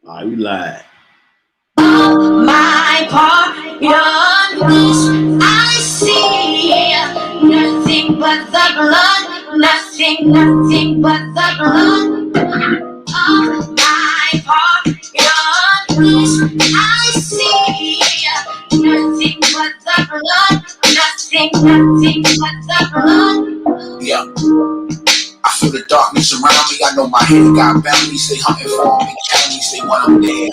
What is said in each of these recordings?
Are you lying? My pardon, I see nothing but the blood, nothing but the blood. My pardon, I see nothing but the blood, nothing but the blood. Yeah. I feel the darkness around me. I know my head got bounties. They hunting for me, counties. They want them dead.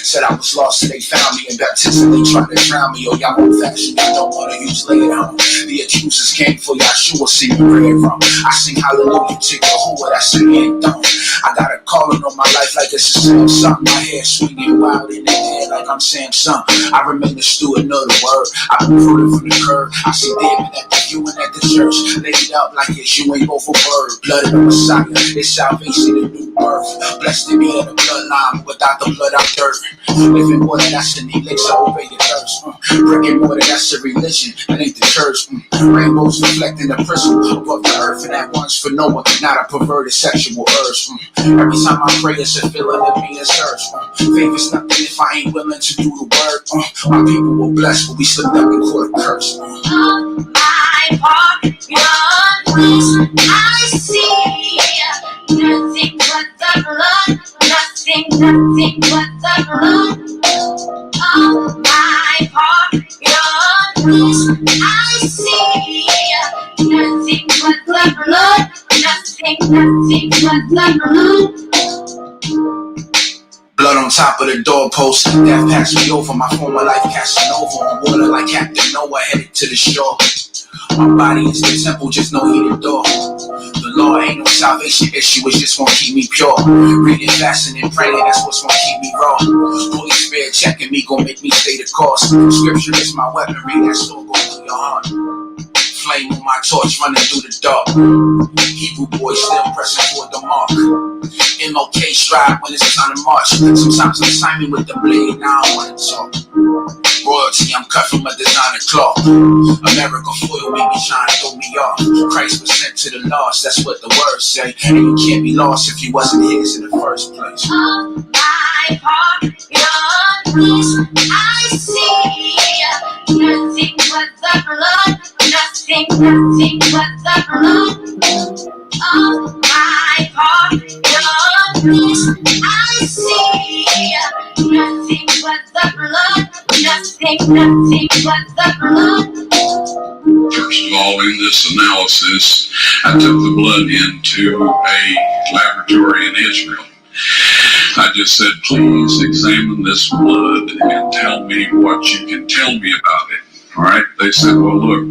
Said I was lost and they found me. In baptism they tried to drown me. Oh, y'all old fashioned. You don't want to use later. The accusers came for Yahshua. See me red rum. I sing hallelujah to Yahuwah. That's the anthem. I got a calling on my life like it's a Samsung. My hair swinging wild in the air like I'm Samsung. I remain the steward of the word. I've been prudent from the curb. I see David at the viewing at the church. Laid up like it's you ain't both a word. Blood of the Messiah, it's salvation and new birth. Blessed to be in the bloodline, without the blood I'm dirt. Living water, that's an elixir over your thirst. Brick and mortar, that's a religion, that ain't the church. Rainbows reflecting the prism above the earth, and that one's for Noah, not a perverted sexual urge. Every time I pray, it's a feeling of being searched. Favor's nothing if I ain't willing to do the work. My people were blessed, but we slipped up and caught a curse. My pardon, I see nothing but the blood, nothing but the blood. My pardon, I see nothing but the blood, nothing but the blood. Blood on top of the doorpost, that passed me over. My former life casting over on water like Captain Noah headed to the shore. My body is the temple, just know he the door. The law ain't no salvation issue, it's just gonna keep me pure. Reading, fasting, and praying, that's what's gonna keep me raw. Holy Spirit checking me, gon' make me stay the course. Scripture is my weaponry, that sword goes through your heart. Flame on my torch running through the dark. Hebrew boys still pressing toward the mark. MLK stride when it's time to march. Sometimes they sign me with the blade, now I wanna talk. Royalty, I'm cut from a designer cloth. America foil made me shine, throw me off. Christ was sent to the lost, that's what the words say. And you can't be lost if you wasn't his in the first place. My pardon, I see nothing but the blood, nothing but the blood. My pardon, I see nothing but the blood, nothing but the blood. First of all, in this analysis, I took the blood into a laboratory in Israel. I just said, please examine this blood and tell me what you can tell me about it. All right? They said, well, look,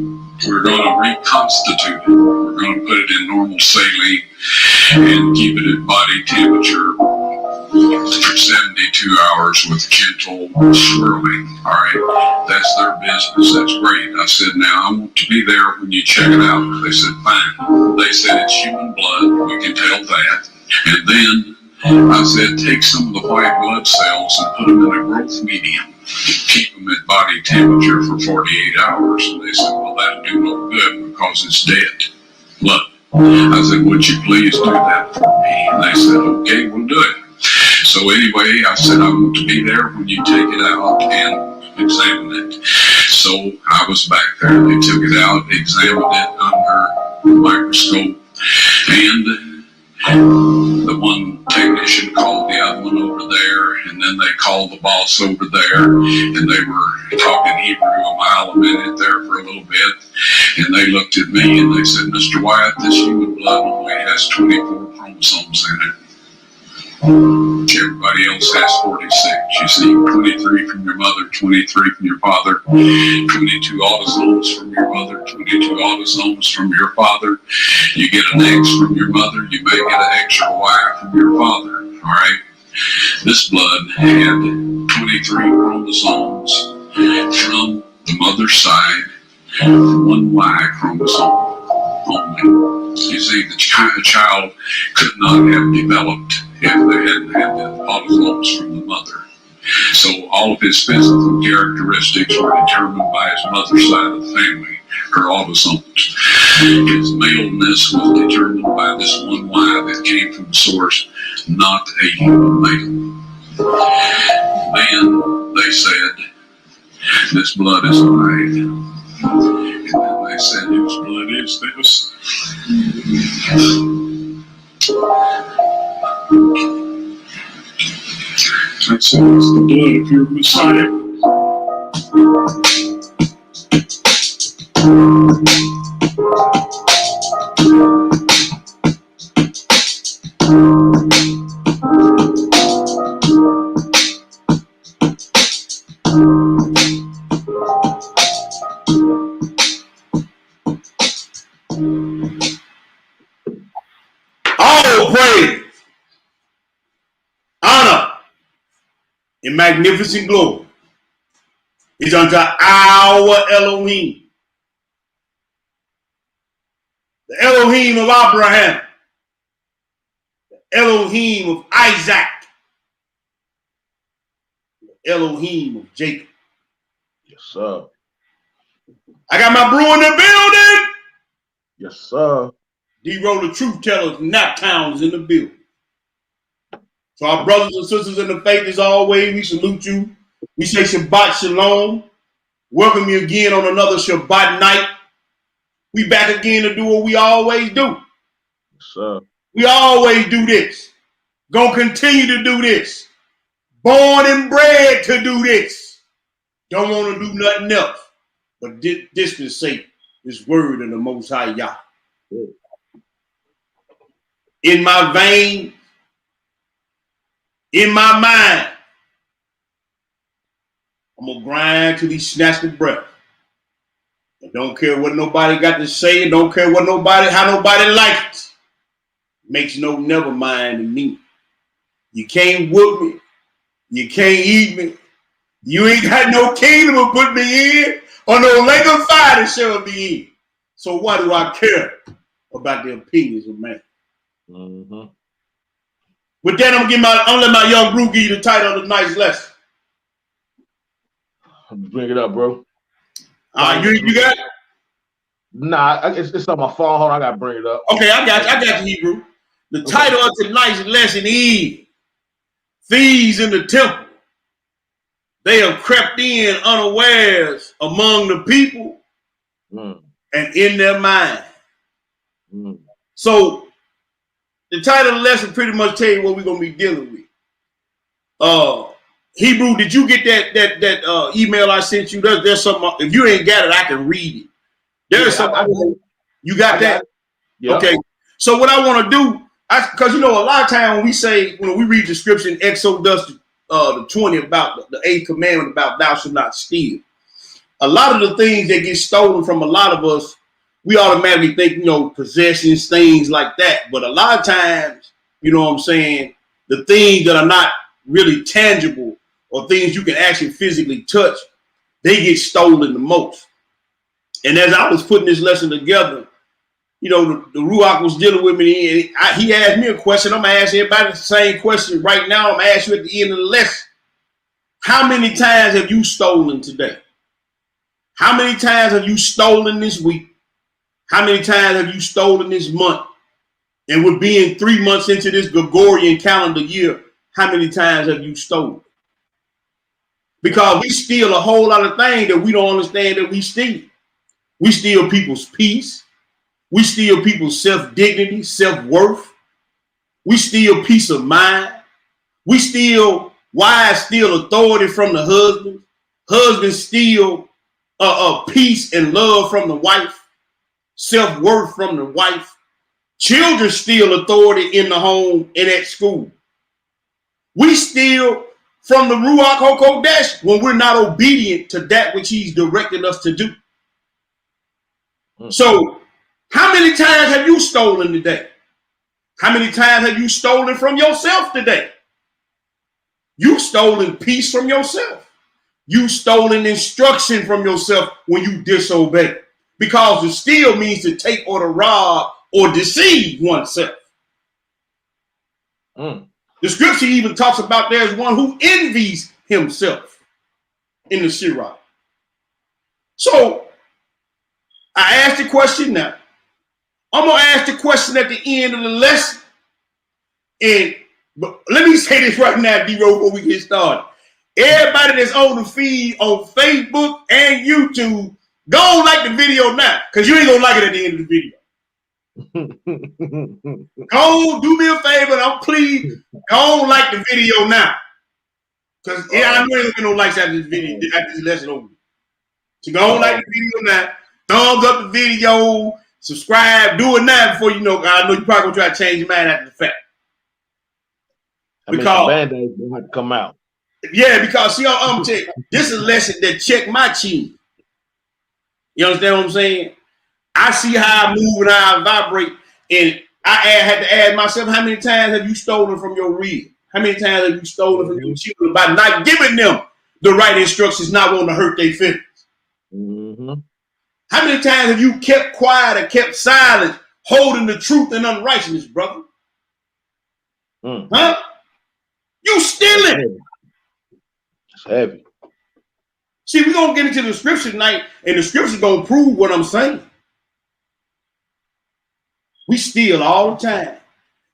we're going to reconstitute it. We're going to put it in normal saline and keep it at body temperature for 72 hours with gentle swirling. All right, that's their business. That's great. I said, now I want to be there when you check it out. They said, fine. They said, it's human blood. We can tell that. And then I said, take some of the white blood cells and put them in a growth medium. Keep them at body temperature for 48 hours. And they said, well, that'll do no good because it's dead blood. I said, would you please do that for me? And they said, okay, we'll do it. So anyway, I said, I want to be there when you take it out and examine it. So I was back there. They took it out, examined it under the microscope, and the one technician called the other one over there, and then they called the boss over there, and they were talking Hebrew a mile a minute there for a little bit, and they looked at me and they said, Mr. Wyatt, this human blood only has 24 chromosomes in it. Everybody else has 46. You see, 23 from your mother, 23 from your father, 22 autosomes from your mother, 22 autosomes from your father. You get an X from your mother, you may get an X or Y from your father. All right? This blood had 23 chromosomes from the mother's side, one Y chromosome only. You see, the child could not have developed if they hadn't had the autosomes from the mother. So all of his physical characteristics were determined by his mother's side of the family, her autosomes. His maleness was determined by this one Y that came from the source, not a human male. Then they said, this blood is mine. And then they said, whose blood is this? I said, it's the blood of your Messiah. All praise, honor, and magnificent glory is unto our Elohim, the Elohim of Abraham, the Elohim of Isaac, the Elohim of Jacob. Yes, sir. I got my brew in the building. Yes, sir. D-Roll the Truth Tellers, Naptown is in the building. So our brothers and sisters in the faith, as always, we salute you. We say Shabbat Shalom. Welcome you again on another Shabbat night. We back again to do what we always do. Yes, sir. We always do this. Gonna continue to do this. Born and bred to do this. Don't want to do nothing else. But dispensate this word of the Most High Yah. In my vein, in my mind, I'm gonna grind till he snatch the breath. I don't care what nobody got to say. Don't care what how nobody likes it. Makes no never mind to me. You can't whoop me. You can't eat me. You ain't got no kingdom to put me in or no lake of fire to shove me in. So why do I care about the opinions of man? Mm-hmm. With that, I'm gonna let my young brew give you the title of tonight's lesson. Bring it up, bro. You got it? Nah, it's on my phone. Hold on, I gotta bring it up. Okay, I got you, Hebrew. The title of tonight's lesson is Thieves in the Temple. They have crept in unawares among the people and in their mind. So the title of the lesson pretty much tell you what we're gonna be dealing with. Hebrew, did you get that email I sent you? There's something. If you ain't got it, I can read it. There's something. You got that? Yeah. Okay. So what I want to do, because a lot of times when we say, when we read the scripture in Exodus the 20 about the 8th commandment about thou shalt not steal, a lot of the things that get stolen from a lot of us, we automatically think, possessions, things like that. But a lot of times, the things that are not really tangible or things you can actually physically touch, they get stolen the most. And as I was putting this lesson together, the Ruach was dealing with me, and he asked me a question. I'm going to ask everybody the same question right now. I'm going to ask you at the end of the lesson. How many times have you stolen today? How many times have you stolen this week? How many times have you stolen this month? And with being 3 months into this Gregorian calendar year, how many times have you stolen? Because we steal a whole lot of things that we don't understand that we steal. We steal people's peace. We steal people's self-dignity, self-worth. We steal peace of mind. We steal, wives steal authority from the husband. Husbands steal peace and love from the wife. Self-worth from the wife. Children steal authority in the home and at school. We steal from the Ruach HaKodesh when we're not obedient to that which he's directed us to do. So, how many times have you stolen today? How many times have you stolen from yourself today? You stolen peace from yourself. You stolen instruction from yourself when you disobey. Because to steal means to take or to rob or deceive oneself. The scripture even talks about there's one who envies himself in the Sirach. So, I asked the question now. I'm going to ask the question at the end of the lesson. And But let me say this right now, D-Ro, before we get started. Everybody that's on the feed on Facebook and YouTube, go on like the video now, because you ain't gonna like it at the end of the video. Go on, do me a favor, and I'm please go on like the video now. Because I know ain't gonna get no likes after this video, after this lesson over. So go on like the video now, thumbs up the video, subscribe, do it now before you know. I know you probably gonna try to change your mind after the fact. Because Band-Aids gonna have to come out. Yeah, because see, I'm tell you, this is a lesson that check my chin. You understand what I'm saying? I see how I move and how I vibrate, and I had to ask myself, how many times have you stolen from your reel? How many times have you stolen from your children by not giving them the right instructions, not wanting to hurt their feelings? Mm-hmm. How many times have you kept quiet or kept silent, holding the truth and unrighteousness, brother? Huh? You stealing. It's heavy. See, we're going to get into the scripture tonight, and the scripture going to prove what I'm saying. We steal all the time.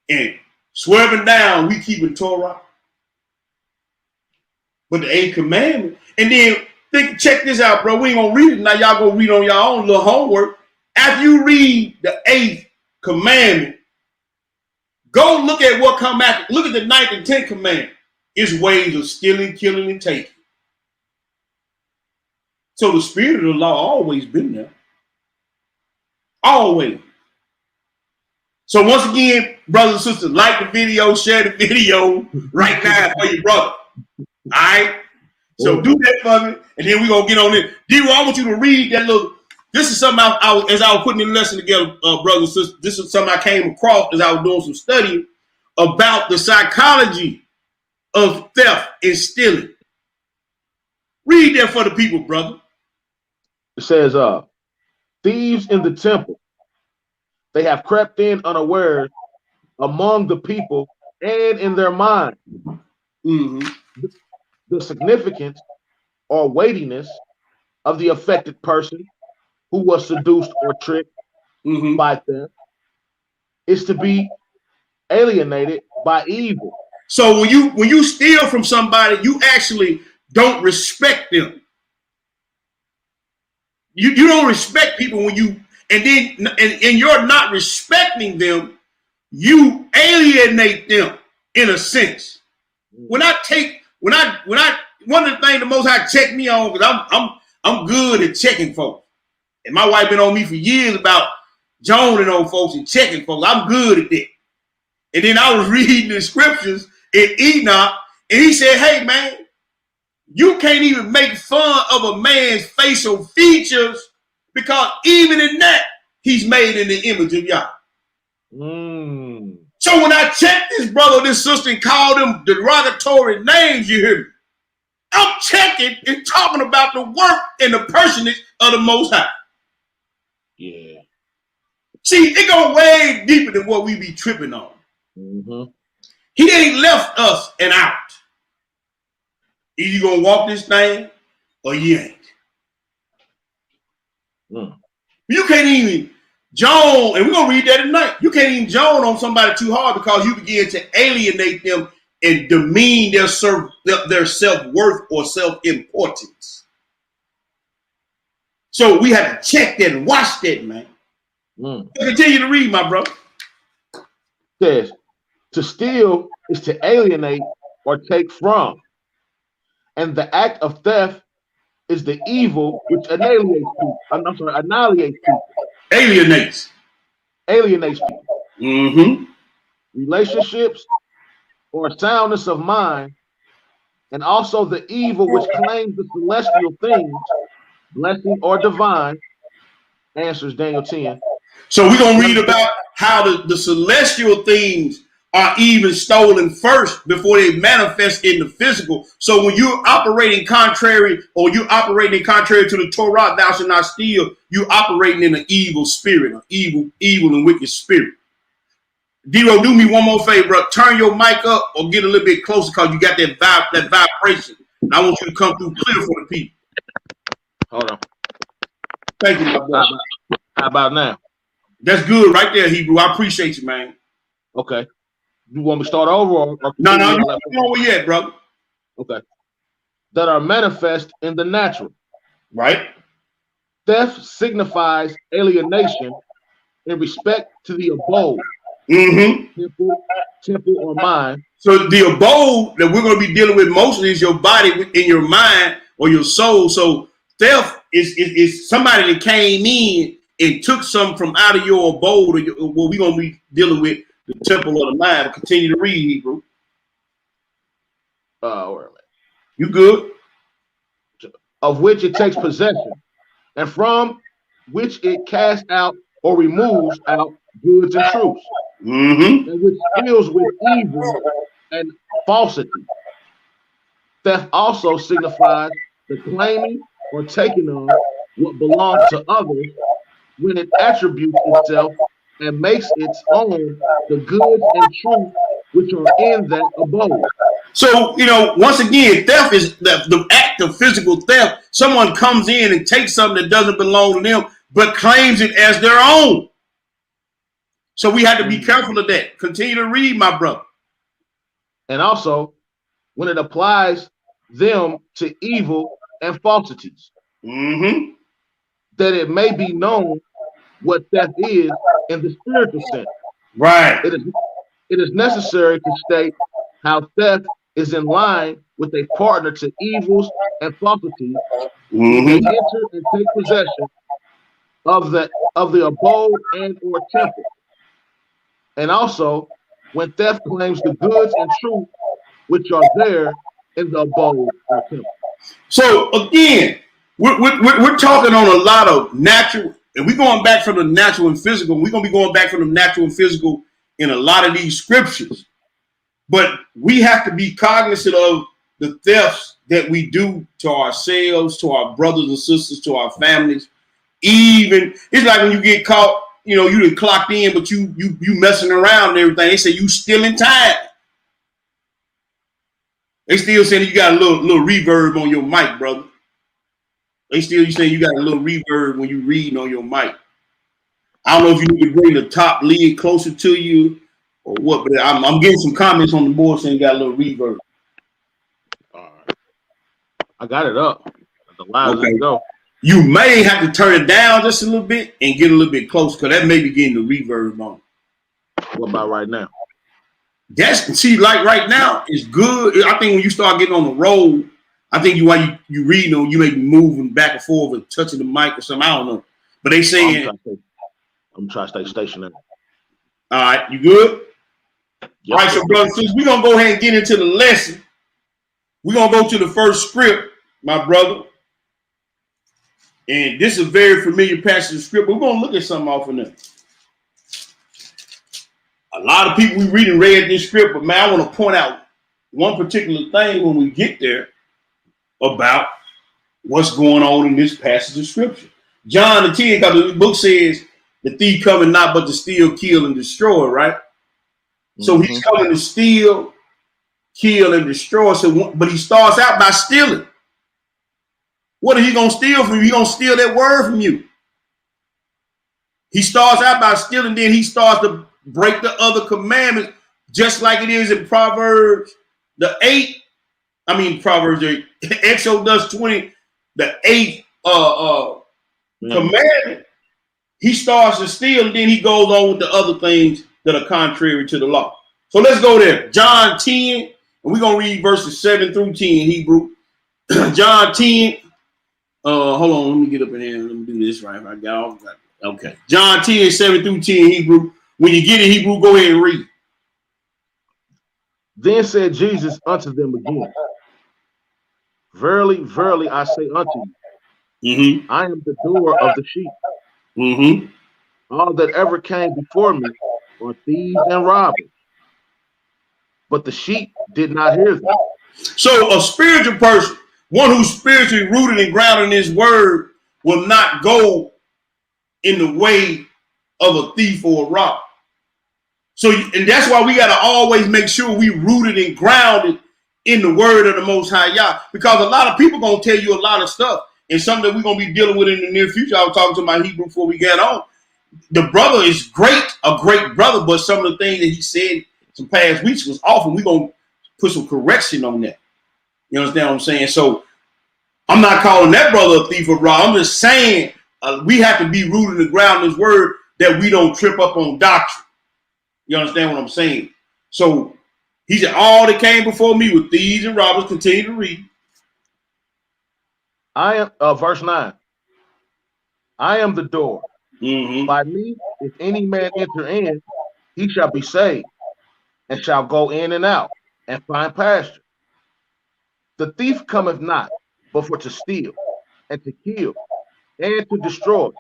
And swerving down, we keeping Torah. But the eighth commandment. And then, check this out, bro. We ain't going to read it now. Y'all go read on your own little homework. After you read the eighth commandment, go look at what come after. Look at the ninth and 10th commandment. It's ways of stealing, killing, and taking. So the spirit of the law always been there. Always. So once again, brothers and sisters, like the video, share the video right now for your brother. All right? So do that for me, and then we're going to get on it. D-Ro, I want you to read that little. This is something as I was putting the lesson together, brothers and sisters, this is something I came across as I was doing some studying about the psychology of theft and stealing. Read that for the people, brother. It says, thieves in the temple, they have crept in unaware among the people and in their mind. Mm-hmm. The significance or weightiness of the affected person who was seduced or tricked by them is to be alienated by evil. So when you steal from somebody, you actually don't respect them. You don't respect people when you and you're not respecting them, you alienate them in a sense. One of the things the Most High check me on, because I'm good at checking folks. And my wife been on me for years about joning on folks and checking folks. I'm good at that. And then I was reading the scriptures in Enoch, and he said, hey man, you can't even make fun of a man's facial features, because even in that, he's made in the image of Yah. So when I check this brother or this sister and call them derogatory names, you hear me? I'm checking and talking about the work and the personage of the Most High. Yeah. See, it go way deeper than what we be tripping on. He ain't left us an out. Either you gonna walk this thing or you ain't. You can't even Joan, and we're gonna read that tonight. You can't even Joan on somebody too hard, because you begin to alienate them and demean their self-worth or self-importance. So we have to check that and watch that, man. Continue to read, my brother. Says, to steal is to alienate or take from. And the act of theft is the evil which annihilates people. Annihilates people. Alienates people. Relationships or soundness of mind, and also the evil which claims the celestial things, blessing or divine, answers Daniel 10. So we're going to read about how the celestial things are even stolen first before they manifest in the physical. So when you're operating contrary to the Torah, thou shalt not steal, you're operating in an evil spirit, an evil and wicked spirit. D-Ro, do me one more favor, bro. Turn your mic up or get a little bit closer, because you got that vibration. And I want you to come through clear for the people. Hold on. Thank you, my brother. How about now? That's good right there, Hebrew. I appreciate you, man. Okay. You want me to start over or No, continue where I you left don't know where yet, brother. Okay. That are manifest in the natural. Right. Theft signifies alienation in respect to the abode, Mm-hmm. temple or mind. So the abode that we're going to be dealing with mostly is your body in your mind or your soul. So theft is somebody that came in and took something from out of your abode, or what we're going to be dealing with the temple of the mind. But continue to read, Hebrew. Wait a minute. You good? Of which it takes possession, and from which it casts out or removes out goods and truths, Mm-hmm. and which deals with evil and falsity. Theft also signifies the claiming or taking of what belongs to others when it attributes itself and makes its own the goods and truth which are in that abode. So, once again, theft is the act of physical theft. Someone comes in and takes something that doesn't belong to them, but claims it as their own. So we have to be careful of that. Continue to read, my brother. And also, when it applies them to evil and falsities, Mm-hmm. that it may be known what theft is in the spiritual sense. Right. It is necessary to state how theft is in line with a partner to evils and falsities when they enter and take possession of the abode and or temple. And also when theft claims the goods and truth which are there in the abode or temple. So again, we're talking on a lot of natural, and we're going back from the natural and physical. We're going to be going back from the natural and physical in a lot of these scriptures. But we have to be cognizant of the thefts that we do to ourselves, to our brothers and sisters, to our families. Even it's like when you get caught, you done clocked in, but you messing around and everything. They say you stealing time. They still saying you got a little reverb on your mic, brother. They still saying you got a little reverb when you reading on your mic. I don't know if you need to bring the top lid closer to you or what, but I'm getting some comments on the board saying you got a little reverb. All right. I got it up. The live Okay. go. You may have to turn it down just a little bit and get a little bit closer because that may be getting the reverb on. What about right now? Like right now is good. I think when you start getting on the road, I think while you reading on, you may be moving back and forth and touching the mic or something. I don't know. But they saying I'm trying to stay stationary. All right, you good? Yes, all right, so brothers, since we're gonna go ahead and get into the lesson, we're gonna go to the first script, my brother. And this is a very familiar passage of script. We're gonna look at something off of them. A lot of people we read this script, but man, I want to point out one particular thing when we get there about what's going on in this passage of scripture. John the 10, because the book says the thief coming not but to steal, kill, and destroy, right? So he's coming to steal, kill, and destroy. But he starts out by stealing. What are he going to steal from you? He's going to steal that word from you. He starts out by stealing, then he starts to break the other commandments, just like it is in Proverbs 8, Exodus 20, the 8th commandment. He starts to steal, and then he goes on with the other things that are contrary to the law. So let's go there. John 10, and we're going to read verses 7 through 10 Hebrew. John 10. Hold on, let me get up in here. Let me do this right. I got all that. Okay. John 10, 7 through 10 Hebrew. When you get it, Hebrew, go ahead and read. Then said Jesus unto them again, Verily, verily, I say unto you, I am the door of the sheep. All that ever came before me are thieves and robbers, but the sheep did not hear them. So a spiritual person, one who's spiritually rooted and grounded in his word, will not go in the way of a thief or a robber. So, and that's why we got to always make sure we rooted and grounded in the word of the Most High Yah, because a lot of people going to tell you a lot of stuff, and something that we're going to be dealing with in the near future. I was talking to my Hebrew before we got on. The brother is great, a great brother, but some of the things that he said, some past weeks was off, and we're gonna put some correction on that. You understand what I'm saying? So I'm not calling that brother a thief or rob. I'm just saying we have to be rooted in the ground in His word that we don't trip up on doctrine. You understand what I'm saying? So he said, all that came before me with thieves and robbers. Continue to read. I am verse 9. I am the door. Mm-hmm. By me, if any man enter in, he shall be saved, and shall go in and out, and find pasture. The thief cometh not, but for to steal, and to kill, and to destroy.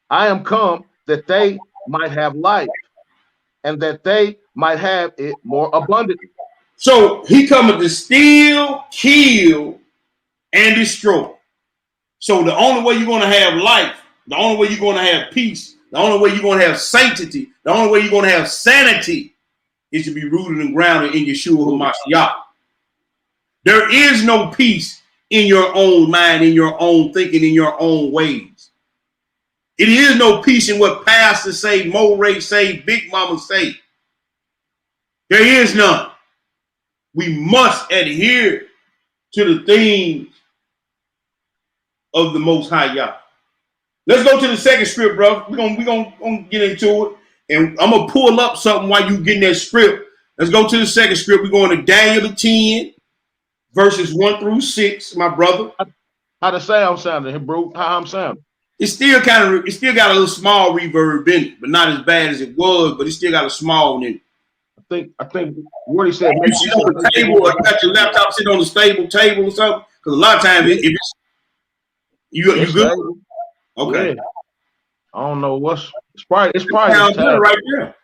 I am come that they might have life, and that they might have it more abundantly. So he coming to steal, kill, and destroy. So the only way you're going to have life, the only way you're going to have peace, the only way you're going to have sanctity, the only way you're going to have sanity is to be rooted and grounded in Yeshua HaMashiach. There is no peace in your own mind, in your own thinking, in your own ways. It is no peace in what pastors say, Moray say, Big Mama say. There is none. We must adhere to the things of the Most High Yah. Let's go to the second script, bro. We're gonna get into it. And I'm gonna pull up something while you getting that script. Let's go to the second script. We're going to Daniel 10, verses 1 through 6, my brother. How the sound sounding, bro? How I'm sounding? It's still got a little small reverb in it, but not as bad as it was, but it still got a small one in it. I think what he said. You sit on the table or you got your laptop sitting on the stable table or something? Because a lot of times if it's you good? Stable. Okay. Yeah. I don't know it's probably sounds better right there.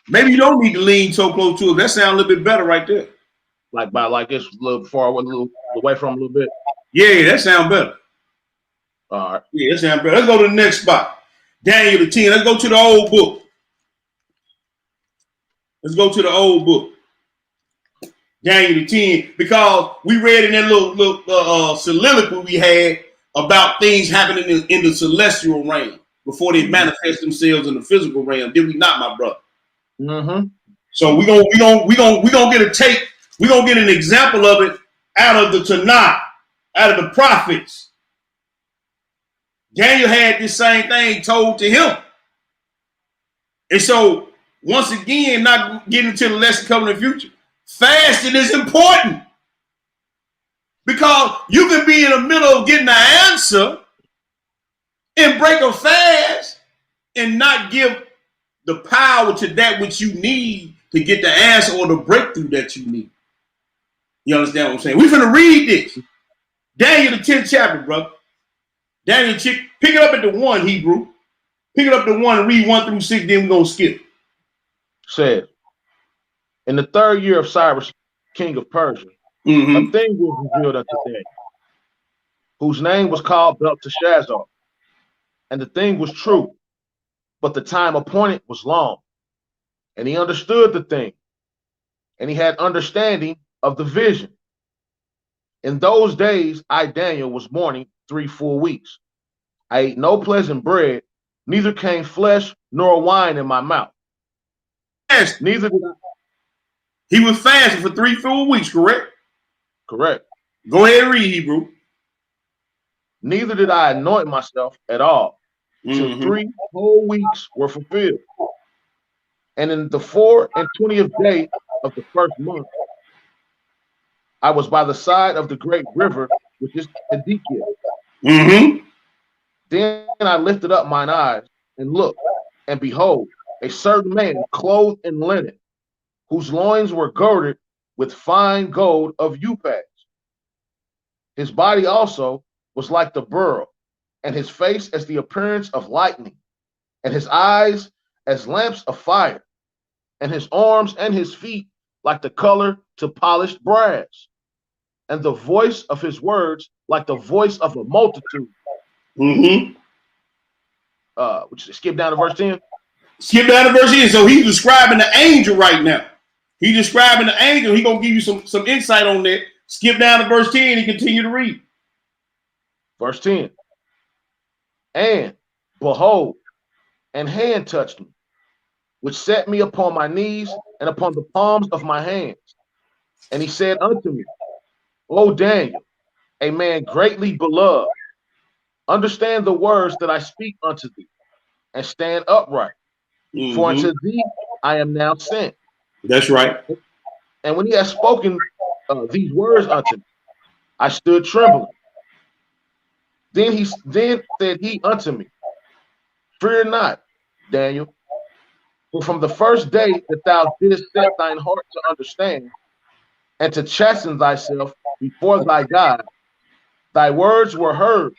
Maybe you don't need to lean so close to it. That sounds a little bit better right there. Like it's a little far away, a little away from a little bit. Yeah, that sounds better. All right. Yeah, that sounds better. Let's go to the next spot. Daniel 10. Let's go to the old book. Let's go to the old book. Daniel 10, because we read in that little soliloquy we had about things happening in the celestial realm before they manifest themselves in the physical realm. Did we not, my brother? Mm-hmm. So we gonna get a take. We're gonna get an example of it out of the Tanakh, out of the prophets. Daniel had this same thing told to him. And so, once again, not getting into the lesson coming in the future, fasting is important. Because you can be in the middle of getting an answer and break a fast and not give the power to that which you need to get the answer or the breakthrough that you need. You understand what I'm saying? We're finna read this. Daniel, the 10th chapter, brother. Daniel, pick it up at the 1, Hebrew. Pick it up to 1 and read 1 through 6, then we're going to skip. Said, in the 3rd year of Cyrus, king of Persia, a thing was revealed unto Daniel, whose name was called Belteshazzar. And the thing was true, but the time appointed was long. And he understood the thing, and he had understanding of the vision. In those days, I, Daniel, was mourning 3 full weeks. I ate no pleasant bread, neither came flesh nor wine in my mouth. Yes. Neither did I. He was fasting for 3 full weeks, correct? Correct. Go ahead and read, Hebrew. Neither did I anoint myself at all, till 3 whole weeks were fulfilled. And in the 24th day of the 1st month, I was by the side of the great river, which is Ezekiel. Then I lifted up mine eyes and looked, and behold, a certain man clothed in linen, whose loins were girded with fine gold of Uphaz. His body also was like the beryl, and his face as the appearance of lightning, and his eyes as lamps of fire, and his arms and his feet like the color to polished brass, and the voice of his words like the voice of a multitude. Skip down to verse 10. Skip down to verse 10. So he's describing the angel right now. He's describing the angel. He's going to give you some insight on that. Skip down to verse 10 and continue to read. Verse 10. And behold, an hand touched me, which set me upon my knees and upon the palms of my hands. And he said unto me, O Daniel, a man greatly beloved, understand the words that I speak unto thee, and stand upright. For Mm-hmm. unto thee I am now sent. That's right. And when he had spoken these words unto me, I stood trembling. Then said he unto me, Fear not, Daniel, for from the first day that thou didst set thine heart to understand and to chasten thyself before thy God, thy words were heard,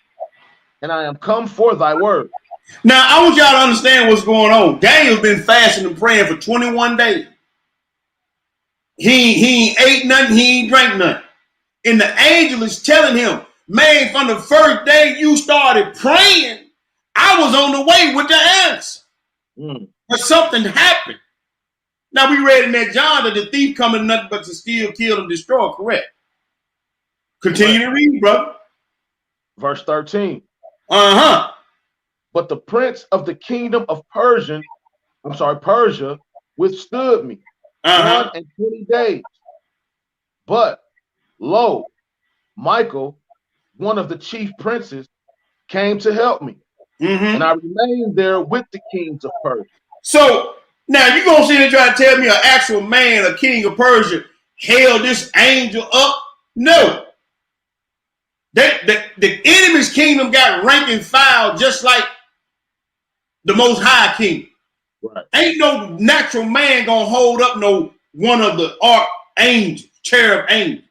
and I am come for thy word. Now, I want y'all to understand what's going on. Daniel's been fasting and praying for 21 days. He ain't ate nothing, he ain't drank nothing. And the angel is telling him, man, from the first day you started praying, I was on the way with the answer. But something happened. Now, we read in that John that the thief coming nothing but to steal, kill, and destroy, correct? Continue to read, brother. Verse 13. Uh-huh. But the prince of the kingdom of Persia withstood me 120 days. But lo, Michael, one of the chief princes, came to help me. And I remained there with the kings of Persia. So now you're gonna sit and try to tell me an actual man, a king of Persia, held this angel up? No. The enemy's kingdom got rank and file just like the Most High King. Right. Ain't no natural man gonna hold up no one of the archangels, cherub angels.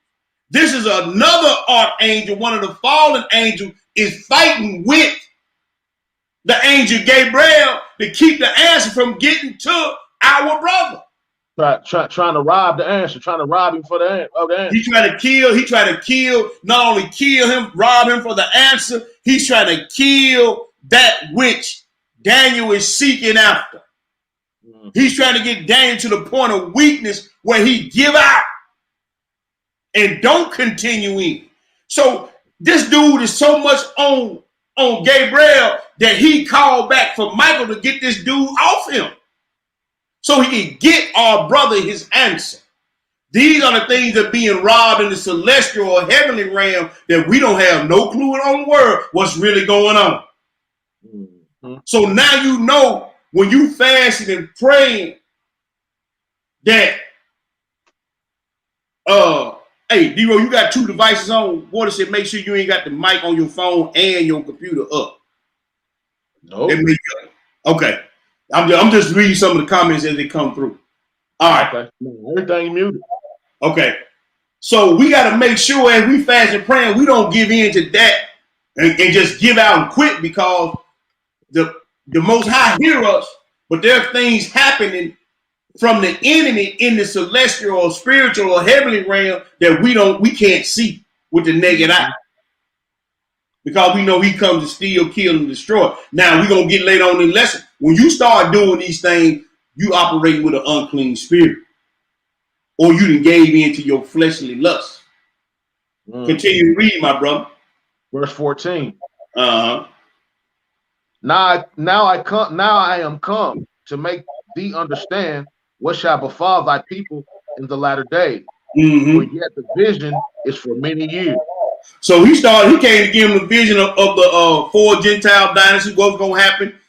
This is another archangel, one of the fallen angels, is fighting with the angel Gabriel to keep the answer from getting to our brother. Trying to rob the answer, trying to rob him for the answer. He tried to kill, not only kill him, rob him for the answer, he's trying to kill that which Daniel is seeking after. He's trying to get Daniel to the point of weakness where he give out and don't continue in. So this dude is so much on Gabriel that he called back for Michael to get this dude off him so he can get our brother his answer. These are the things that are being robbed in the celestial or heavenly realm that we don't have no clue on the world what's really going on. So now you know when you fasting and praying that hey, D-Ro, you got two devices on. Water said make sure you ain't got the mic on your phone and your computer up. No. Okay. I'm just reading some of the comments as they come through. All right. Okay. Everything muted. Okay. So we got to make sure as we fast and praying, we don't give in to that and just give out and quit because the Most High hear us, but there are things happening from the enemy in the celestial or spiritual or heavenly realm that we can't see with the naked eye. Because we know he comes to steal, kill, and destroy. Now we're gonna get later on in the lesson. When you start doing these things, you operate with an unclean spirit. Or you done gave in to your fleshly lust. Continue to read, my brother. Verse 14. Uh-huh. Now I am come to make thee understand what shall befall thy people in the latter days. For yet the vision is for many years. So he came to give him a vision of the four Gentile dynasties, what's going to happen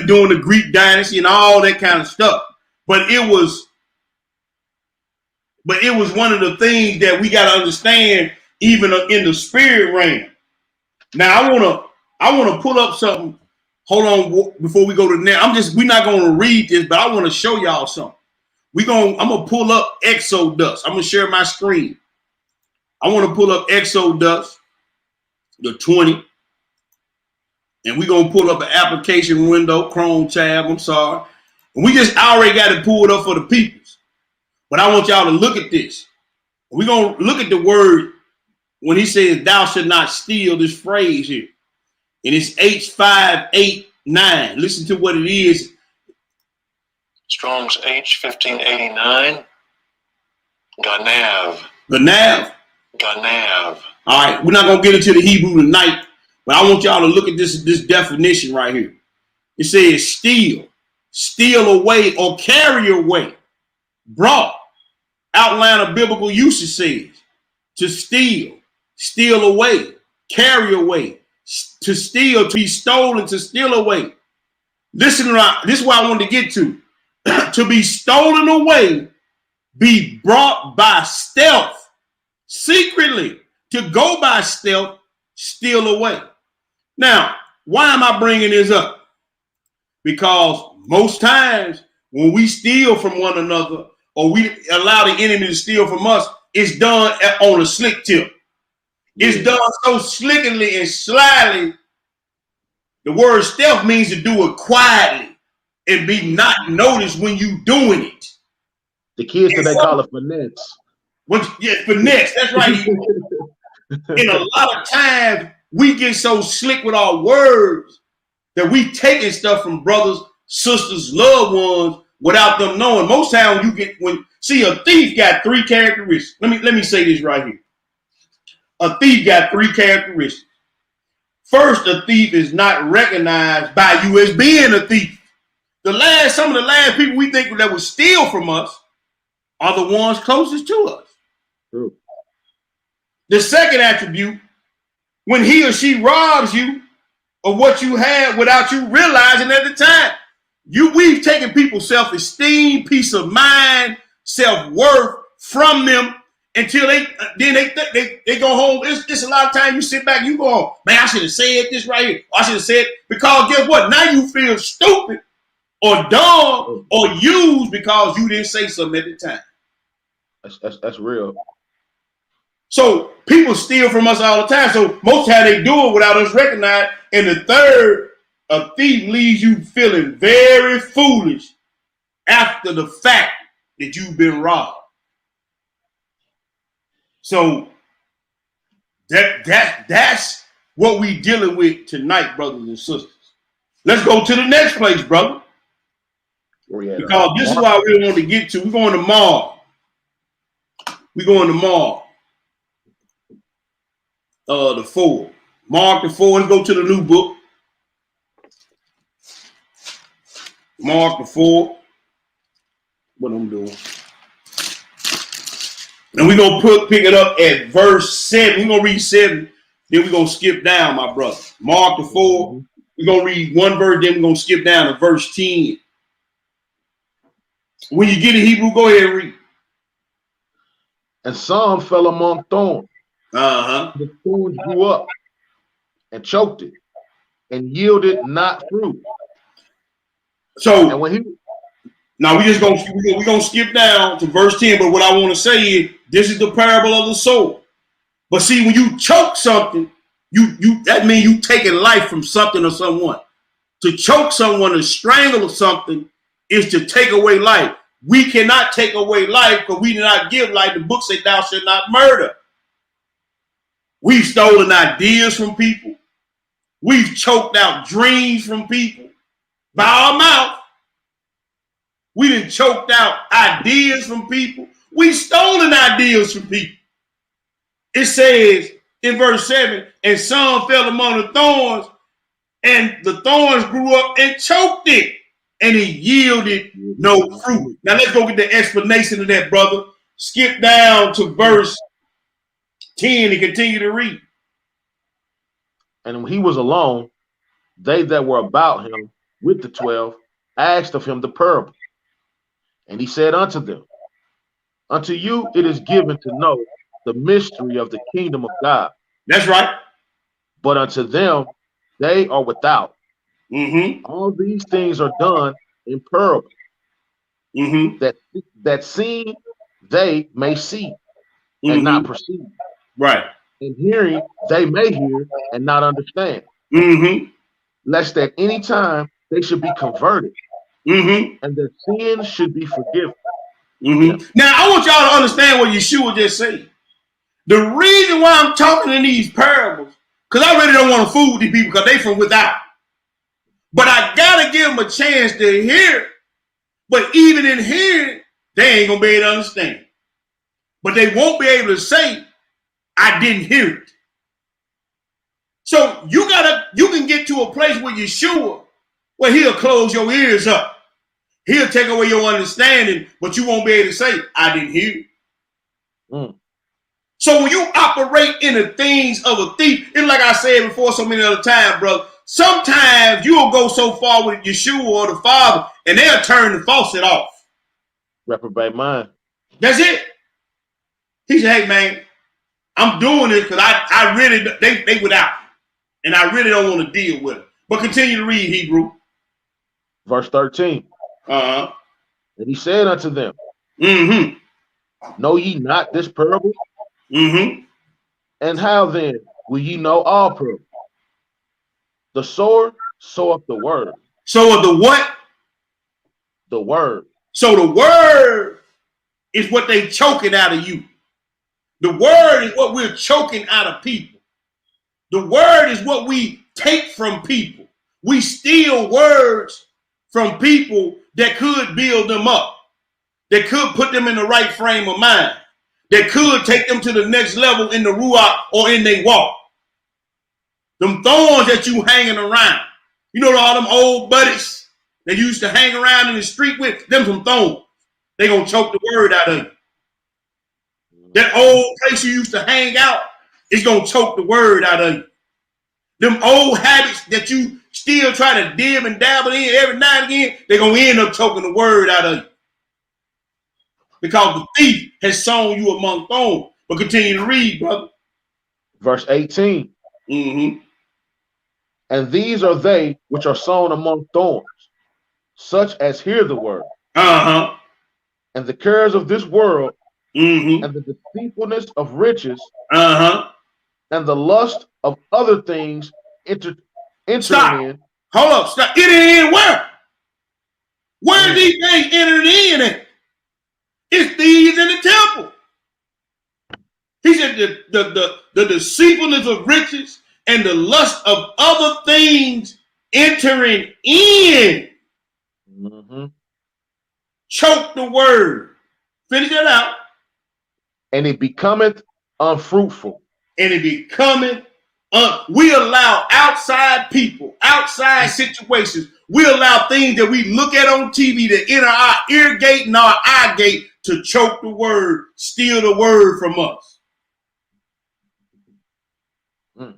during the Greek dynasty and all that kind of stuff. But it was one of the things that we got to understand even in the spirit realm. Now I want to pull up something. Hold on before we go to now. We're not going to read this, but I want to show y'all something. I'm going to pull up Exodus. I'm going to share my screen. I want to pull up Exodus, the 20. And we're going to pull up an application window, Chrome tab, I'm sorry. And we just already got it pulled up for the peoples. But I want y'all to look at this. We're going to look at the word when he says, thou shalt not steal, this phrase here. And it's H589. Listen to what it is. Strong's H1589. Ganav. Ganav. Ganav. All right, we're not going to get into the Hebrew tonight, but I want y'all to look at this definition right here. It says steal, steal away, or carry away. Brought, outline of biblical usage says, to steal, steal away, carry away, to steal, to be stolen, to steal away. Listen, this is what I wanted to get to. To be stolen away, be brought by stealth, secretly, to go by stealth, steal away. Now, why am I bringing this up? Because most times when we steal from one another or we allow the enemy to steal from us, it's done on a slick tip. It's done so slickly and slyly. The word stealth means to do it quietly and be not noticed when you doing it. The kids today call it finesse. Finesse. That's right. And a lot of times we get so slick with our words that we taking stuff from brothers, sisters, loved ones without them knowing. Most times see a thief got three characteristics. Let me say this right here. A thief got three characteristics. First, a thief is not recognized by you as being a thief. Some of the last people we think that would steal from us are the ones closest to us. True. The second attribute, when he or she robs you of what you had without you realizing at the time, we've taken people's self-esteem, peace of mind, self-worth from them until they go home. It's a lot of time you sit back, you go home, man, I should have said this right here. I should have said, because guess what? Now you feel stupid or dumb or used because you didn't say something at the time. That's real. So people steal from us all the time. So most time they do it without us recognizing. And the third, a thief leaves you feeling very foolish after the fact that you've been robbed. So that's what we dealing with tonight, brothers and sisters. Let's go to the next place, brother. Because this is why we want to get to. We're going to Mark. We're going to Mark. The 4. Mark the 4. Let's go to the new book. Mark the 4. What I'm doing. And we're going to pick it up at verse 7. We're going to read 7. Then we're going to skip down, my brother. Mark the 4. We're going to read one verse. Then we're going to skip down to verse 10. When you get in Hebrew, go ahead and read. And some fell among thorns. The thorns grew up and choked it and yielded not fruit. So, and when now we're gonna skip down to verse 10. But what I want to say is, this is the parable of the sower. But see, when you choke something, that means you taking life from something or someone. To choke someone, to strangle something, is to take away life. We cannot take away life because we do not give life. The book says, "Thou shalt not murder." We've stolen ideas from people. We've choked out dreams from people by our mouth. We done choked out ideas from people. We've stolen ideas from people. It says in verse 7, and some fell among the thorns, and the thorns grew up and choked it, and it yielded no fruit. Now let's go get the explanation of that, brother. Skip down to verse 10 and continue to read. And when he was alone, they that were about him with the 12 asked of him the parable. And he said unto them, unto you it is given to know the mystery of the kingdom of God. That's right. But unto them they are without. All these things are done in parable, that seeing they may see and not perceive. Right. And hearing they may hear and not understand. Lest at any time they should be converted, and their sins should be forgiven. Now I want y'all to understand what Yeshua just said. The reason why I'm talking in these parables, because I really don't want to fool with these people because they from without. But I gotta give them a chance to hear. But even in hearing, they ain't gonna be able to understand. But they won't be able to say, I didn't hear it. So you can get to a place with Yeshua where he'll close your ears up He'll take away your understanding, but you won't be able to say, I didn't hear you. Mm. So when you operate in the things of a thief, it's like I said before so many other times, brother. Sometimes you'll go so far with Yeshua or the Father, and they'll turn the faucet off. Reprobate mind. That's it. He said, hey, man, I'm doing this because I really, they without. And I really don't want to deal with it. But continue to read, Hebrew. Verse 13. Uh-huh. And he said unto them, Mm-hmm. know ye not this parable? Mm-hmm. And how then will ye know all parables? The sower soweth the word. So the what? The word. So the word is what they choking out of you. The word is what we're choking out of people. The word is what we take from people. We steal words from people that could build them up, that could put them in the right frame of mind, that could take them to the next level in the ruach or in their walk. Them thorns that you hanging around. You know all them old buddies that you used to hang around in the street with? Them some thorns. They gonna choke the word out of you. That old place you used to hang out is gonna choke the word out of you. Them old habits that you still try to dib and dabble in every now and again, they're gonna end up choking the word out of you. Because the thief has sown you among thorns. But continue to read, brother. Verse 18. Mm-hmm. And these are they which are sown among thorns, such as hear the word, Uh-huh. and the cares of this world, Mm-hmm. and the deceitfulness of riches, Uh-huh. and the lust of other things entering Stop. in. Hold up. Stop. It in where? Where Mm. these things entered in at? It's thieves in the temple. He said the deceitfulness of riches and the lust of other things entering in. Mm-hmm. Choke the word. Finish it out. And it becometh unfruitful. And it becoming, we allow outside people, outside situations, we allow things that we look at on TV to enter our ear gate and our eye gate to choke the word, steal the word from us. Mm.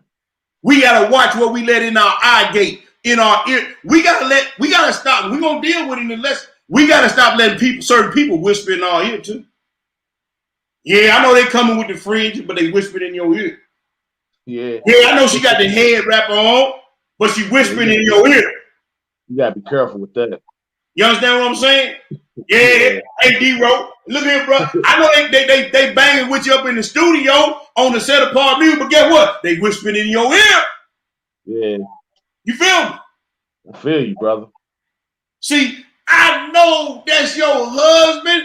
We gotta watch what we let in our eye gate, in our ear. We gotta stop. We're gonna deal with it unless we gotta stop letting certain people whisper in our ear too. Yeah, I know they coming with the fringe, but they whispered in your ear. Yeah. Yeah, I know she got the head wrapper on, but she whispering in your ear. You gotta be careful with that. You understand what I'm saying? Yeah. Yeah. Hey, D-Ro, look here, bro. I know they banging with you up in the studio on the set of part music, but guess what? They whispering in your ear. Yeah. You feel me? I feel you, brother. See, I know that's your husband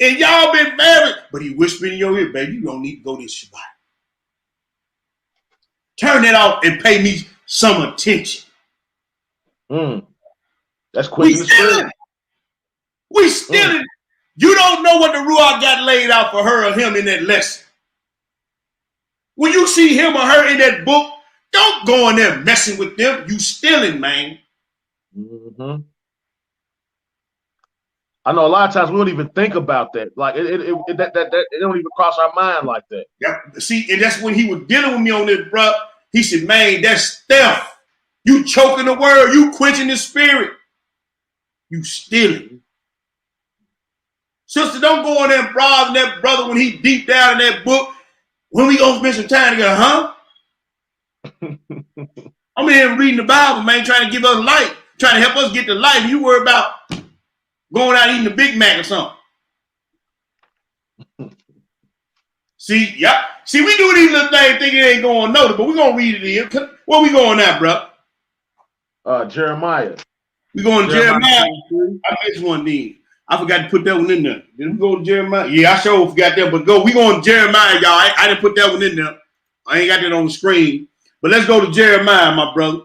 and y'all been married, but he whispering in your ear, baby, you don't need to go this Shabbat. Turn it off and pay me some attention. Mm. That's We quick in the spirit. We stealing. You don't know what the Ruach got laid out for her or him in that lesson. When you see him or her in that book, don't go in there messing with them. You stealing, man. Mm-hmm. I know a lot of times we don't even think about that. Like it don't even cross our mind like that. Yeah. See, and that's when he was dealing with me on this, bro. He said, man, that's theft. You choking the word. You quenching the spirit. You stealing. Sister, don't go in there and bribe that brother when he deep down in that book. When we gonna spend some time together, huh? I'm in here reading the Bible, man, trying to give us light, trying to help us get to life. You worry about going out eating a Big Mac or something. See, yeah. See, we do these little things thinking it ain't going nowhere, but we're going to read it here. Where we going now, bro? Jeremiah. We going to Jeremiah. 23. I missed one then. I forgot to put that one in there. Did we go to Jeremiah? Yeah, I sure forgot that, but we going to Jeremiah, y'all. I didn't put that one in there. I ain't got that on the screen. But let's go to Jeremiah, my brother.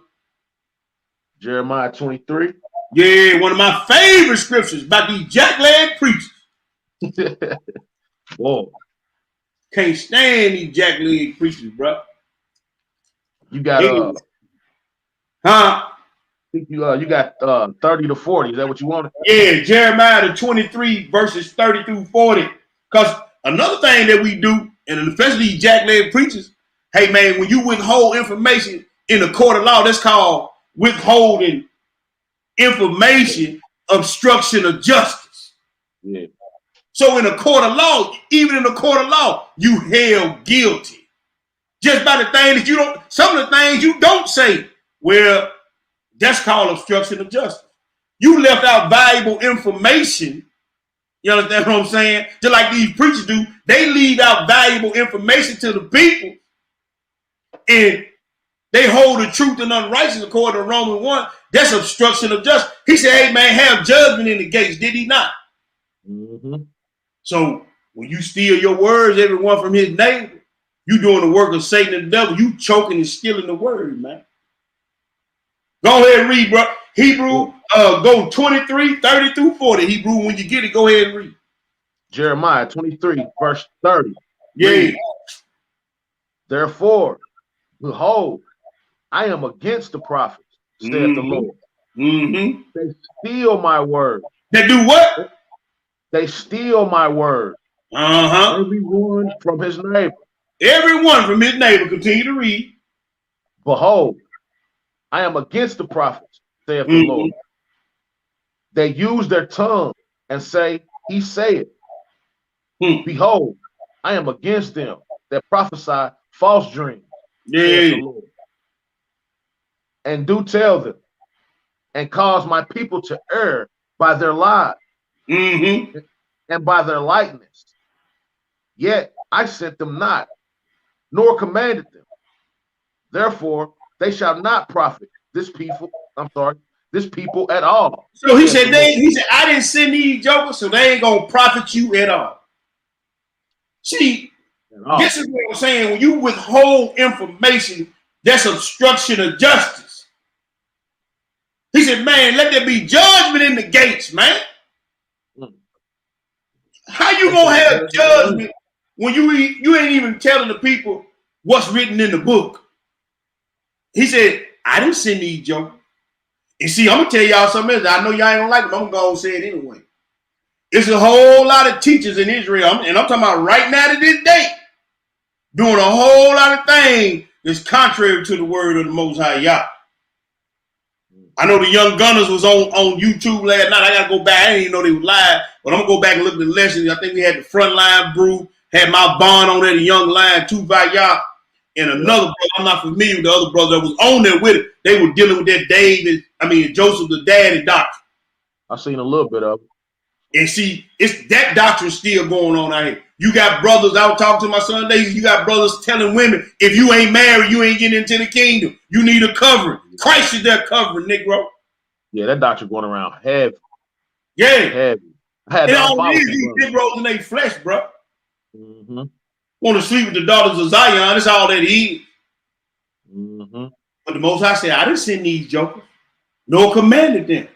Jeremiah 23. Yeah, one of my favorite scriptures about these jackleg preachers. Whoa. Can't stand these jackleg preachers, bro. You got Huh? think you got 30 to 40. Is that what you wanted? Yeah, Jeremiah 23 verses 30 through 40. Because another thing that we do, and especially these jack-leg preachers, hey man, when you withhold information in a court of law, that's called withholding information, obstruction of justice. Yeah. So in a court of law, even in a court of law, you held guilty. Just by the thing that you don't, some of the things you don't say, well, that's called obstruction of justice. You left out valuable information. You understand what I'm saying? Just like these preachers do, they leave out valuable information to the people, and they hold the truth and unrighteousness according to Romans 1. That's obstruction of justice. He said, hey man, have judgment in the gates. Did he not? Mm-hmm. So when you steal your words, everyone from his neighbor, you doing the work of Satan and the devil. You choking and stealing the word, man. Go ahead and read, bro. Hebrew, go 23, 30 through 40. Hebrew, when you get it, go ahead and read. Jeremiah 23, verse 30. Yeah. Read. Therefore, behold, I am against the prophets, saith the Lord. Mm-hmm. They steal my word. They do what? They steal my word. Uh-huh. Everyone from his neighbor. Everyone from his neighbor. Continue to read. Behold, I am against the prophets, saith the Lord. They use their tongue and say, he saith. Behold, I am against them that prophesy false dreams, saith the Lord. And do tell them, and cause my people to err by their lies and by their likeness. Yet I sent them not, nor commanded them. Therefore, they shall not profit this people at all. So he said, I didn't send these jokers, so they ain't gonna profit you at all. See, this is what I'm saying. When you withhold information, that's obstruction of justice. He said, man, let there be judgment in the gates, man. How you gonna have judgment when you ain't even telling the people what's written in the book? He said, I didn't send these jokers. And see, I'm gonna tell y'all something else. I know y'all ain't gonna like it, but I'm gonna say it anyway. It's a whole lot of teachers in Israel, and I'm talking about right now to this day, doing a whole lot of things that's contrary to the word of the Most High Yah. I know the Young Gunners was on YouTube last night. I gotta go back. I didn't even know they was live, but I'm gonna go back and look at the lessons. I think we had the Frontline Brew, had my bond on there, the Young Lion, Tu Vaya, and another brother. I'm not familiar with the other brother that was on there with it. They were dealing with that Joseph the Daddy doctrine. I seen a little bit of it. And see, it's that doctrine still going on out here. You got brothers, I was talking to my son Daisy, you got brothers telling women, if you ain't married, you ain't getting into the kingdom. You need a covering. Christ is that covering, Negro. Yeah, that doctrine going around heavy. Yeah. Heavy. It all is these Negroes in their flesh, bro. Mm-hmm. Want to sleep with the daughters of Zion, that's all that is. Mm-hmm. But the Most High said, I didn't send these jokers, nor commanded them.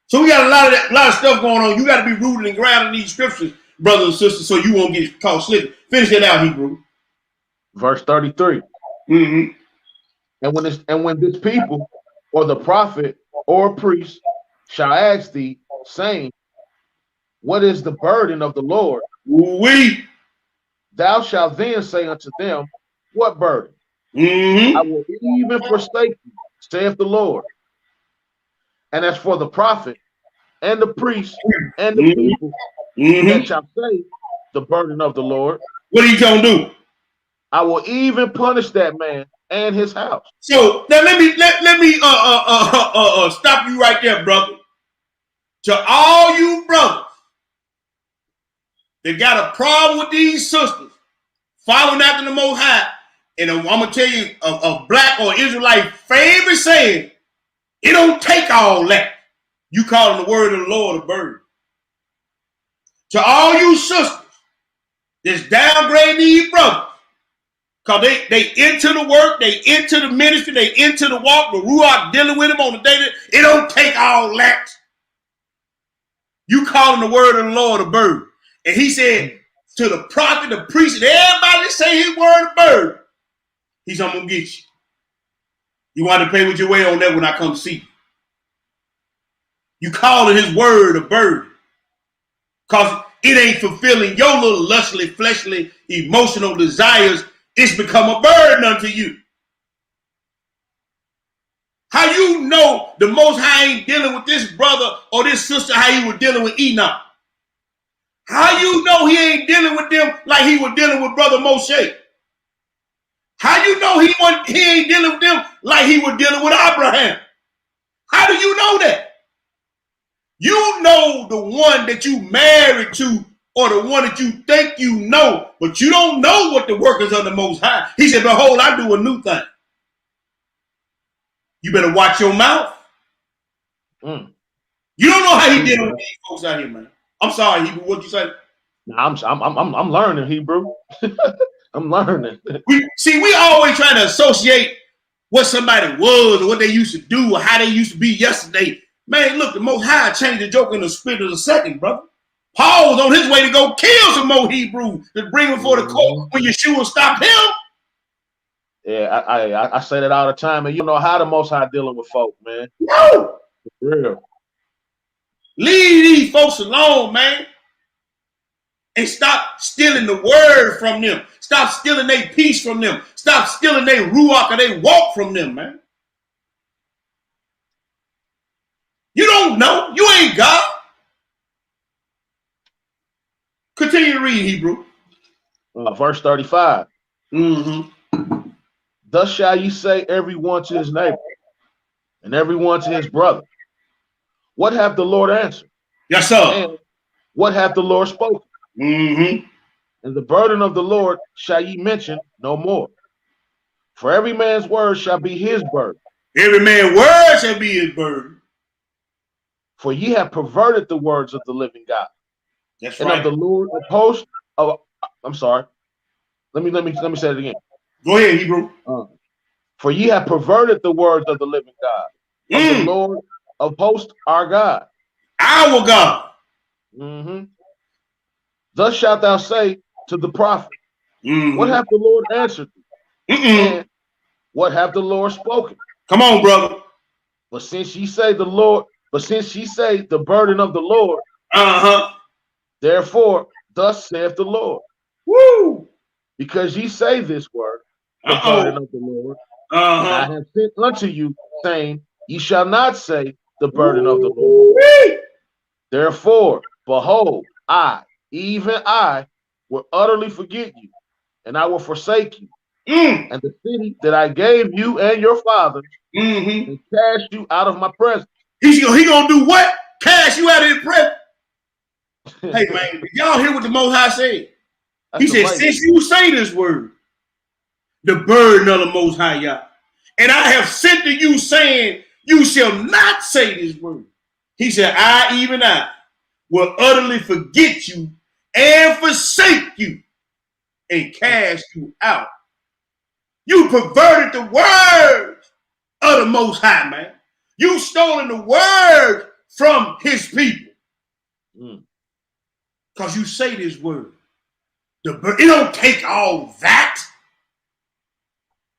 So we got a lot of stuff going on. You got to be rooted and grounded in these scriptures, brothers and sisters, so you won't get caught slipping. Finish it out, Hebrew. Verse 33. Mm-hmm. And when this people, or the prophet, or priest, shall ask thee, saying, what is the burden of the Lord? Thou shalt then say unto them, what burden? I will even forsake you, saith the Lord. And as for the prophet, and the priest, and the people that shall say the burden of the Lord, what are you gonna do? I will even punish that man and his house. So now let me stop you right there, brother. To all you brothers that got a problem with these sisters following after the Most High, and I'm gonna tell you a black or Israelite favorite saying, it don't take all that. You calling the word of the Lord a burden. To all you sisters that's downgrading these brothers, because they into the work, they into the ministry, they into the walk, the Ruach dealing with them on the daily. It don't take all that. You calling the word of the Lord a burden. And he said to the prophet, the priest, and everybody that say his word a burden, he said, I'm going to get you. You want to pay with your way on that when I come see you. You calling his word a burden. Because it ain't fulfilling your little lustly, fleshly, emotional desires. It's become a burden unto you. How you know the Most High ain't dealing with this brother or this sister how he was dealing with Enoch? How you know he ain't dealing with them like he was dealing with Brother Moshe? How you know he ain't dealing with them like he was dealing with Abraham? How do you know that? You know the one that you married to or the one that you think you know, but you don't know what the workers of the Most High. He said, behold, I do a new thing. You better watch your mouth. Mm. You don't know how he dealing with these folks out here, man. I'm sorry, Hebrew. What you say? I'm learning Hebrew. I'm learning. We always try to associate what somebody was or what they used to do or how they used to be yesterday. Man, look, the Most High changed the joke in the split of a second, brother. Paul was on his way to go kill some more Hebrews to bring them before the court when Yeshua stopped him. Yeah, I say that all the time, and you know how the Most High dealing with folk, man. No. For real. Leave these folks alone, man. And stop stealing the word from them. Stop stealing their peace from them. Stop stealing their ruach or their walk from them, man. You don't know. You ain't God. Continue to read, Hebrew. Verse 35. Mm-hmm. Thus shall you say every one to his neighbor, and every one to his brother. What hath the Lord answered? Yes, sir. And what hath the Lord spoken? Mm-hmm. And the burden of the Lord shall ye mention no more. For every man's word shall be his burden. Every man's word shall be his burden. For ye have perverted the words of the living God. That's and right. of the Lord of hosts. Oh, I'm sorry. Let me say it again. Go ahead, Hebrew. For ye have perverted the words of the living God, of the Lord of hosts, our God. Our God. Mm-hmm. Thus shalt thou say to the prophet, Mm-hmm. what hath the Lord answered thee? And what hath the Lord spoken? Come on, brother. But since ye say the burden of the Lord, therefore, thus saith the Lord. Woo! Because ye say this word, the burden of the Lord, and I have sent unto you, saying, ye shall not say the burden of the Lord. Therefore, behold, I, even I, will utterly forget you, and I will forsake you. And the city that I gave you and your fathers, and cast you out of my presence. He gonna do what? Cast you out of his presence. Hey man, y'all hear what the Most High said? He said, since you say this word, the burden of the Most High Yah, and I have sent to you saying, you shall not say this word. He said, even I, will utterly forget you and forsake you and cast you out. You perverted the words of the Most High, man. You stolen the word from his people. Because you say this word. It don't take all that.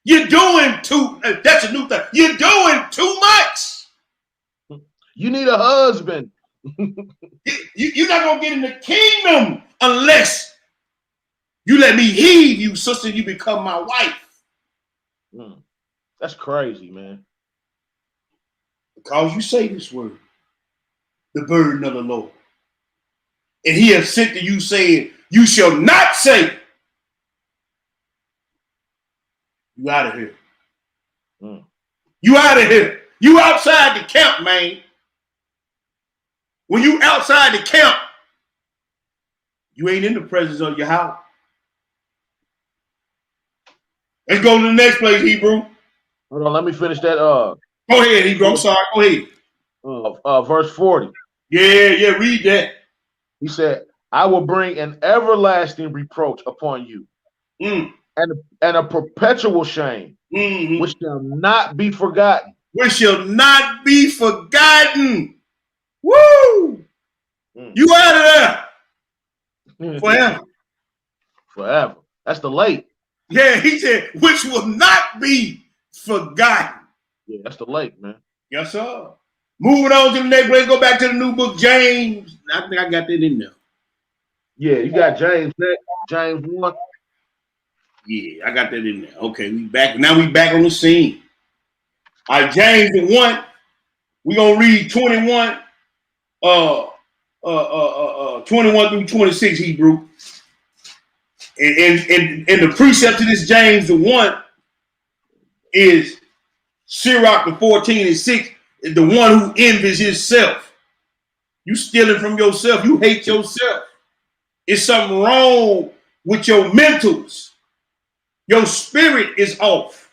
You're doing that's a new thing. You're doing too much. You need a husband. You're not going to get in the kingdom unless you let me heed you, sister, you become my wife. That's crazy, man. Because you say this word, the burden of the Lord. And he has sent to you saying, you shall not say. You out of here. You out of here. You outside the camp, man. When you outside the camp, you ain't in the presence of your house. Let's go to the next place, Hebrew. Hold on, let me finish that. Go ahead, Hebrew. I'm sorry. Go ahead. Verse 40. Yeah, read that. He said, I will bring an everlasting reproach upon you, and a perpetual shame, which shall not be forgotten. Which shall not be forgotten. Woo! You out of there. Forever. Forever. That's the late. Yeah, he said, which will not be forgotten. Yeah, that's the lake, man. Yes, sir. Moving on to the next place, go back to the new book, James. I think I got that in there. Yeah, you got James next. James 1. Yeah, I got that in there. Okay, we back. Now we back on the scene. All right, James 1. We're gonna read 21, 21 through 26 Hebrew. And the precept to this James the 1 is Sirach the 14 and 6, is the one who envies himself. You stealing from yourself, you hate yourself. It's something wrong with your mentals. Your spirit is off.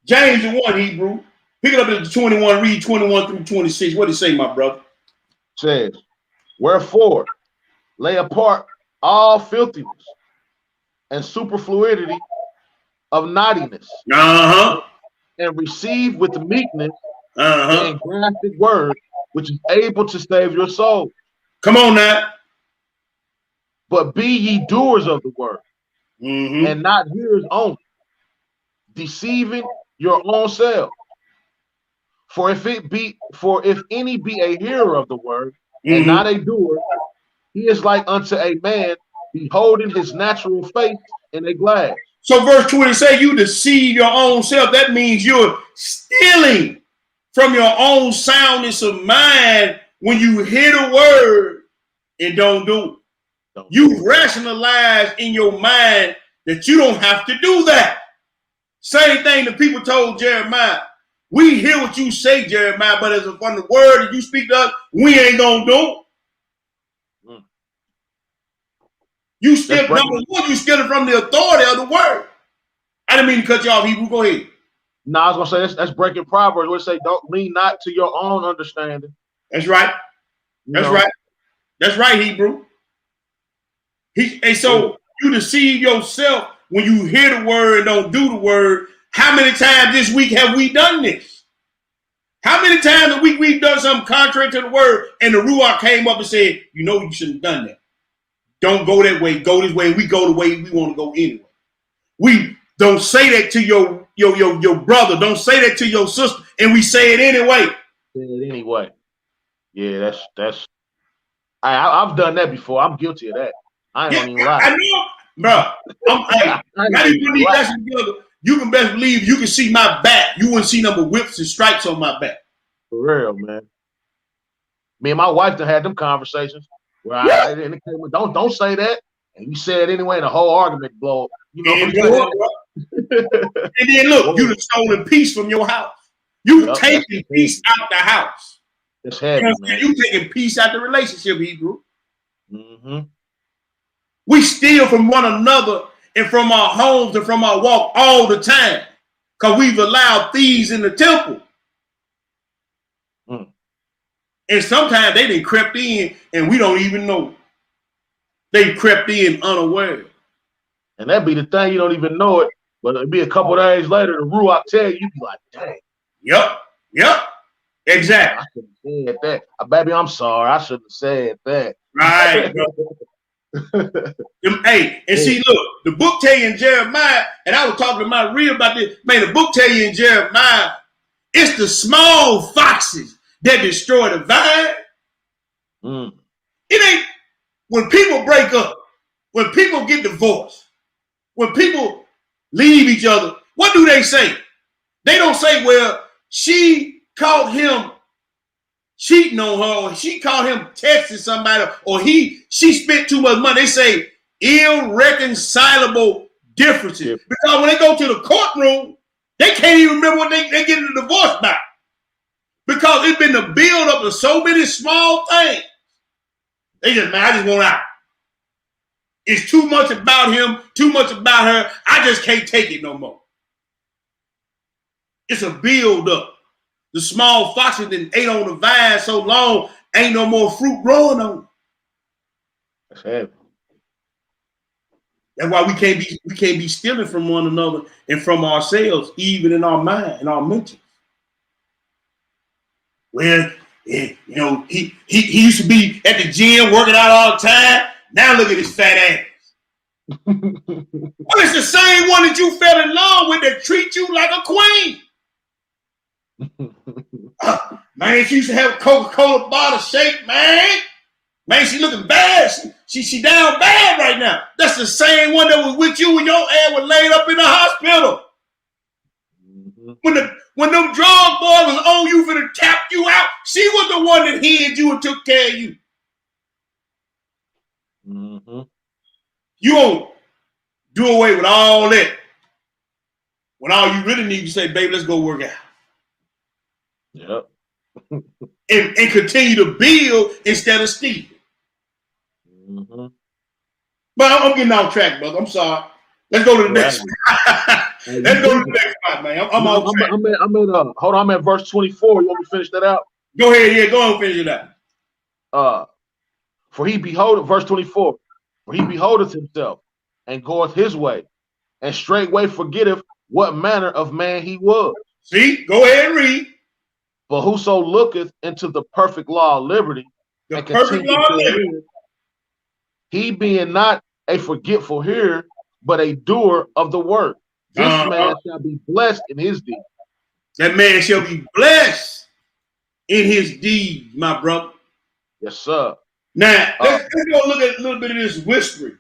James the 1 Hebrew. Pick it up at 21, read 21 through 26. What did it say, my brother? Says, wherefore, lay apart all filthiness and superfluity of naughtiness, and receive with meekness the engrafted word, which is able to save your soul. Come on now. But be ye doers of the word, and not hearers only, deceiving your own self. For if any be a hearer of the word and not a doer, he is like unto a man beholding his natural face in a glass. So verse 20 say you deceive your own self. That means you're stealing from your own soundness of mind when you hear the word and don't do it. You rationalize in your mind that you don't have to do that. Same thing the people told Jeremiah. We hear what you say, Jeremiah, but as from the word that you speak to us, we ain't gonna do it. You still, number one, you stealing from the authority of the word. I didn't mean to cut you off, Hebrew. Go ahead. No, I was gonna say that's breaking Proverbs where it say, don't lean not to your own understanding. That's right. That's right. That's right, Hebrew. And so you deceive yourself when you hear the word and don't do the word. How many times this week have we done this? How many times a week we've done something contrary to the word and the Ruach came up and said, you know you shouldn't have done that. Don't go that way. Go this way. We go the way we want to go anyway. We don't say that to your brother. Don't say that to your sister. And we say it anyway. Say it anyway. Yeah, that's I've done that before. I'm guilty of that. I ain't gonna even lie. I know, bro. Not even put these lessons together. You can best believe you can see my back. You wouldn't see number whips and stripes on my back. For real, man. Me and my wife done had them conversations where I don't say that, and you say it anyway, and the whole argument blow up. You know, and then look, you done stolen peace from your house. You taking peace out the house. It's heavy, man. You taking peace out the relationship, Hebrew. We steal from one another and from our homes and from our walk all the time because we've allowed thieves in the temple. And sometimes they done crept in and we don't even know. They crept in unaware. And that'd be the thing, you don't even know it, but it'd be a couple of days later, the Ruach tell you, you'd be like, dang. Yep. Exactly. I shouldn't have said that. Baby, I'm sorry. I shouldn't have said that. Right. Hey, and see, look, the book tell you in Jeremiah, and I was talking to my real about this, man, the book tell you in Jeremiah, it's the small foxes that destroy the vine. It ain't, when people break up, when people get divorced, when people leave each other, what do they say? They don't say, well, she caught him cheating on her, or she caught him texting somebody, or she spent too much money. They say irreconcilable differences. Because when they go to the courtroom, they can't even remember what they get a divorce by. Because it's been the build up of so many small things. They just, man, I just want out. It's too much about him, too much about her. I just can't take it no more. It's a build up. The small foxes that ate on the vine so long, ain't no more fruit growing on them. That's heavy. That's why we can't be stealing from one another and from ourselves, even in our mind and our mental. Well, you know, he used to be at the gym working out all the time. Now look at his fat ass. Well, it's the same one that you fell in love with that treat you like a queen. Man, she used to have a Coca-Cola bottle shake, man. Man, she looking bad. She down bad right now. That's the same one that was with you when your ass was laid up in the hospital. When them drug boys was on you for to tap you out, she was the one that hid you and took care of you. You won't do away with all that when all you really need to say, baby, let's go work out. Yep. And continue to build instead of steal. But I'm getting off track, brother. I'm sorry. Let's go to the next one. Let's go to the next spot, man. I'm off track. Hold on, I'm at verse 24. You want me to finish that out? Go ahead, yeah, go on and finish it out. For he beholdeth, verse 24, for he beholdeth himself and goeth his way, and straightway forgetteth what manner of man he was. See, go ahead and read. But whoso looketh into the perfect law of liberty, the perfect law of liberty, he being not a forgetful hearer, but a doer of the word, this man shall be blessed in his deed. That man shall be blessed in his deed, my brother. Yes, sir. Now, let's go look at a little bit of this whispering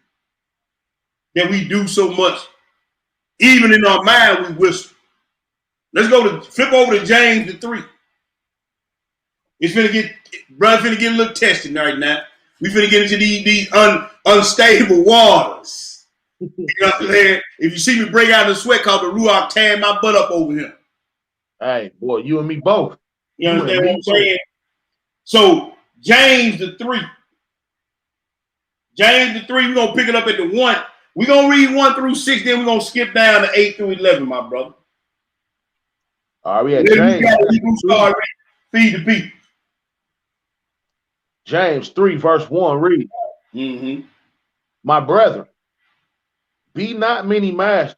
that we do so much. Even in our mind, we whisper. Let's flip over to James the 3. It's finna get a little testing right now. We finna get into these unstable waters. You know what I'm saying? If you see me break out in the sweat, cause the Ruach tearing my butt up over here. Hey, boy, you and me both. You understand what I'm saying? So, James the 3. James the 3, we're going to pick it up at the 1. We're going to read 1 through 6, then we're going to skip down to 8 through 11, my brother. All right, we had James. Feed the people. James 3, verse 1, read. My brethren, be not many masters,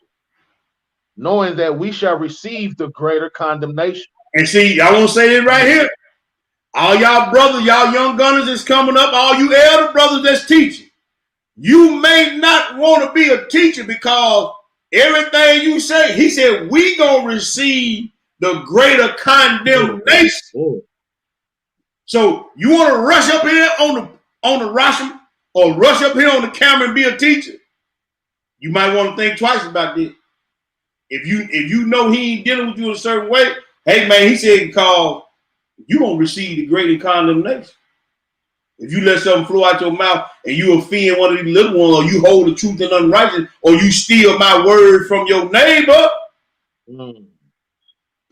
knowing that we shall receive the greater condemnation. And see, I want to say it right here. All y'all brothers, y'all young gunners that's coming up, all you elder brothers that's teaching, you may not want to be a teacher because everything you say, he said, we going to receive the greater condemnation. So you want to rush up here on the Russian or rush up here on the camera and be a teacher? You might want to think twice about this. If you know he ain't dealing with you in a certain way, hey man, he said because you gonna receive the greater condemnation. If you let something flow out your mouth and you offend one of these little ones, or you hold the truth and unrighteous, or you steal my word from your neighbor.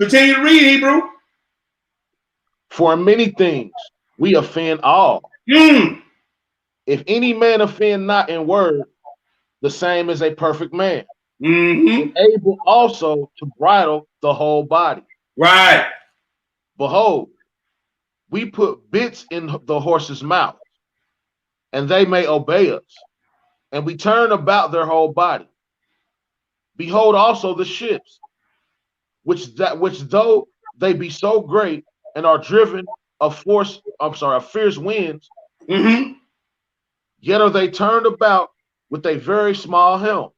Continue to read, Hebrew. For many things we offend all. If any man offend not in word, the same is a perfect man, and able also to bridle the whole body. Right. Behold, we put bits in the horse's mouth, and they may obey us, and we turn about their whole body. Behold also the ships, which though they be so great and are driven of fierce winds, yet are they turned about with a very small helm,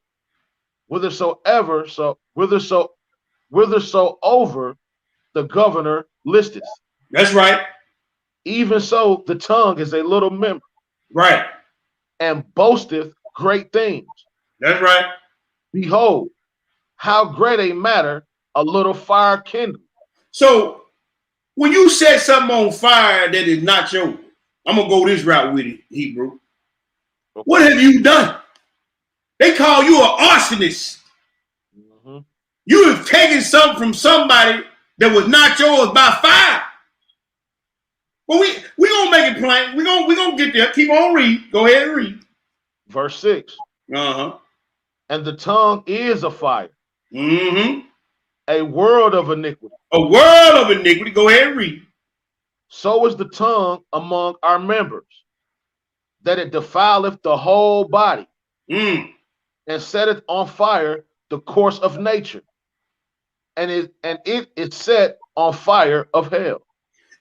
whithersoever the governor listeth. That's right. Even so, the tongue is a little member. Right. And boasteth great things. That's right. Behold, how great a matter a little fire kindled. So, when you set something on fire that is not yours, I'm going to go this route with it, Hebrew. Okay. What have you done? They call you an arsonist. You have taken something from somebody that was not yours by fire. Well, we gonna make it plain. We gonna get there. Keep on read. Go ahead and read. Verse 6. And the tongue is a fire. A world of iniquity. A world of iniquity. Go ahead and read. So is the tongue among our members, that it defileth the whole body, and setteth on fire the course of nature, and it is set on fire of hell.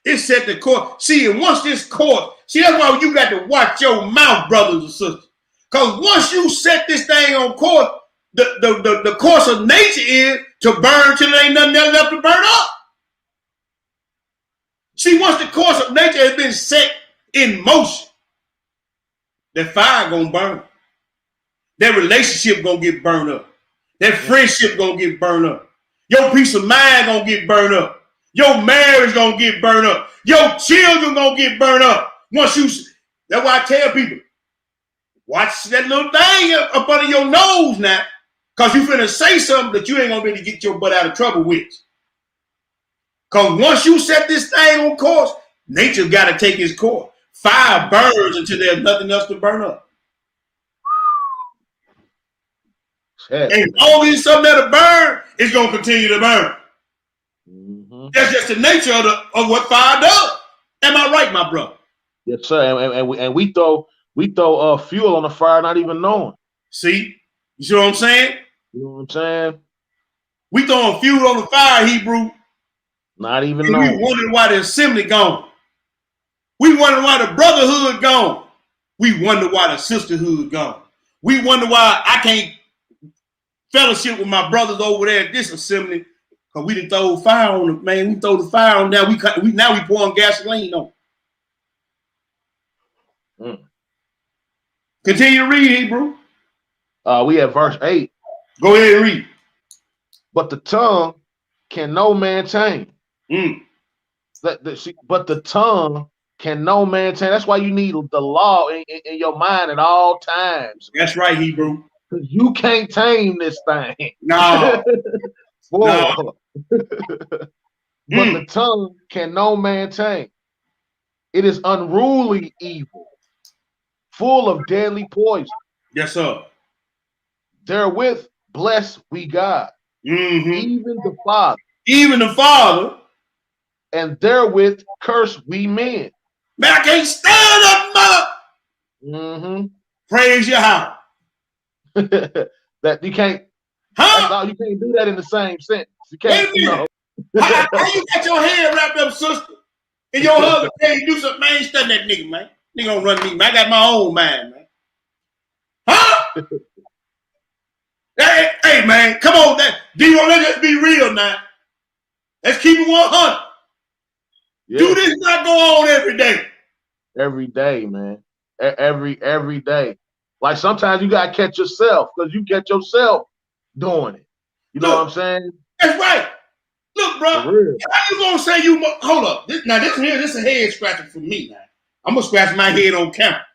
It set the course. See, and once this course, see, that's why you got to watch your mouth, brothers and sisters. Because once you set this thing on course, the course of nature is to burn till there ain't nothing else left to burn up. See, once the course of nature has been set in motion, that fire gonna burn. That relationship gonna get burned up. That friendship gonna get burned up. Your peace of mind gonna get burned up. Your marriage gonna get burned up. Your children gonna get burned up. Once you, that's why I tell people, watch that little thing up under your nose now, because you finna say something that you ain't gonna be able to get your butt out of trouble with. Because once you set this thing on course, nature gotta take its course. Fire burns until there's nothing else to burn up. And as long as something that'll burn, it's gonna continue to burn. Mm-hmm. That's just the nature of what fire does. Am I right, my brother? Yes, sir. And we throw fuel on the fire, not even knowing. See, you see what I'm saying? You know what I'm saying? We throwing fuel on the fire, Hebrew. Not even knowing. We wondering why the assembly gone. We wonder why the brotherhood gone. We wonder why the sisterhood gone. We wonder why I can't fellowship with my brothers over there at this assembly, because we didn't throw fire on them, man. We throw the fire on now. Now we pouring gasoline on. Continue to read, Hebrew. We at verse 8. Go ahead and read. But the tongue can no man tame. But the tongue can no man tame. That's why you need the law in your mind at all times. That's right, Hebrew. Because you can't tame this thing. No. No. But the tongue can no man tame. It is unruly evil, full of deadly poison. Yes, sir. Therewith bless we God, even the Father. Even the Father. And therewith curse we men. Man, I can't stand up, mother. Praise your house. That you can't. Huh? You can't do that in the same sentence. You can't. Wait a minute. How you got your head wrapped up, sister? And your husband can't do something? Man, ain't studying that nigga, man. Nigga don't run me, man. I got my own mind, man. Huh? Hey, man, come on. D-O, let's just be real now. Let's keep it 100. Yeah. Do this not go on every day? Every day, man. Every day. Like sometimes you gotta catch yourself, because you catch yourself doing it. You know what I'm saying? That's right. Look, bro. How you gonna say you? Hold up. This is a head scratcher for me now. I'm gonna scratch my head on camera.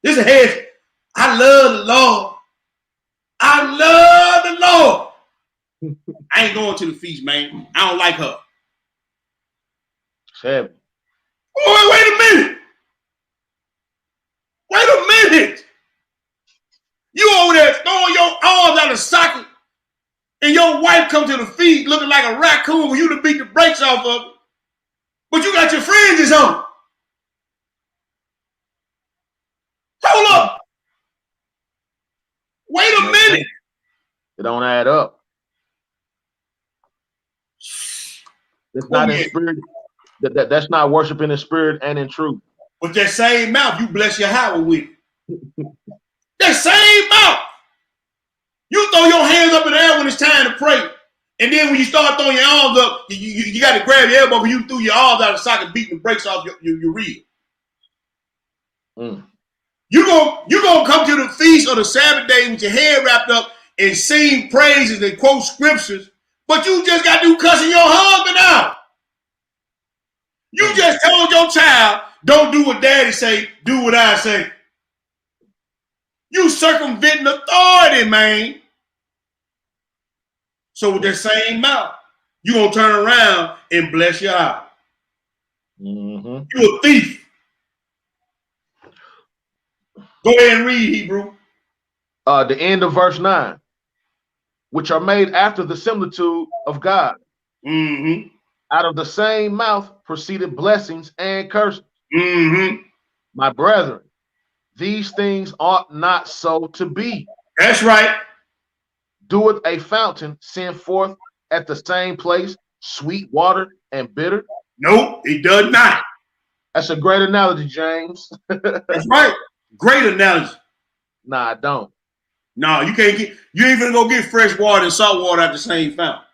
This is a head. I love the Lord. I love the Lord. I ain't going to the feast, man. I don't like her. Seven. Oh, wait a minute. Wait a minute. You over there throwing your arms out of socket, and your wife come to the feast looking like a raccoon for you to beat the brakes off of her. But you got your friends on. Hold up. Wait a minute. It don't add up. It's not in spirit. That's not worshiping in spirit and in truth. With that same mouth, you bless your house with. That same mouth. You throw your hands up in the air when it's time to pray. And then when you start throwing your arms up, you got to grab your elbow, but you threw your arms out of the socket, beating the brakes off your rib. You're gonna come to the feast of the Sabbath day with your head wrapped up and sing praises and quote scriptures, but you just got to cussing your husband out. You just told your child, don't do what daddy say, do what I say. You circumventing authority, man. So with that same mouth, you gonna turn around and bless your house. You a thief. Go ahead and read, Hebrew. The end of verse 9. Which are made after the similitude of God. Out of the same mouth proceeded blessings and curses. My brethren, these things ought not so to be. That's right. Doeth a fountain send forth at the same place sweet water and bitter? Nope, it does not. That's a great analogy, James. That's right. Great analogy. Nah, I don't. No, you can't get. You ain't gonna go get fresh water and salt water at the same fountain.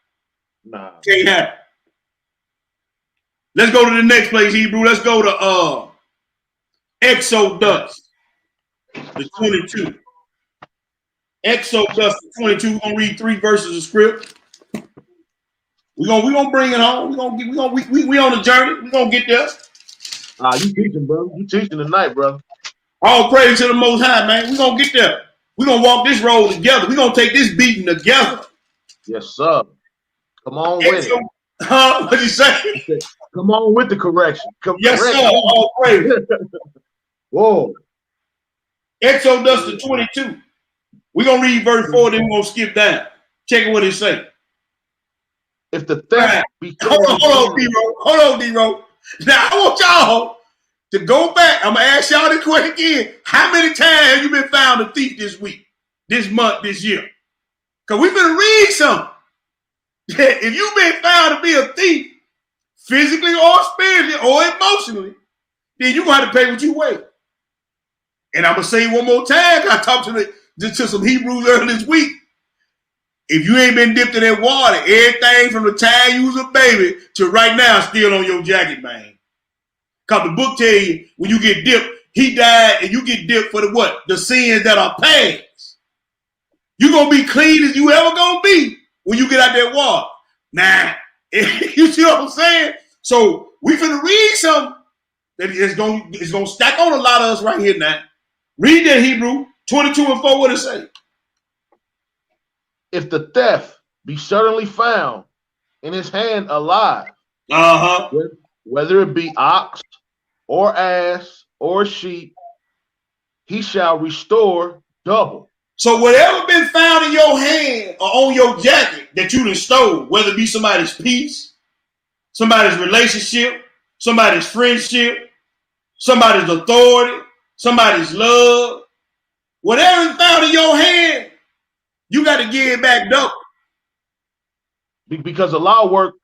Nah. Can't happen. Let's go to the next place, Hebrew. Let's go to Exodus, the 22. Exodus, the 22. We're gonna read 3 verses of script. We gonna bring it home. We on the journey. We gonna get there. You teaching, bro. You teaching tonight, brother. All praise to the Most High, man. We gonna get there. We gonna walk this road together. We gonna take this beating together. Yes, sir. Come on with it. Huh? What'd you say? Come on with the correction. Yes, Correct. sir. All praise. Whoa. Exodus the 22. We're gonna read verse 4, then we're gonna skip down. Check what it say. If the theft be hold on, D-Ro. Now I want y'all to go back. I'm gonna ask y'all this question again. How many times have you been found a thief this week, this month, this year? Because we're gonna read something. If you've been found to be a thief, physically or spiritually or emotionally, then you're gonna have to pay what you weigh. And I'm gonna say it one more time. I talked to some Hebrews earlier this week. If you ain't been dipped in that water, everything from the time you was a baby to right now still on your jacket, man. Because the book tell you when you get dipped, he died and you get dipped for the what? The sins that are past. You're going to be clean as you ever going to be when you get out that water. Nah, you see what I'm saying? So we finna read something that is going to stack on a lot of us right here now. Read that Hebrew 22 and 4, what it say? If the theft be certainly found in his hand alive, whether it be ox or ass or sheep, he shall restore double. So whatever been found in your hand or on your jacket that you done stole, whether it be somebody's peace, somebody's relationship, somebody's friendship, somebody's authority, somebody's love, whatever is found in your hand, you got to give it back double. Because the law work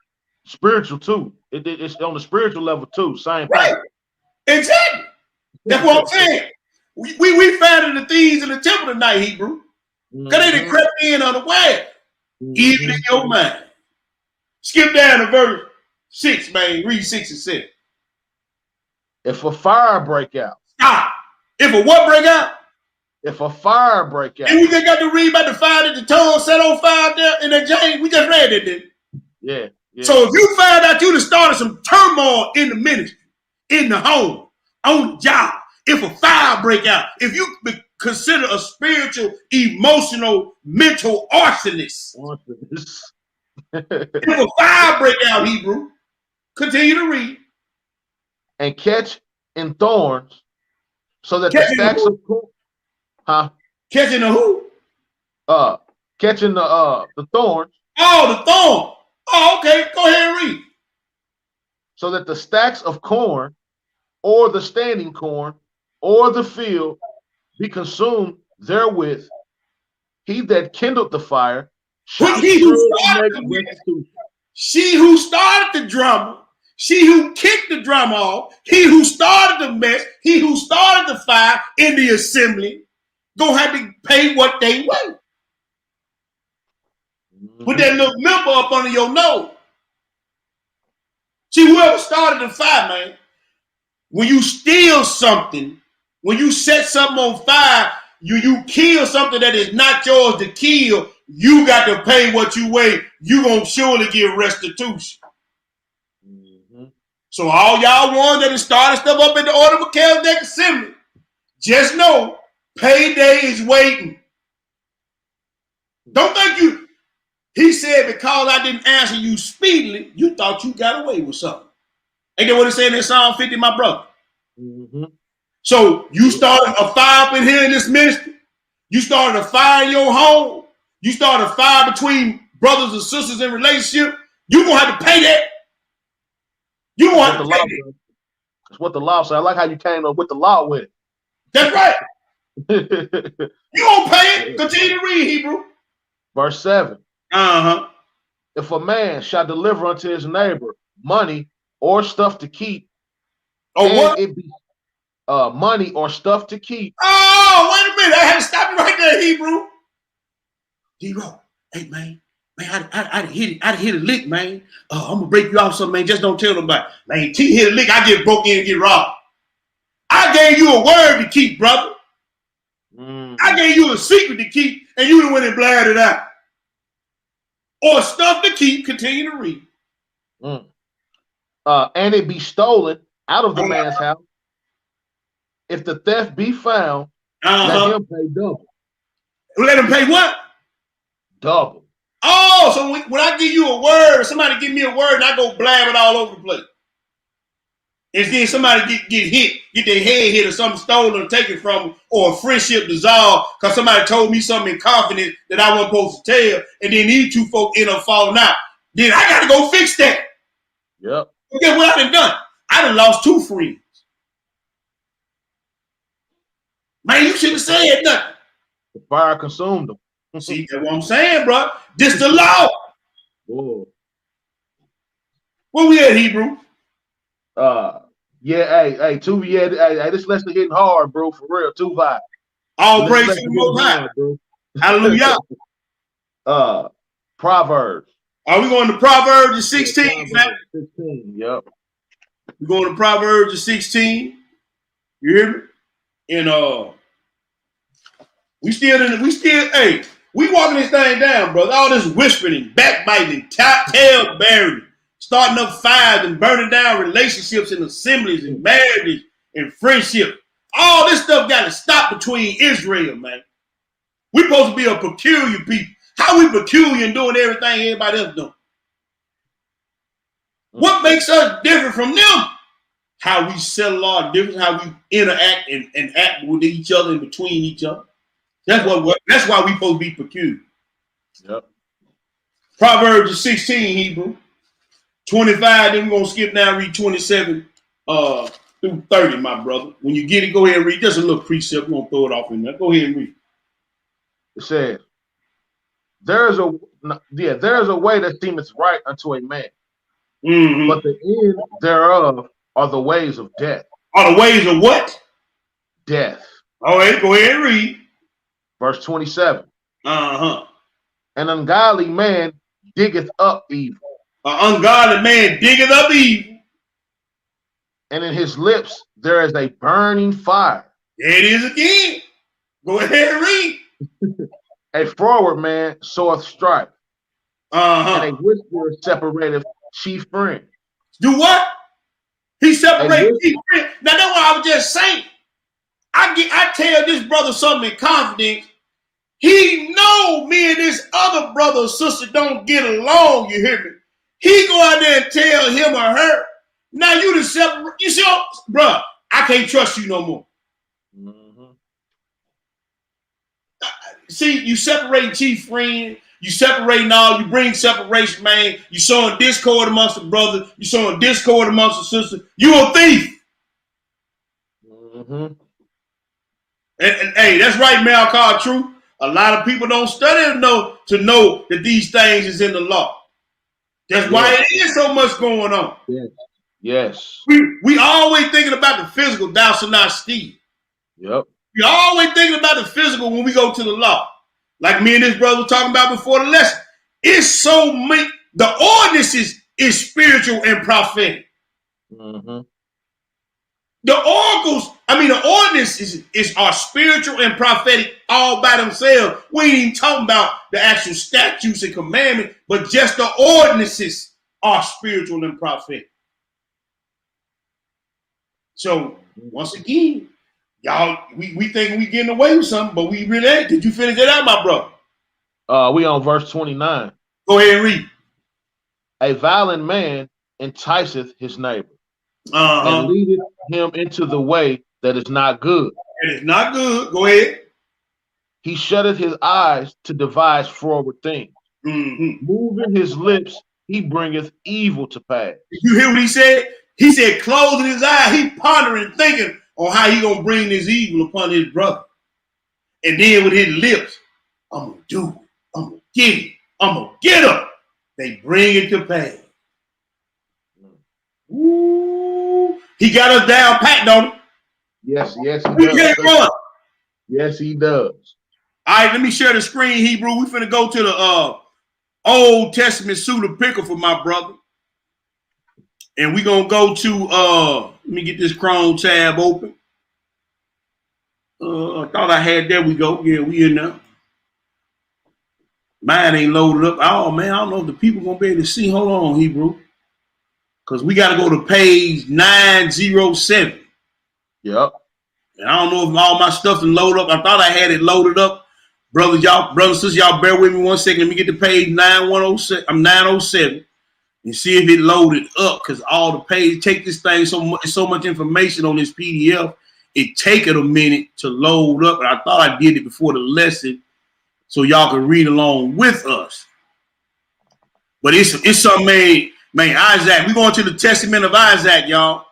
spiritual too. It's on the spiritual level too. Same right. Thing. Exactly. That's what I'm saying. We found the thieves in the temple tonight, Hebrew. Because they done crept in unaware. Even in your mind. Skip down to verse 6, man. Read 6 and 7. If a fire break out. Stop. If a what break out? If a fire break out. And we just got to read about the fire that the tongue set on fire there in that James. We just read that, didn't we? Yeah. So if you find out you done started some turmoil in the ministry, in the home, on the job, if a fire break out, if you consider a spiritual, emotional, mental arsonist, if a fire break out, Hebrew, continue to read. And catch in thorns, so that the stacks of corn, catching the who? Catching the thorns. Oh, the thorn. Oh, okay. Go ahead and read. So that the stacks of corn, or the standing corn, or the field be consumed therewith. He that kindled the fire shall she who started the drama, she who kicked the drama off, he who started the mess, he who started the fire in the assembly, gonna have to pay what they weigh. Put that little member up under your nose. See, whoever started the fire, man, when you steal something, when you set something on fire, you kill something that is not yours to kill, you got to pay what you weigh. You gonna surely get restitution. So all y'all ones that have started stuff up in the Order of Melchizedek Assembly, just know payday is waiting. Don't think you, he said, because I didn't answer you speedily, you thought you got away with something. Ain't that what it said in Psalm 50, my brother? So you started a fire up in here in this ministry. You started a fire in your home. You started a fire between brothers and sisters in relationship. You're going to have to pay that. You're going to have to pay that. That's what the law said. I like how you came up with the law with it. That's right. You going to pay it. Continue to read, Hebrew. Verse 7. If a man shall deliver unto his neighbor money or stuff to keep, or what? money or stuff to keep. Oh, wait a minute. I had to stop you right there, Hebrew. D-Roll, hey, man, I hit a lick, man. I'm going to break you off something, man. Just don't tell nobody. Man, T hit a lick, I get broke in and get robbed. I gave you a word to keep, brother. I gave you a secret to keep, and you done went and blared it out. Or stuff to keep, continue to read. And it be stolen out of the man's house. If the theft be found, let him pay double. Let him pay what? Double. Oh, so when I give you a word, somebody give me a word, and I go blab it all over the place. And then somebody get hit, get their head hit or something stolen or taken from them, or a friendship dissolved because somebody told me something in confidence that I wasn't supposed to tell, and then these two folk end up falling out. Then I got to go fix that. Yep. But guess what I done? I done lost 2 friends. Man, you shouldn't have said nothing. The fire consumed them. See, that's what I'm saying, bro. This the law. Whoa. Where we at, Hebrew? Yeah, hey, this lesson hitting hard, bro, for real. 2 vibe. All praise to the Most High, bro. Hallelujah. Proverbs. Are we going to Proverbs 16, man? 16, yep. We're going to Proverbs 16. You hear me? And we walking this thing down, brother. All this whispering, backbiting, tail bearing, starting up fires and burning down relationships and assemblies and marriages and friendship. All this stuff got to stop between Israel, man. We're supposed to be a peculiar people. How we peculiar and doing everything everybody else doing? What makes us different from them? How we settle our difference, how we interact and act with each other and between each other. That's why we supposed to be peculiar. Yep. Proverbs 16, Hebrew. 25, then we're going to skip down, read 27 through 30, my brother. When you get it, go ahead and read. Just a little precept. We're going to throw it off in there. Go ahead and read. It says, there is a way that seemeth right unto a man, but the end thereof are the ways of death. Are the ways of what? Death. All right, go ahead and read. Verse 27. An ungodly man diggeth up evil. An ungodly man diggeth up evil. And in his lips there is a burning fire. There it is again. Go ahead and read. A froward man soweth strife. And a whisperer separateth chief friends. Do what? He separates chief friends. Now that's what I was just saying. I tell this brother something in confidence. He know me and this other brother or sister don't get along, you hear me? He go out there and tell him or her, now you the separate, you see, bro, I can't trust you no more. See, you separating chief friend, you separating all, you bring separation, man. You sowing discord amongst the brother, you sowing discord amongst the sister. You a thief. And hey, that's right, man. I call it true. A lot of people don't study to know that these things is in the law. That's why it is so much going on. Yes. We always thinking about the physical, thou shalt not steal. Yep. We always thinking about the physical when we go to the law. Like me and this brother were talking about before the lesson. It's so many, the ordinance is spiritual and prophetic. The ordinance is our spiritual and prophetic all by themselves. We ain't even talking about the actual statutes and commandments, but just the ordinances are spiritual and prophetic. So once again, y'all, we think we getting away with something, but we really ain't. Did you finish it out, my brother? We on verse 29. Go ahead and read. A violent man enticeth his neighbor. And leadeth him into the way that is not good. It is not good. Go ahead. He shutteth his eyes to devise forward things. Moving his lips, he bringeth evil to pass. You hear what he said? He said, closing his eyes, he pondering, thinking on how he gonna bring this evil upon his brother. And then with his lips, I'm gonna do it. I'm gonna get it. I'm gonna get him. They bring it to pass. Ooh. He got us down pat, don't he? Yes, yes, he We does. can't run. Yes, he does. All right, let me share the screen, Hebrew. We finna go to the Old Testament pseudepigrapha for my brother. And we gonna go to let me get this Chrome tab open. I thought I had, there we go. Yeah, we in there. Mine ain't loaded up. Oh man, I don't know if the people gonna be able to see. Hold on, Hebrew. Cause we gotta go to page 907. Yep. And I don't know if all my stuff can load up. I thought I had it loaded up. Brothers, sisters, y'all bear with me 1 second. Let me get to page 9107. I'm 907. And see if it loaded up, because all the page take this thing so much information on this PDF. It take it a minute to load up, and I thought I did it before the lesson, so y'all can read along with us. But it's something, man. Isaac, we going to the Testament of Isaac, y'all.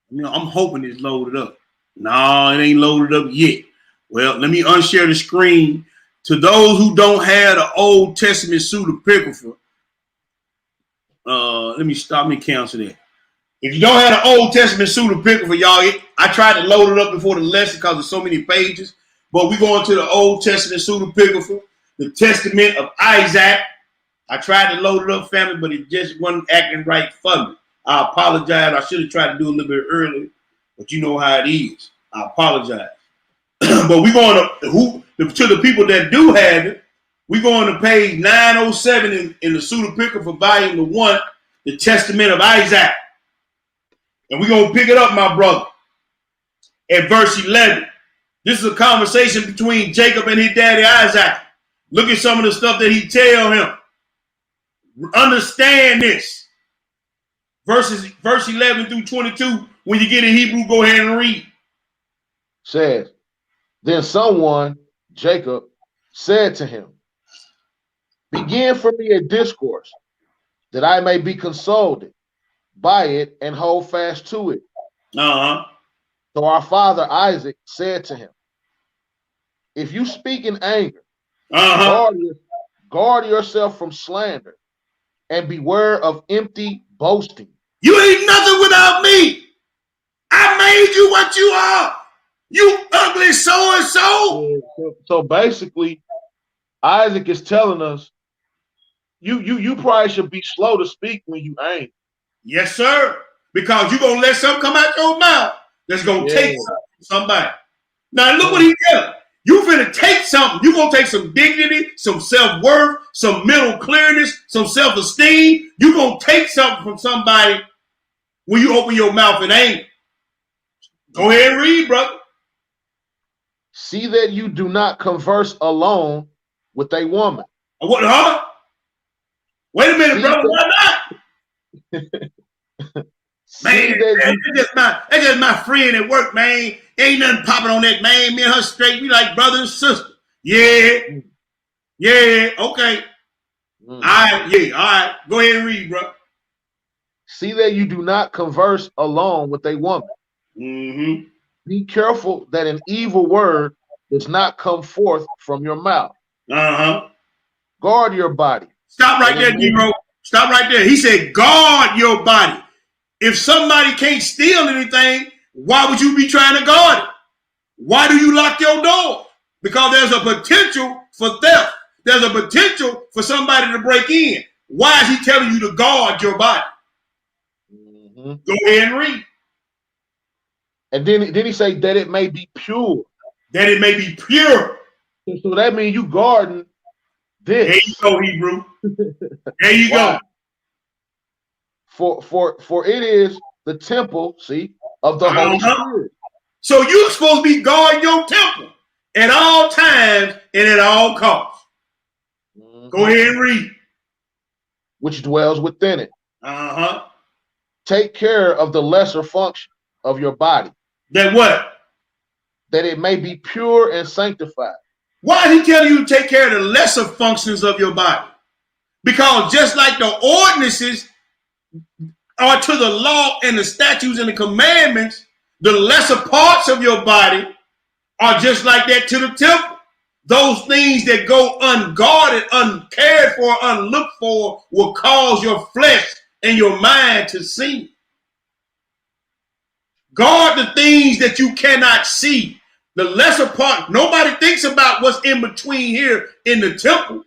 You know, I'm hoping it's loaded up. No, it ain't loaded up yet. Well, let me unshare the screen. To those who don't have the Old Testament pseudepigrapha, let me cancel that. If you don't have the Old Testament pseudepigrapha, y'all, I tried to load it up before the lesson because there's so many pages. But we're going to the Old Testament pseudepigrapha, the Testament of Isaac. I tried to load it up, family, but it just wasn't acting right for me. I apologize. I should have tried to do a little bit earlier, but you know how it is. I apologize. But we're going to the people that do have it. We're going to page 907 in the pseudepigrapha volume 1, the Testament of Isaac. And we're going to pick it up, my brother, at verse 11. This is a conversation between Jacob and his daddy Isaac. Look at some of the stuff that he tell him. Understand this. Verse 11 through 22. When you get in Hebrew, go ahead and read. Says, then someone, Jacob, said to him, begin for me a discourse, that I may be consoled by it and hold fast to it. Uh-huh. So our father Isaac said to him, if you speak in anger, guard yourself from slander, and beware of empty boasting. You ain't nothing without me. I made you what you are. You ugly so-and-so. So basically, Isaac is telling us, you probably should be slow to speak when you angry. Yes, sir. Because you're going to let something come out your mouth that's going to take somebody. Now, look what he does. You finna take something. You're going to take some dignity, some self-worth, some mental clearness, some self-esteem. You're going to take something from somebody when you open your mouth in anger. Go ahead and read, brother. See that you do not converse alone with a woman. What, huh? Wait a minute, brother. Why not? Man, that's just my friend at work, man. Ain't nothing popping on that, man. Me and her straight. We like brother and sister. Yeah. Yeah. Okay. All right. Yeah. All right. Go ahead and read, bro. See that you do not converse alone with a woman. Mm-hmm. Be careful that an evil word does not come forth from your mouth. Uh-huh. Guard your body. Stop right there, D-Ro. Stop right there. He said, guard your body. If somebody can't steal anything, why would you be trying to guard it? Why do you lock your door? Because there's a potential for theft. There's a potential for somebody to break in. Why is he telling you to guard your body? Mm-hmm. Go ahead and read. And then he say that it may be pure. That it may be pure. So that means you guarding this. There you go, Hebrew. There you go. For it is the temple, of the Holy Spirit. So you're supposed to be guarding your temple at all times and at all costs. Mm-hmm. Go ahead and read. Which dwells within it. Uh-huh. Take care of the lesser function of your body. That what? That it may be pure and sanctified. Why is he telling you to take care of the lesser functions of your body? Because just like the ordinances are to the law and the statutes and the commandments, the lesser parts of your body are just like that to the temple. Those things that go unguarded, uncared for, unlooked for will cause your flesh and your mind to sin. Guard the things that you cannot see. The lesser part, nobody thinks about what's in between here in the temple.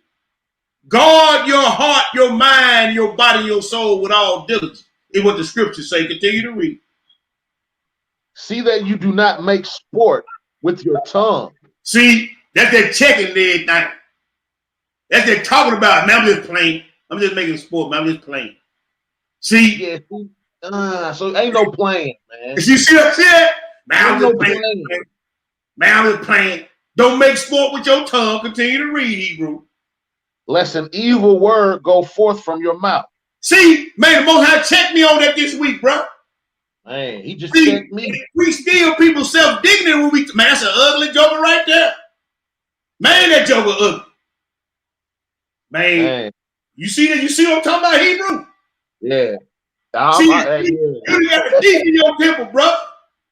Guard your heart, your mind, your body, your soul with all diligence. Is what the scriptures say. Continue to read. See that you do not make sport with your tongue. See, that's that checking leg thing. That's that talking about. Man, I'm just playing. I'm just making sport, man. I'm just playing. See? Yeah. So ain't no playing, man. You see what I'm saying? Man, I'm just playing. playing. Man, I'm just playing. Don't make sport with your tongue. Continue to read, Hebrew. Lest an evil word go forth from your mouth. See, man, the Most High checked me on that this week, bro. Man, he just checked me. We steal people's self-dignity when we, man, that's an ugly joker right there. Man, that joker ugly. Man. You see that? You see what I'm talking about, Hebrew? Yeah. You got a thief in your temple, bro.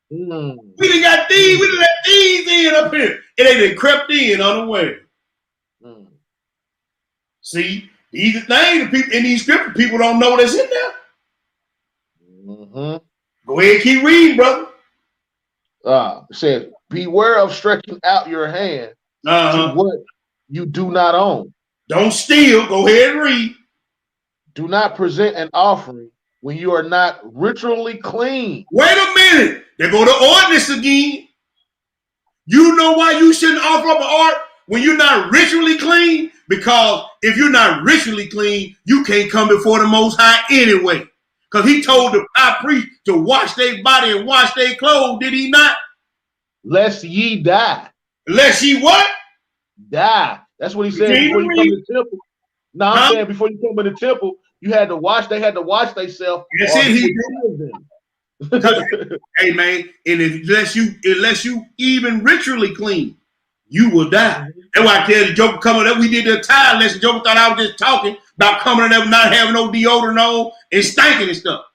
We done got thieves. We done let thieves in up here. And they done crept in unaware. See, these are things that people in these scriptures, people don't know that's in there. Go ahead and keep reading, brother. It says, beware of stretching out your hand to what you do not own. Don't steal. Go ahead and read. Do not present an offering when you are not ritually clean. Wait a minute. There go the ordinance again. You know why you shouldn't offer up an art when you're not ritually clean? Because if you're not ritually clean, you can't come before the Most High anyway. Because he told the high priest to wash their body and wash their clothes, did he not? Lest ye die. Lest ye what? Die. That's what he said before you come to the temple. No, I'm saying before you come to the temple, you had to wash. They had to wash themselves. That's it. Hey man, and unless you even ritually clean, you will die. That's why I tell the joker coming up. We did the tire lesson. Joker thought I was just talking about coming up, not having no deodorant on and stinking and stuff.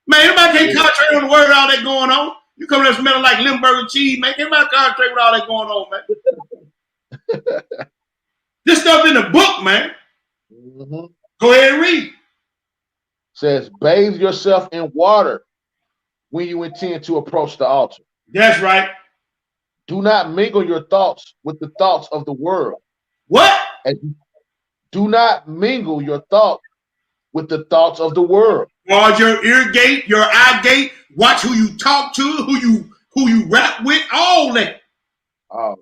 Man, everybody can't concentrate on the word all that going on. You coming up smelling like Limburger cheese, man. Everybody concentrate with all that going on, man. This stuff in the book, man. Go ahead and read. Says, bathe yourself in water when you intend to approach the altar. That's right. Do not mingle your thoughts with the thoughts of the world. What? Do not mingle your thought with the thoughts of the world. Guard your ear gate, your eye gate. Watch who you talk to, who you rap with, all that. All right.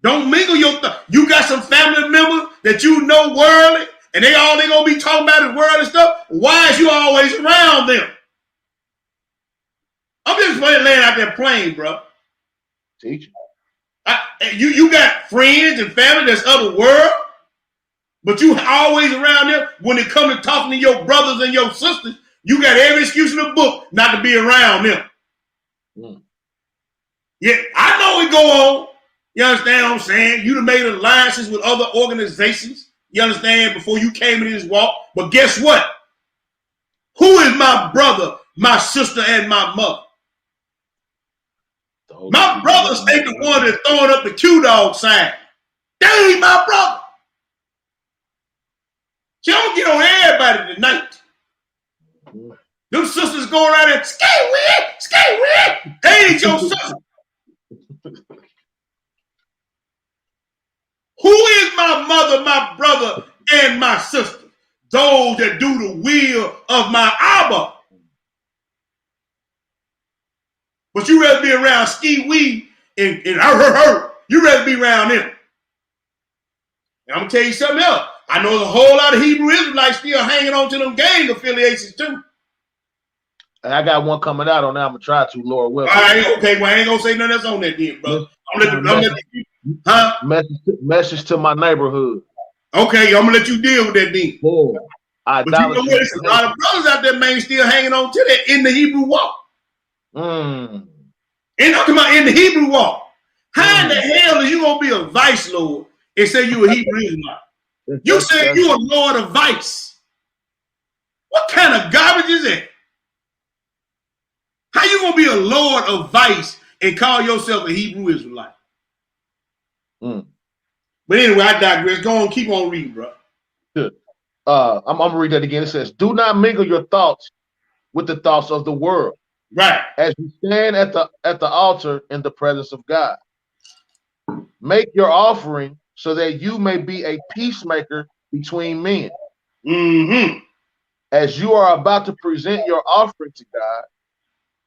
Don't mingle your thoughts. You got some family members that you know worldly, and they gonna be talking about is worldly stuff. Why is you always around them? I'm just laying out there playing, bro. Teach. You got friends and family that's of the world, but you always around them. When it comes to talking to your brothers and your sisters, you got every excuse in the book not to be around them. Yeah, I know it go on. You understand what I'm saying? You done made alliances with other organizations. You understand, before you came into this walk. But guess what? Who is my brother, my sister, and my mother? My brothers ain't the one that's throwing up the Q-Dog sign. That ain't my brother. See, I'm gonna get on everybody tonight. Them sisters going around there, skate with. They ain't your sister. Who is my mother, my brother, and my sister? Those that do the will of my Abba. But you rather be around Ski Wee and her. You rather be around them. And I'm going to tell you something else. I know there's a whole lot of Hebrew Israelites still hanging on to them gang affiliations too. I got one coming out on that. I'm going to try to, Lord willing. All right, okay. Well, I ain't going to say nothing else on that then, bro. Message to my neighborhood. Okay, I'm going to let you deal with that then. But you know what? There's a lot of brothers out there, man, still hanging on to that in the Hebrew walk. And I'm talking about in the Hebrew walk. How in the hell are you going to be a vice lord and say you a Hebrew Israelite? You say you a lord of vice. What kind of garbage is that? How you going to be a lord of vice and call yourself a Hebrew Israelite? But anyway, I digress. Go on, keep on reading, bro. Good. I'm going to read that again. It says, do not mingle your thoughts with the thoughts of the world. Right. as you stand at the altar in the presence of God. Make your offering so that you may be a peacemaker between men. Mm-hmm. As you are about to present your offering to God,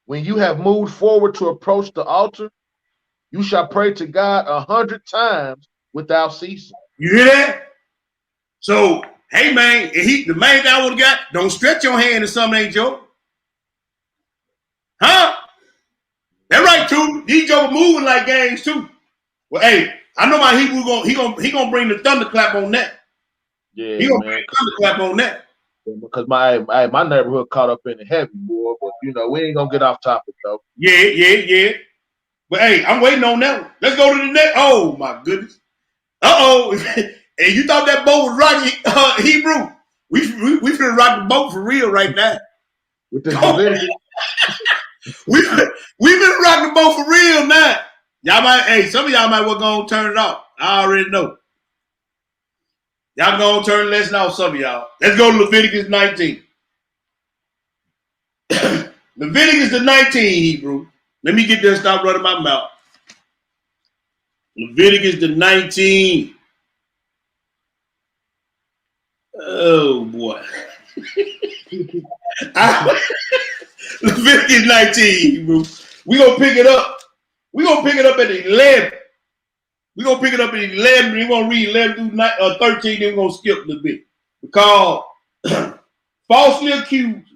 when you have moved forward to approach the altar, you shall pray to God 100 times without ceasing. You hear that? So, hey man, the main thing I would have got, don't stretch your hand if something ain't yours. Huh? That right, too. These jokers moving like gangs too. Well, hey, I know my Hebrew gonna bring the thunderclap on that. He Yeah, gonna bring man. the thunderclap on that. Because my neighborhood caught up in the heavy, boy. But we ain't gonna get off topic though. Yeah. But hey, I'm waiting on that one. Let's go to the next. Oh my goodness. And you thought that boat was rocking Hebrew? We finna rock the boat for real right now. With this Leviticus. we finna rock the boat for real now. Some of y'all might well go and turn it off. I already know. Y'all go and turn the lesson off, some of y'all. Let's go to Leviticus 19. Leviticus the 19, Hebrew. Let me get there and stop running my mouth. Leviticus the 19. Oh boy. Leviticus 19, Hebrew. We're gonna pick it up. We're gonna pick it up at 11. We're gonna pick it up at 11. We're gonna read 11 through 13, then we're gonna skip a little bit. Because falsely accused,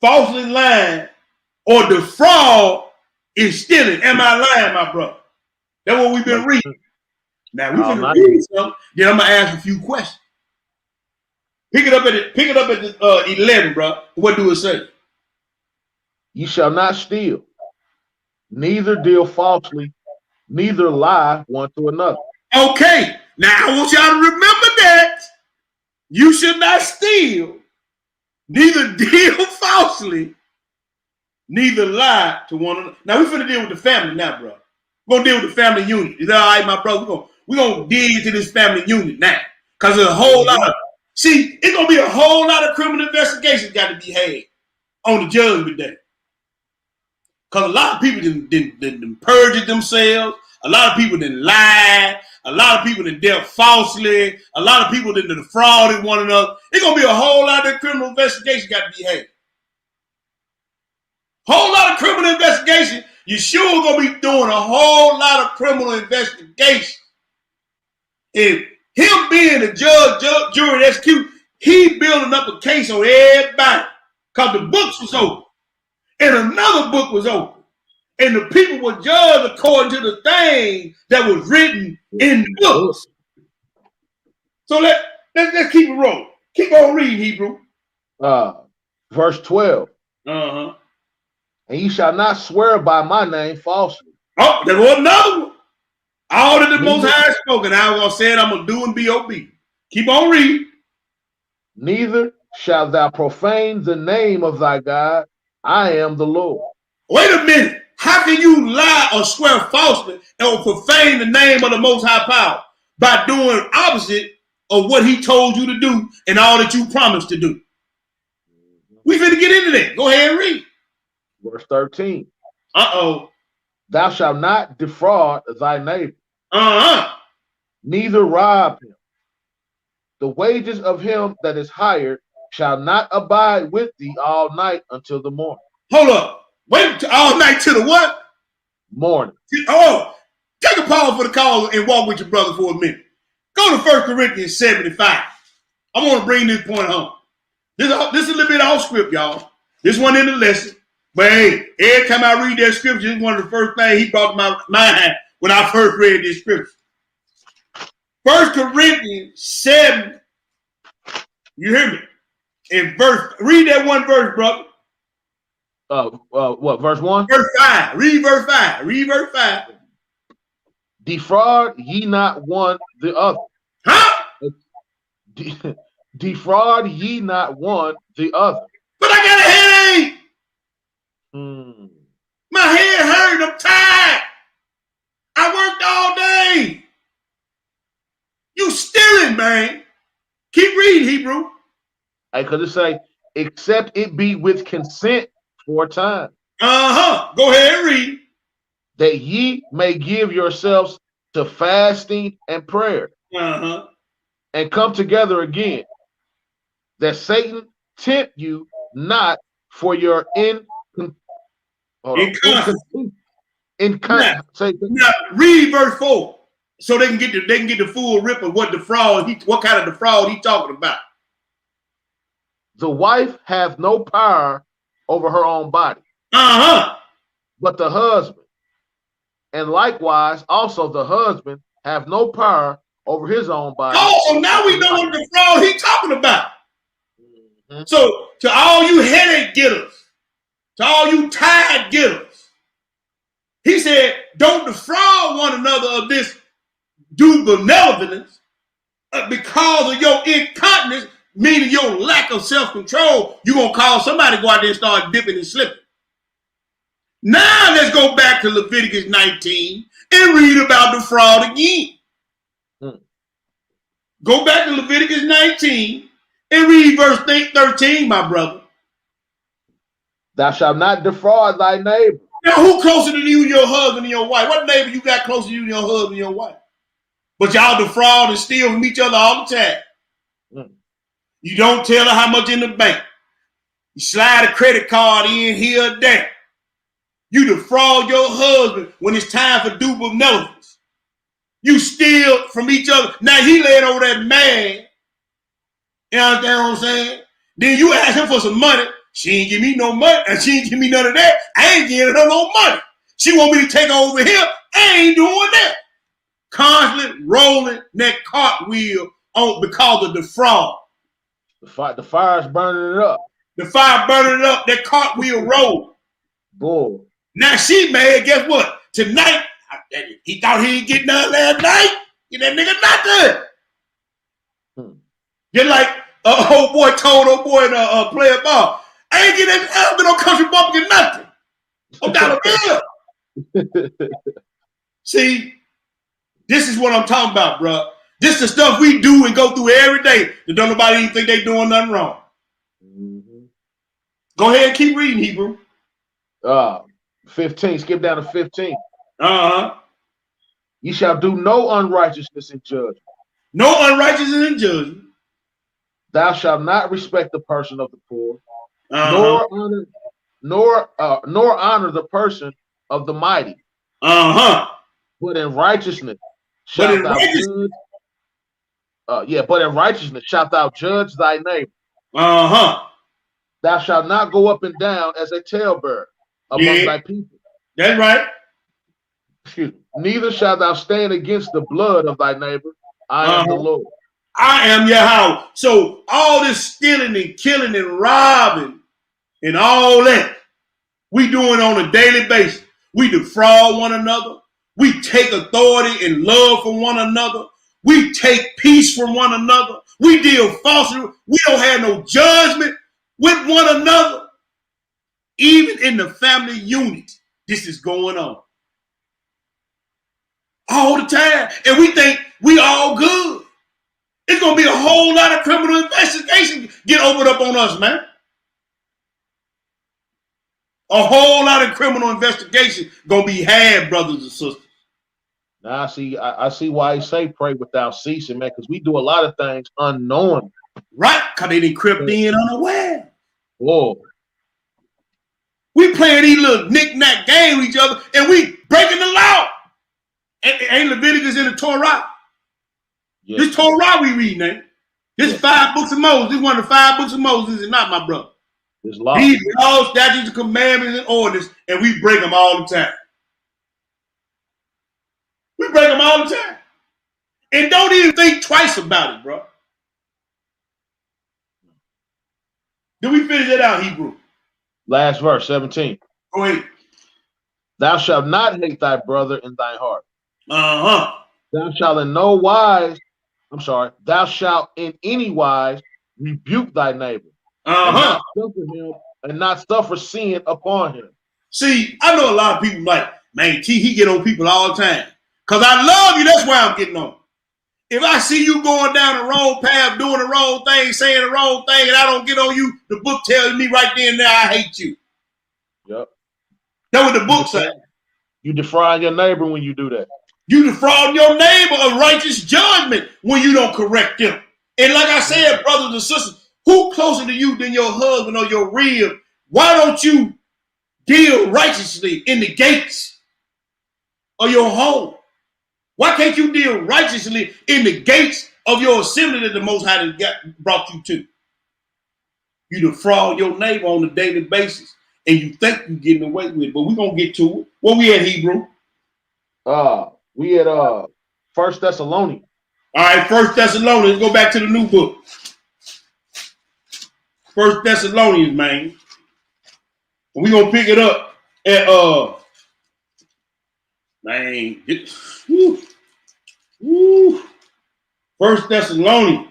falsely lying, or defraud is stealing. Am I lying, my brother? That's what we've been reading. Now we're gonna read something, then I'm gonna ask a few questions. Pick it up at the 11, bro. What do it say? You shall not steal, neither deal falsely, neither lie one to another. Okay. Now I want y'all to remember that. You should not steal, neither deal falsely, neither lie to one another. Now we're finna deal with the family now, bro. We're gonna deal with the family unit. Is that all right, my brother? We're gonna dig into this family unit now. Because there's a whole lot of it's gonna be a whole lot of criminal investigations got to be had on the judgment day. Because a lot of people didn't purge themselves. A lot of people didn't lie. A lot of people didn't dealt falsely. A lot of people didn't defrauded one another. It's going to be a whole lot of criminal investigation got to be had. Whole lot of criminal investigation. You sure going to be doing a whole lot of criminal investigation. And him being a judge, jury, that's cute. He building up a case on everybody. Because the books was open. And another book was open. And the people were judged according to the thing that was written in the books. So let's keep it rolling. Keep on reading, Hebrew. Verse 12. Uh-huh. And ye shall not swear by my name falsely. Oh, there was another one. All that the Most High spoken, I was going to say it, I'm going to do and be obedient. Keep on reading. Neither shalt thou profane the name of thy God. I am the Lord. Wait a minute. How can you lie or swear falsely or profane the name of the Most High Power? By doing opposite of what he told you to do and all that you promised to do. We finna get into that. Go ahead and read. Verse 13. Uh-oh. Thou shalt not defraud thy neighbor. Uh-huh. Neither rob him. The wages of him that is hired shall not abide with thee all night until the morning. Hold up. Wait all night till the what? Morning. Oh, take a pause for the call and walk with your brother for a minute. Go to 1 Corinthians 75. I want to bring this point home. This is a little bit off script, y'all. This one in the lesson. But hey, every time I read that scripture, it's one of the first things he brought to my mind when I first read this scripture. 1 Corinthians 7. You hear me? Read that one verse, brother. What, verse 1? Verse 5. Read verse 5. Read verse 5. Defraud ye not one the other. Huh? Defraud ye not one the other. But I got a headache. My head hurt. I'm tired. I worked all day. You stealing, man. Keep reading, Hebrew. Because it say, except it be with consent 4 times. Go ahead and read. That ye may give yourselves to fasting and prayer, and come together again, that Satan tempt you not for your Now read verse 4 so they can get the full rip of what what kind of defraud he talking about. The wife hath no power over her own body, but the husband. And likewise, also the husband have no power over his own body. Oh, so now we know what defraud he talking about. Mm-hmm. So to all you headache getters, to all you tired getters, he said, don't defraud one another of this due benevolence because of your incontinence, meaning your lack of self-control. You're going to call somebody to go out there and start dipping and slipping. Now let's go back to Leviticus 19 and read about the fraud again. Go back to Leviticus 19 and read verse 13, my brother. Thou shalt not defraud thy neighbor. Now, who closer to you, your husband and your wife? What neighbor you got closer to you, your husband and your wife? But y'all defraud and steal from each other all the time. You don't tell her how much in the bank. You slide a credit card in here or there. You defraud your husband when it's time for due benevolence. You steal from each other. Now he laying over that man. You understand what I'm saying? Then you ask him for some money. She ain't give me no money, and she ain't give me none of that. I ain't giving her no money. She want me to take her over here. I ain't doing that. Constantly rolling that cartwheel on because of the fraud. The fire's burning it up. The fire burning it up. That cartwheel rolled. Boy. Now she mad. Guess what? Tonight, he thought he ain't getting none last night. Get that nigga nothing. Just like old boy told old boy to play a ball. I ain't getting that. Been on country bumpkin nothing. $1 bill. See, this is what I'm talking about, bro. This is the stuff we do and go through every day that don't nobody even think they doing nothing wrong. Go ahead and keep reading, Hebrew. 15. Skip down to 15. Ye shall do no unrighteousness in judgment. No unrighteousness in judgment. Thou shalt not respect the person of the poor, nor honor the person of the mighty. But in righteousness shalt thou judge. But in righteousness shalt thou judge thy neighbor. Thou shalt not go up and down as a talebearer among thy people. That's right. Excuse me. Neither shalt thou stand against the blood of thy neighbor. I am the Lord. I am Yahweh. So all this stealing and killing and robbing and all that we doing on a daily basis. We defraud one another. We take authority and love from one another. We take peace from one another. We deal falsely. We don't have no judgment with one another. Even in the family unit, this is going on. All the time. And we think we all good. It's going to be a whole lot of criminal investigation get opened up on us, man. A whole lot of criminal investigation going to be had, brothers and sisters. Now I see why he say pray without ceasing, man, because we do a lot of things unknowing. Right, because they didn't crept in unaware. Whoa. We playing these little knick-knack games with each other, and we breaking the law. Ain't Leviticus in the Torah? Yes. This Torah we read, man. This is 5 books of Moses. This is one of the 5 books of Moses, is not my brother. These laws, statutes, commandments, and orders, and we break them all the time. We break them all the time. And don't even think twice about it, bro. Did we finish that out, Hebrew? Last verse, 17. Go ahead. Thou shalt not hate thy brother in thy heart. Thou shalt in any wise rebuke thy neighbor. And not suffer sin upon him. See, I know a lot of people like, man, he get on people all the time. Because I love you, that's why I'm getting on. If I see you going down the wrong path, doing the wrong thing, saying the wrong thing, and I don't get on you, the book tells me right then and there, I hate you. Yep. That's what the book says. You defraud your neighbor when you do that. You defraud your neighbor of righteous judgment when you don't correct them. And like I said, brothers and sisters, who closer to you than your husband or your rib? Why don't you deal righteously in the gates of your home? Why can't you deal righteously in the gates of your assembly that the Most High brought you to? You defraud your neighbor on a daily basis, and you think you're getting away with it, but we're going to get to it. Where we at, Hebrew? We at 1 Thessalonians. All right, 1 Thessalonians. Let's go back to the new book. 1 Thessalonians, man. And we're going to pick it up at, man, 1 Thessalonians,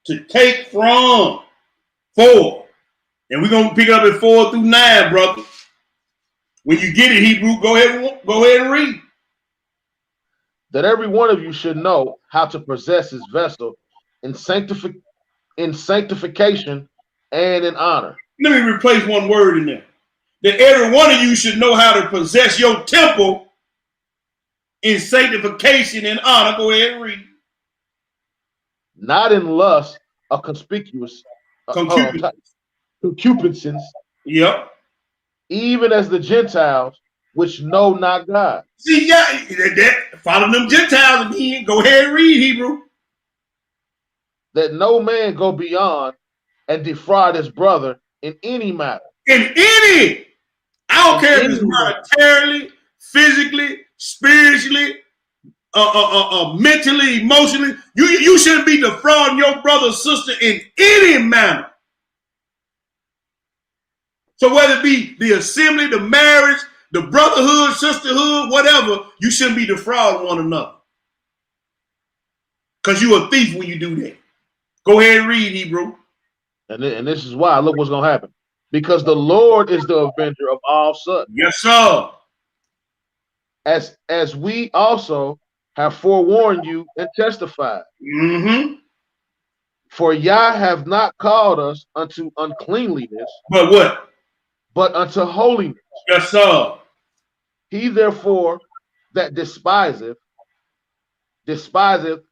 to take from 4. And we're going to pick it up at 4 through 9, brother. When you get it, Hebrew, go ahead and read. That every one of you should know how to possess his vessel in sanctification and in honor. Let me replace one word in there. That every one of you should know how to possess your temple in sanctification and honor. Go ahead and read. Not in lust of concupiscence. Yep. Even as the Gentiles, which know not God. See, yeah, follow them Gentiles again. Go ahead and read, Hebrew. That no man go beyond and defraud his brother in any matter. I don't care if it's monetarily, physically, spiritually, mentally, emotionally. You shouldn't be defrauding your brother or sister in any manner. So whether it be the assembly, the marriage, the brotherhood, sisterhood, whatever, you shouldn't be defrauding one another. Because you're a thief when you do that. Go ahead and read, Hebrew. And this is why. Look what's going to happen. Because the Lord is the avenger of all such. Yes, sir. As we also have forewarned you and testified. Mm-hmm. For Yah have not called us unto uncleanliness. But what? But unto holiness. Yes, sir. He therefore that despiseth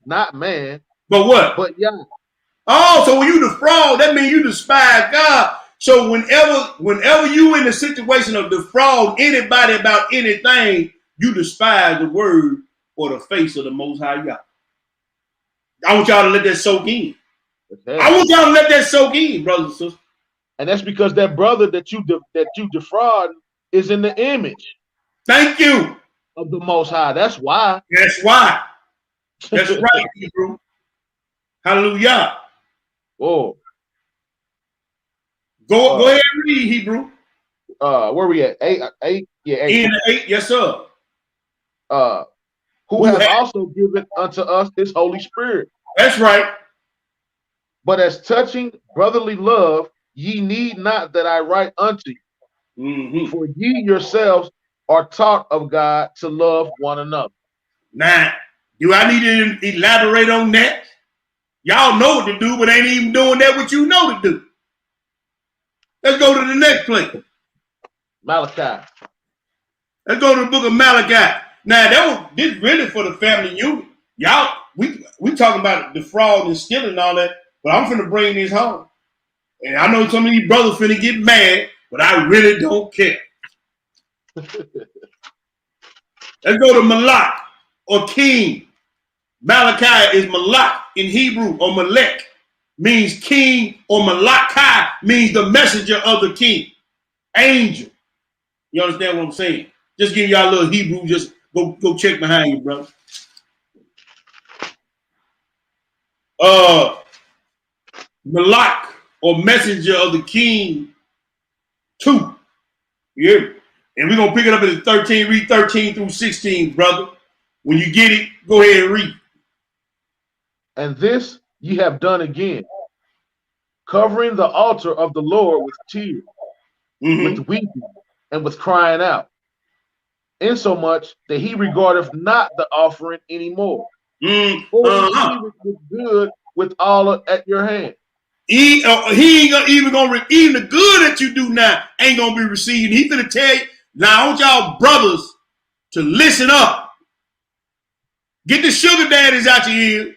not man. But what? But Yah. Oh, so when you defraud, that means you despise God. So whenever you in a situation of defraud anybody about anything, you despise the word or the face of the Most High God. I want y'all to let that soak in. Okay. I want y'all to let that soak in, brothers and sisters. And that's because that brother that you defraud is in the image. Thank you. Of the Most High. That's why. That's why. That's right, Hebrew. Hallelujah. Oh. Go ahead and read, Hebrew. Where we at? 8? Yeah, 8. In 8, yes, sir. Who has also given unto us his Holy Spirit. That's right. But as touching brotherly love, ye need not that I write unto you. Mm-hmm. For ye yourselves are taught of God to love one another. Now, do I need to elaborate on that? Y'all know what to do, but ain't even doing that what you know to do. Let's go to the next place. Malachi. Let's go to the book of Malachi. Now, this really for the family unit. Y'all, we talking about the fraud and stealing and all that, but I'm finna bring this home. And I know some of these brothers finna get mad, but I really don't care. Let's go to Malak or king. Malachi is Malak in Hebrew, or Malek means king, or Malachi means the messenger of the king. Angel. You understand what I'm saying? Just give y'all a little Hebrew. Just go check behind you, brother. Malak or messenger of the king 2. Yeah. And we're gonna pick it up at 13. Read 13 through 16, brother. When you get it, go ahead and read. And this ye have done again, covering the altar of the Lord with tears, with weeping, and with crying out, insomuch that he regardeth not the offering anymore. For he was good with all at your hand. He ain't even even the good that you do now ain't gonna be received. He gonna tell you now. I want y'all brothers to listen up. Get the sugar daddies out your ear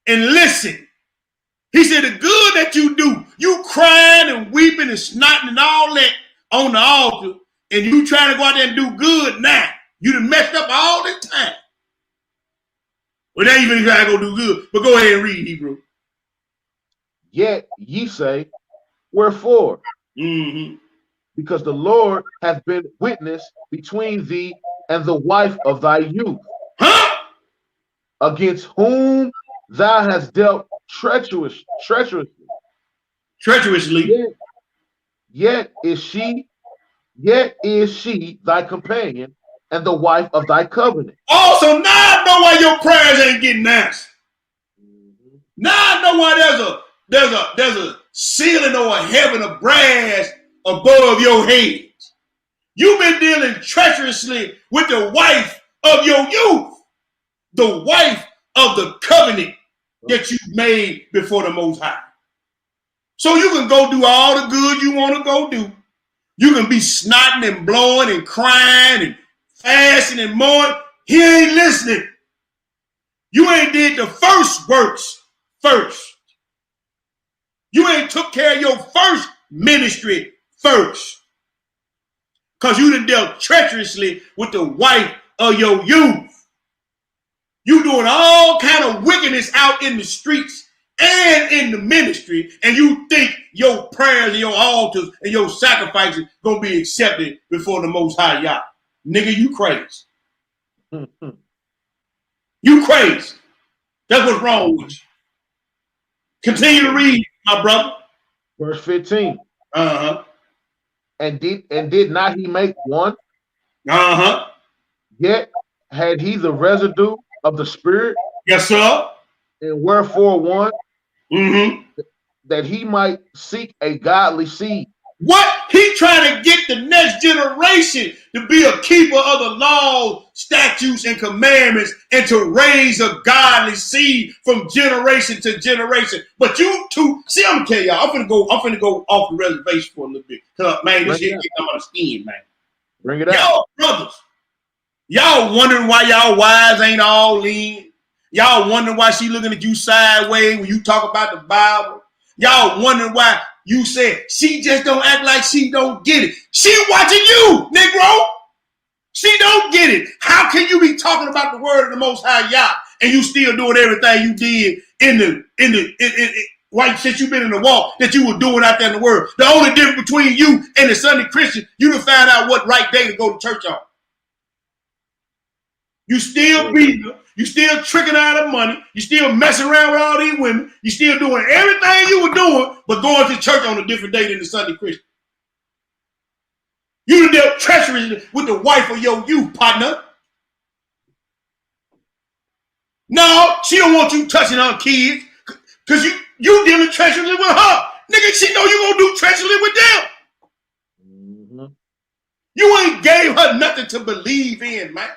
and listen. He said the good that you do, you crying and weeping and snotting and all that on the altar, and you trying to go out there and do good now. You done messed up all the time. Well, now you even trying to go do good. But go ahead and read, Hebrew. Yet ye say, wherefore? Mm-hmm. Because the Lord hath been witness between thee and the wife of thy youth, Huh? against whom thou hast dealt treacherously. Treacherously. Yet is she thy companion and the wife of thy covenant. Oh, so now I know why your prayers ain't getting answered. Now I know why there's a ceiling or a heaven of brass above your head. You've been dealing treacherously with the wife of your youth, the wife of the covenant that you made before the Most High. So you can go do all the good you want to go do. You can be snotting and blowing and crying and fasting and mourning. He ain't listening. You ain't did the first works first. You ain't took care of your first ministry first. Because you done dealt treacherously with the wife of your youth. You doing all kind of wickedness out in the streets and in the ministry, and you think your prayers and your altars and your sacrifices gonna be accepted before the Most High Yah. Nigga, you crazy. You crazy. That's what's wrong with you. Continue to read, my brother. Verse 15. Uh-huh. And did not he make one? Uh-huh. Yet had he the residue of the spirit, Yes, sir. and wherefore one, Mm-hmm. that he might seek a godly seed. What? He trying to get the next generation to be a keeper of the laws, statutes, and commandments, and to raise a godly seed from generation to generation. But you two, see, I'm gonna tell y'all, I'm finna go off the reservation for a little bit. Cause man, this shit getting on my skin, man. Bring it out. Y'all brothers, y'all wondering why y'all wives ain't all in. Y'all wondering why she looking at you sideways when you talk about the Bible. Y'all wondering why you said she just don't act like she don't get it. She watching you, Negro. She don't get it. How can you be talking about the word of the Most High Yah and you still doing everything you did since you've been in the walk that you were doing out there in the world? The only difference between you and the Sunday Christian, you done find out what right day to go to church on. You still beating her. You still tricking out of money. You still messing around with all these women. You still doing everything you were doing, but going to church on a different day than the Sunday Christian. You dealt treacherously with the wife of your youth, partner. No, she don't want you touching her kids because you dealing treacherously with her. Nigga, she know you gonna do treacherously with them. Mm-hmm. You ain't gave her nothing to believe in, man.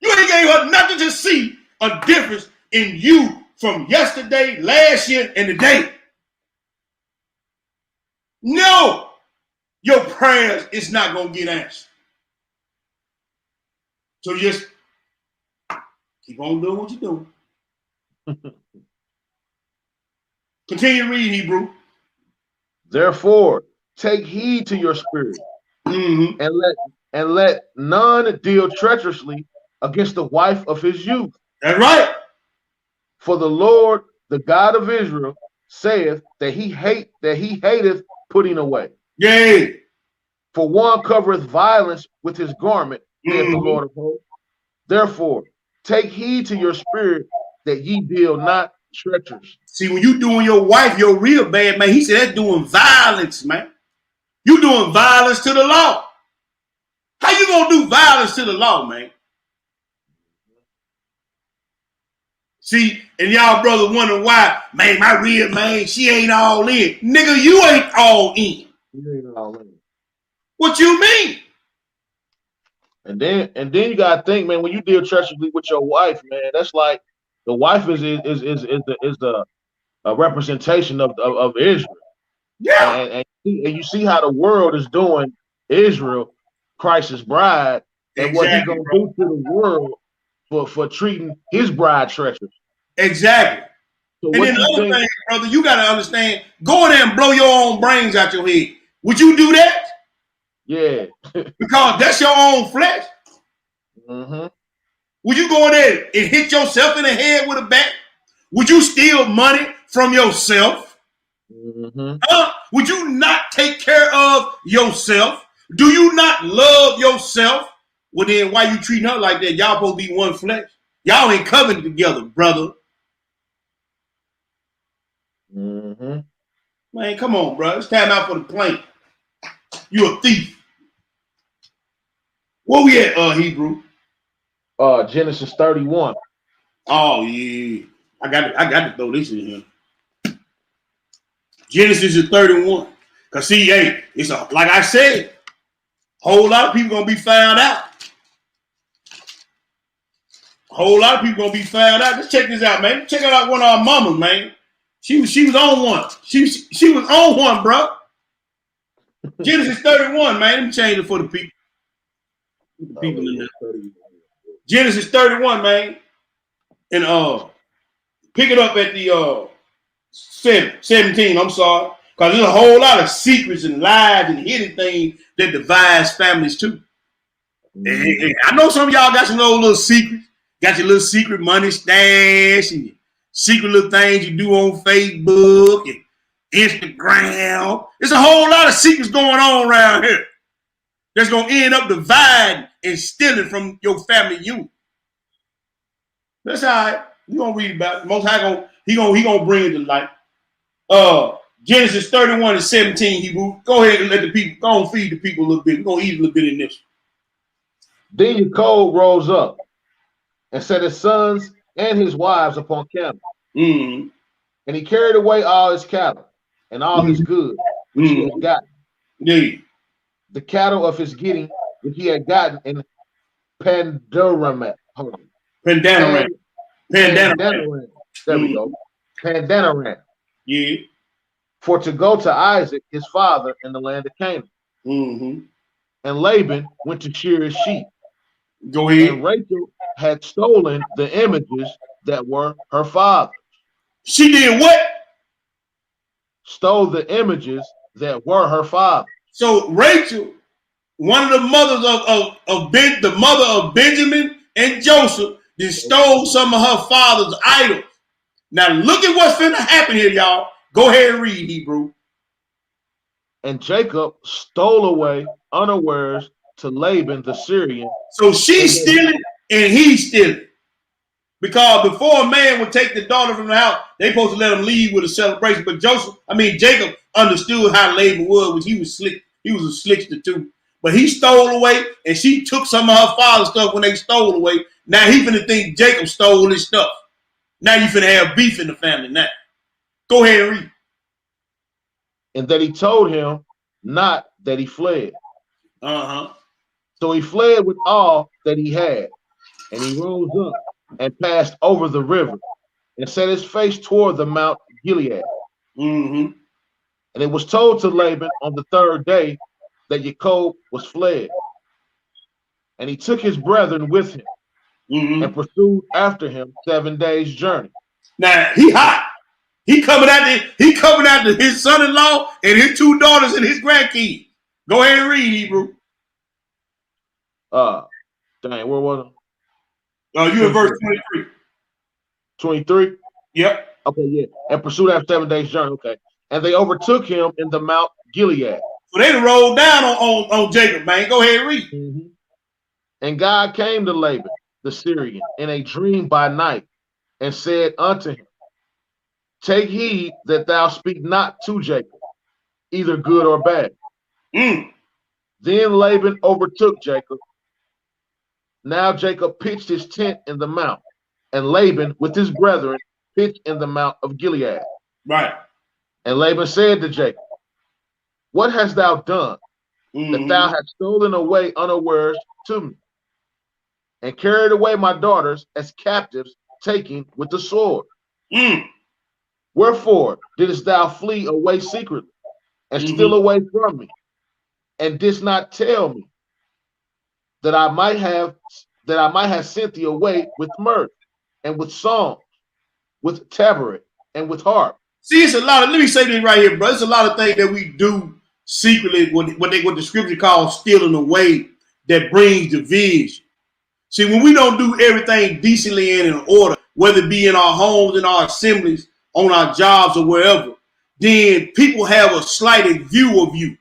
You ain't gave her nothing to see a difference in you from yesterday, last year, and today. No, your prayers is not going to get answered. So just keep on doing what you're doing. Continue to read, Hebrew. Therefore, take heed to your spirit, Mm-hmm. and let none deal treacherously against the wife of his youth. That's right. For the Lord, the God of Israel, saith that he hateth putting away. Yay. For one covereth violence with his garment, saith the Mm-hmm. Lord of hosts. Therefore, take heed to your spirit that ye deal not treacherous. See, when you doing your wife, your real bad, man, he said that's doing violence, man. You doing violence to the law. How you gonna do violence to the law, man? See, and y'all brother wondering why, man, my real man, she ain't all in. Nigga, you ain't all in. What you mean? And then you gotta think, man, when you deal treacherously with your wife, man, that's like The wife is the a representation of Israel, Yeah, and you see how the world is doing Israel, Christ's bride, and what he exactly, gonna bro. do to the world for treating his bride treacherous. Exactly. So And then what the you other think? thing, brother, you gotta understand, go in there and blow your own brains out your head. Would you do that? Yeah. Because that's your own flesh. Hmm. Would you go in there and hit yourself in the head with a bat? Would you steal money from yourself? Hmm. Would you not take care of yourself? Do you not love yourself? Well, then why you treating her like that? Y'all supposed to be one flesh. Y'all ain't covenant together, brother. Hmm. Man, come on, bro. It's time out for the plane. You a thief. Where we at, Hebrew? Genesis 31. Oh yeah. I got to throw this in here. Genesis is 31. Cause see, hey, it's a like I said, whole lot of people gonna be found out. Whole lot of people gonna be found out. Let's check this out, man. Check out one of our mamas, man. She was on one. She was on one, bro. Genesis 31, man. Let me change it for the people. Put the people in there. Genesis 31, man. And pick it up at the 17, I'm sorry. Because there's a whole lot of secrets and lies and hidden things that divides families too. And I know some of y'all got some little secrets. Got your little secret money stash and your secret little things you do on Facebook and Instagram. There's a whole lot of secrets going on around here that's gonna end up dividing and stealing from your family unit. That's all right. You gonna read about it. Most High gonna bring it to light. Genesis 31 and 17, Hebrew. Go ahead and let the people go and feed the people a little bit. We're gonna eat a little bit in this. Then Yaakov rose up and set his sons and his wives upon camels, Mm-hmm. and he carried away all his cattle and all his goods which he had Mm-hmm. gotten, Yeah. the cattle of his getting which he had gotten in Pandaramat. Pandanaran. Pan, Pandanaran. Pandanaran. There we Mm-hmm. go. Pandanaran. Yeah. For to go to Isaac his father in the land of Canaan. Mm-hmm. And Laban went to shear his sheep. Go ahead. And Rachel had stolen the images that were her father. She did what? Stole the images that were her father. So Rachel, one of the mothers the mother of Benjamin and Joseph, then stole some of her father's idols. Now look at what's finna happen here, y'all. Go ahead and read, Hebrew. And Jacob stole away unawares to Laban the Syrian. So she's And stealing and he's stealing. Because before a man would take the daughter from the house, they supposed to let him leave with a celebration. But Jacob understood how Laban was, which he was slick. He was a slickster too. But he stole away, and she took some of her father's stuff when they stole away. Now he finna think Jacob stole his stuff. Now you finna have beef in the family now. Go ahead and read. and that he told him not that he fled. Uh-huh. So he fled with all that he had, and he rose up and passed over the river and set his face toward the Mount Gilead. Mm-hmm. And it was told to Laban on the third day that Jacob was fled. And he took his brethren with him and Mm-hmm. pursued after him 7 days' journey. Now he hot. He coming after his son-in-law and his two daughters and his grandkids. Go ahead and read, Hebrew. Dang, where was You in verse 23. 23? Yep. Okay, yeah. And pursued after 7 days' journey. Okay. And they overtook him in the Mount Gilead. So they rolled down on Jacob, man. Go ahead and read. Mm-hmm. And God came to Laban the Syrian in a dream by night and said unto him, take heed that thou speak not to Jacob, either good or bad. Mm. Then Laban overtook Jacob. Now Jacob pitched his tent in the mount, and Laban with his brethren pitched in the mount of Gilead. Right. And Laban said to Jacob, what hast thou done, that thou hast stolen away unawares to me, and carried away my daughters as captives taking with the sword. Mm. Wherefore didst thou flee away secretly, and steal Mm-hmm. away from me, and didst not tell me that I might have sent thee away with mirth, and with song, with tabret, and with harp. See, it's a lot of. Let me say this right here, bro. It's a lot of things that we do secretly, what the scripture calls stealing away, that brings division. See, when we don't do everything decently and in order, whether it be in our homes, in our assemblies, on our jobs, or wherever, then people have a slighted view of you.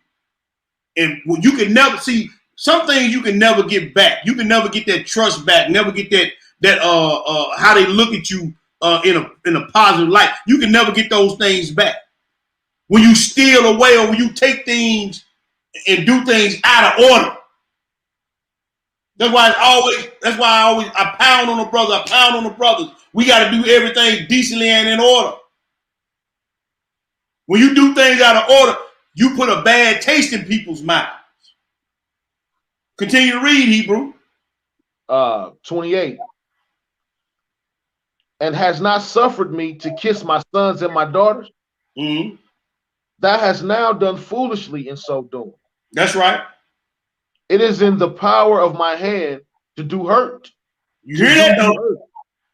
And you can never see some things you can never get back. You can never get that trust back, never get that how they look at you in a positive light. You can never get those things back. When you steal away or when you take things and do things out of order. That's why I pound on the brothers, I pound on the brothers. We got to do everything decently and in order. When you do things out of order, you put a bad taste in people's mouths. Continue to read, Hebrew. 28. And has not suffered me to kiss my sons and my daughters. Mm-hmm. Thou hast now done foolishly in so doing. That's right. It is in the power of my hand to do hurt. You hear that, though?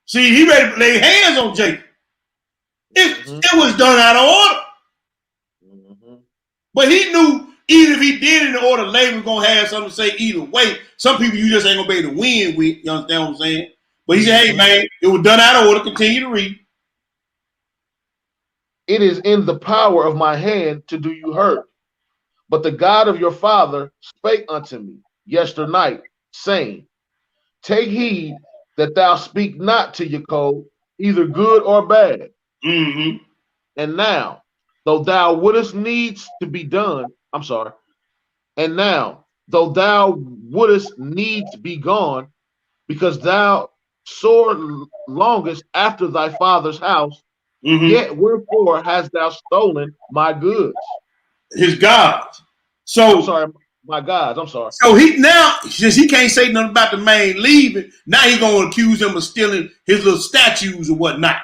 See, he ready to lay hands on Jacob. It was done out of order. But he knew even if he did it in order, Laban was going to have something to say either way. Some people you just ain't going to be able to win with. You understand what I'm saying? But he said, hey, man, it was done out of order. Continue to read. It is in the power of my hand to do you hurt. But the God of your father spake unto me yesternight, saying, take heed that thou speak not to Jacob, either good or bad. Mm-hmm. And now, though thou wouldest needs to be done, and now, though thou wouldest needs be gone, because thou sore longest after thy father's house, yet wherefore hast thou stolen my goods? His gods. So I'm sorry, my gods. I'm sorry. So he now, since he can't say nothing about the man leaving, now he gonna accuse him of stealing his little statues or whatnot.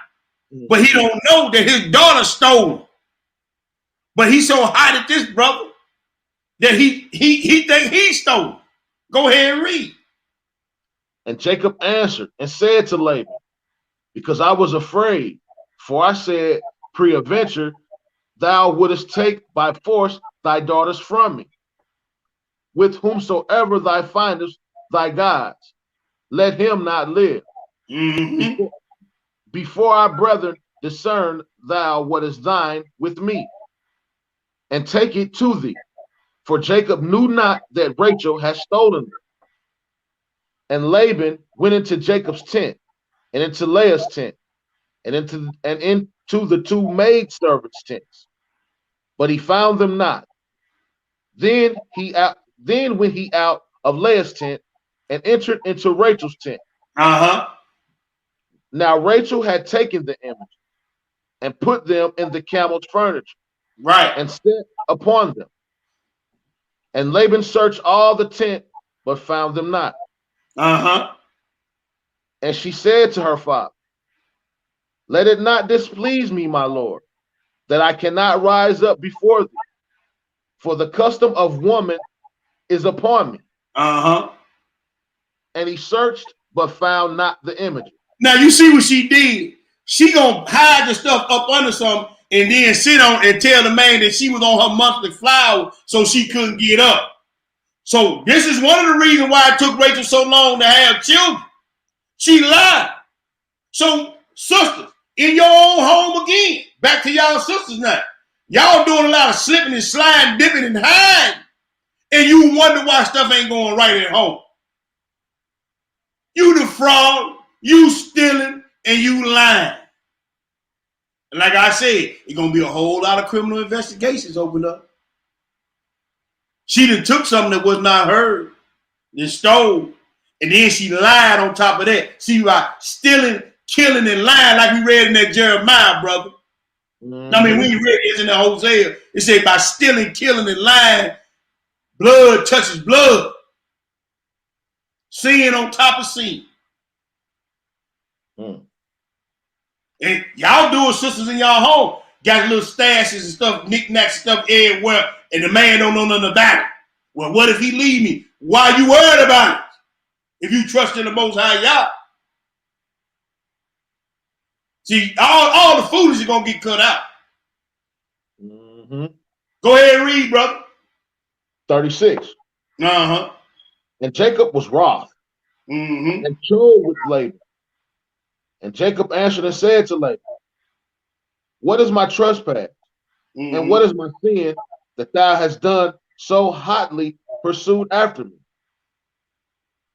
But he don't know that his daughter stole them. But he's so hot at this, brother, that he think he stole them. Go ahead and read. And Jacob answered and said to Laban, because I was afraid, for I said, peradventure, thou wouldest take by force thy daughters from me. With whomsoever thou findest thy gods, let him not live. Before our brethren discern thou what is thine with me, and take it to thee. For Jacob knew not that Rachel had stolen them. And Laban went into Jacob's tent, and into Leah's tent, and into the two maidservants' tents. But he found them not. Then went he out of Leah's tent and entered into Rachel's tent. Now Rachel had taken the image and put them in the camel's furniture, and sat upon them. And Laban searched all the tent, but found them not. And she said to her father, let it not displease me, my lord, that I cannot rise up before thee, for the custom of woman is upon me. And he searched, but found not the image. Now you see what she did. She gonna hide the stuff up under something and then sit on and tell the man that she was on her monthly flower so she couldn't get up. So this is one of the reasons why it took Rachel so long to have children. She lied. So sisters, in your own home again, back to y'all sisters now. Y'all doing a lot of slipping and sliding, dipping and hiding, and you wonder why stuff ain't going right at home. You the fraud, you stealing, and you lying. And like I said, it's gonna be a whole lot of criminal investigations opened up. She done took something that was not hers, and stole, and then she lied on top of that. See, right, stealing, killing, and lying, like we read in that Jeremiah, brother. I mean, when you read this in the Hosea, it said by stealing, killing, and lying, blood touches blood. Sin on top of sin. And y'all do it, sisters in y'all home. Got little stashes and stuff, knickknacks stuff everywhere, and the man don't know nothing about it. Well, what if he leave me? Why are you worried about it? If you trust in the Most High Yah. See, all the foolish are going to get cut out. Mm-hmm. Go ahead and read, brother. 36. Uh-huh. And Jacob was wroth Mm-hmm. and told with Laban. And Jacob answered and said to Laban, what is my trespass? Mm-hmm. And what is my sin that thou hast done so hotly pursued after me?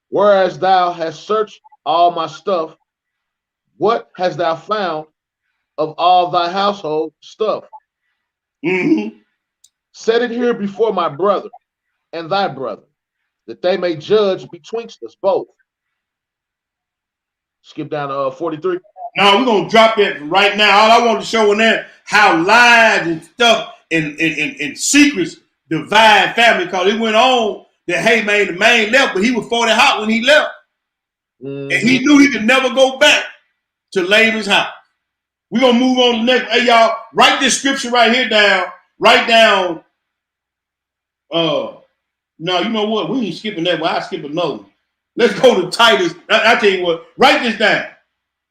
Whereas thou hast searched all my stuff, what hast thou found of all thy household stuff? Mm-hmm. Set it here before my brother and thy brother, that they may judge betwixt us both. Skip down to 43. Now we're gonna drop that right now. All I want to show in there how lies and stuff and secrets divide family, because it went on that hey man, the man left, but he was 40 hot when he left. Mm-hmm. And he knew he could never go back to Laban's house. We're gonna move on to the next. Hey y'all, write this scripture right here down. Write down no, you know what? We ain't skipping that, but I skip another one. Let's go to Titus. I tell you what, write this down.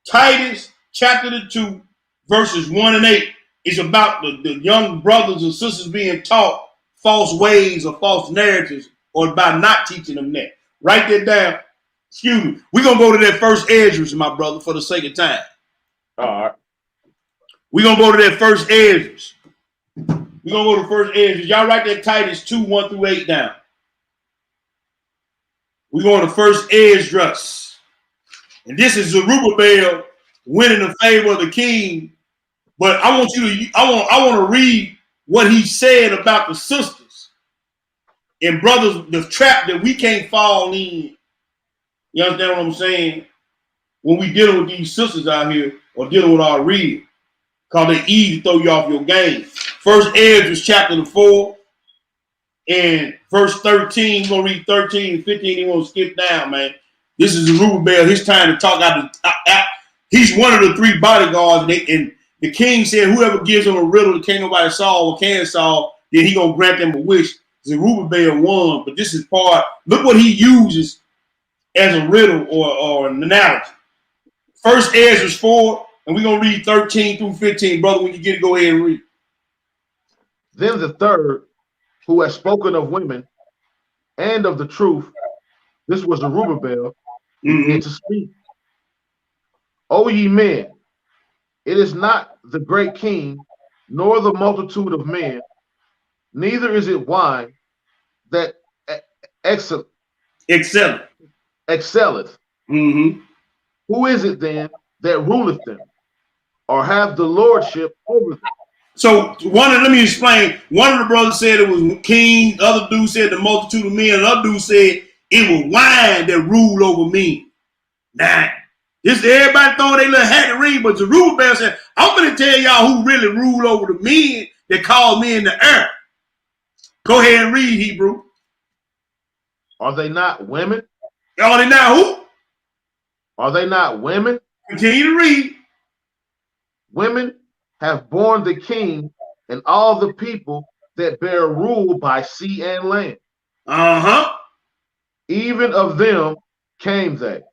Titus chapter 2, verses 1 and 8 is about the young brothers and sisters being taught false ways or false narratives, or by not teaching them that. Write that down. Excuse me. We're going to go to that first Esdras, my brother, for the sake of time. All right. We're going to go to that first Esdras. We're going to go to first Esdras. Y'all write that Titus 2, 1 through 8 down. We're going to first Esdras. And this is Zerubbabel winning the favor of the king. But I want you to, I want to read what he said about the sisters and brothers, the trap that we can't fall in. You understand what I'm saying? When we dealing with these sisters out here or dealing with our reading, because they easy to throw you off your game. First Esdras chapter 4 and verse 13. We're going to read 13 and 15. He won't skip down, man. This is Zerubbabel. His time to talk out. He's one of the three bodyguards, and the king said, "Whoever gives him a riddle that can't nobody solve or can solve, then he gonna grant them a wish." Zerubbabel won, but this is part. Look what he uses as a riddle or an analogy. First Esdras 4, and we're gonna read 13 through 15, brother. When you get it, go ahead and read. Then the third, who has spoken of women and of the truth, this was Zerubbabel, began to speak. O ye men, it is not the great king, nor the multitude of men, neither is it wine that excelleth. Mm-hmm. Who is it then that ruleth them, or have the lordship over them? So let me explain. One of the brothers said it was king. The other dude said the multitude of men. The other dude said it was wine that ruled over me. Nah, this everybody throwing their little hat in the ring, but Zerubbabel said, "I'm going to tell y'all who really ruled over the men that called me in the earth." Go ahead and read, Hebrew. Are they not women? Are they not who? Are they not women? Continue to read. Women have borne the king and all the people that bear rule by sea and land. Uh-huh. Even of them came they.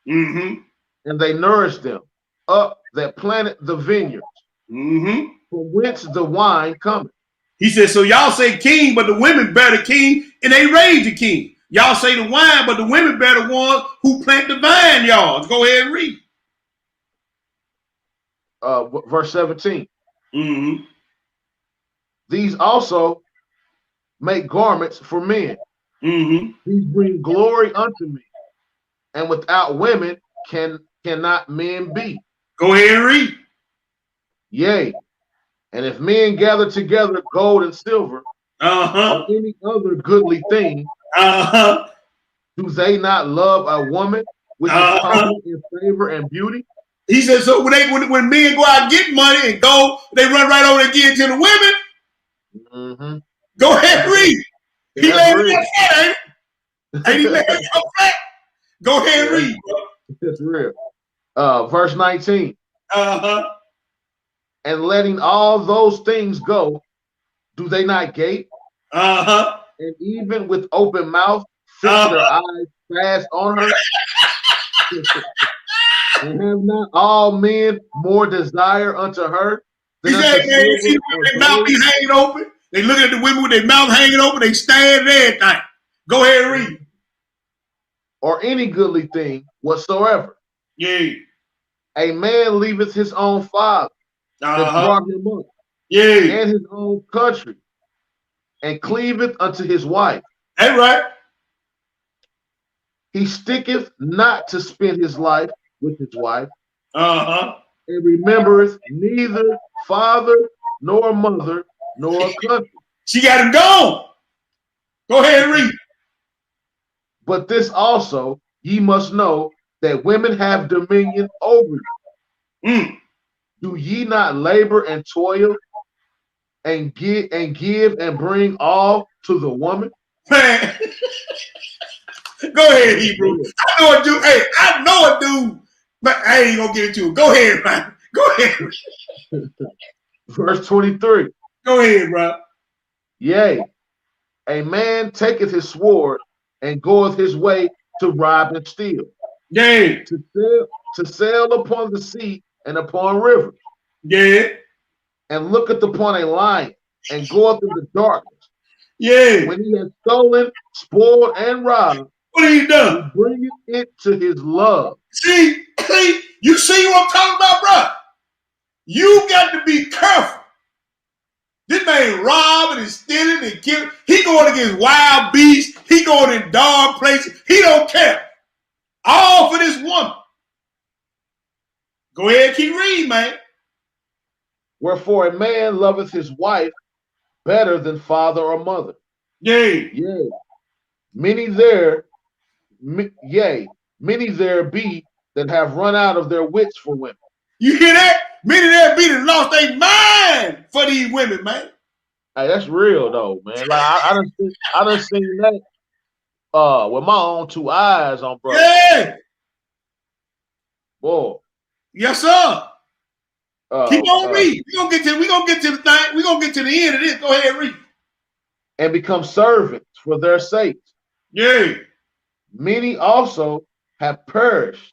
Mm-hmm. And they nourished them up that planted the vineyards, mm-hmm. from whence the wine cometh. He said, so y'all say king, but the women bear the king, and they raise the king. Y'all say the wine, but the women bear the ones who plant the vineyards. Go ahead and read. Verse 17. Mm-hmm. These also make garments for men. Mm-hmm. These bring glory unto me. And without women cannot men be. Go ahead and read. Yea, and if men gather together gold and silver, or any other goodly thing, do they not love a woman which is common in favor and beauty? He said, so when men go out and get money and gold, they run right over and give it to the women. Mm-hmm. Go ahead and read. He laid it up flat, ain't he? Laid it up flat. Go ahead and read, bro. That's real. Verse 19. and letting all those things go, do they not gape? And even with open mouth, fix their eyes fast on her? And have not all men more desire unto her than unto Man, you see silver or their mouth be gold? hanging open. They look at the women with their mouth hanging open. They stand there at night. Go ahead and read. Or any goodly thing whatsoever. Yeah. A man leaveth his own father that brought him up, Yeah. and his own country, and cleaveth unto his wife. That's right. He sticketh not to spend his life with his wife, Uh-huh. and remembereth neither father nor mother nor country. She got him gone. Go ahead and read. But this also ye must know, that women have dominion over you. Do ye not labor and toil and give and bring all to the woman? Man. Go ahead, Hebrew. I know a dude. Hey, I know a dude, but I ain't gonna get into it. Go ahead, man. Go ahead. Verse 23. Go ahead, bro. Yea, a man taketh his sword and goeth his way to rob and steal. Yeah. To sail upon the sea and upon rivers. Yeah. And looketh upon a lion and goeth in the darkness. Yeah. When he has stolen, spoiled, and robbed, what he done? He bringeth it to his love. See, you see what I'm talking about, bro? You got to be careful. This man robbing and stealing and killing. He going against wild beasts. He going in dark places. He don't care. All for this woman. Go ahead and keep reading, man. Wherefore a man loveth his wife better than father or mother. Yea. Yea. Many there be that have run out of their wits for women. You hear that? Many there be that lost their mind for these women, man. Hey, that's real though, man. Like I done seen that with my own two eyes on, bro. Yeah. Boy. Yes, sir. Keep on reading. We gonna get to the thing. We gonna get to the end of this. Go ahead and read. And become servants for their sakes. Yeah. Many also have perished,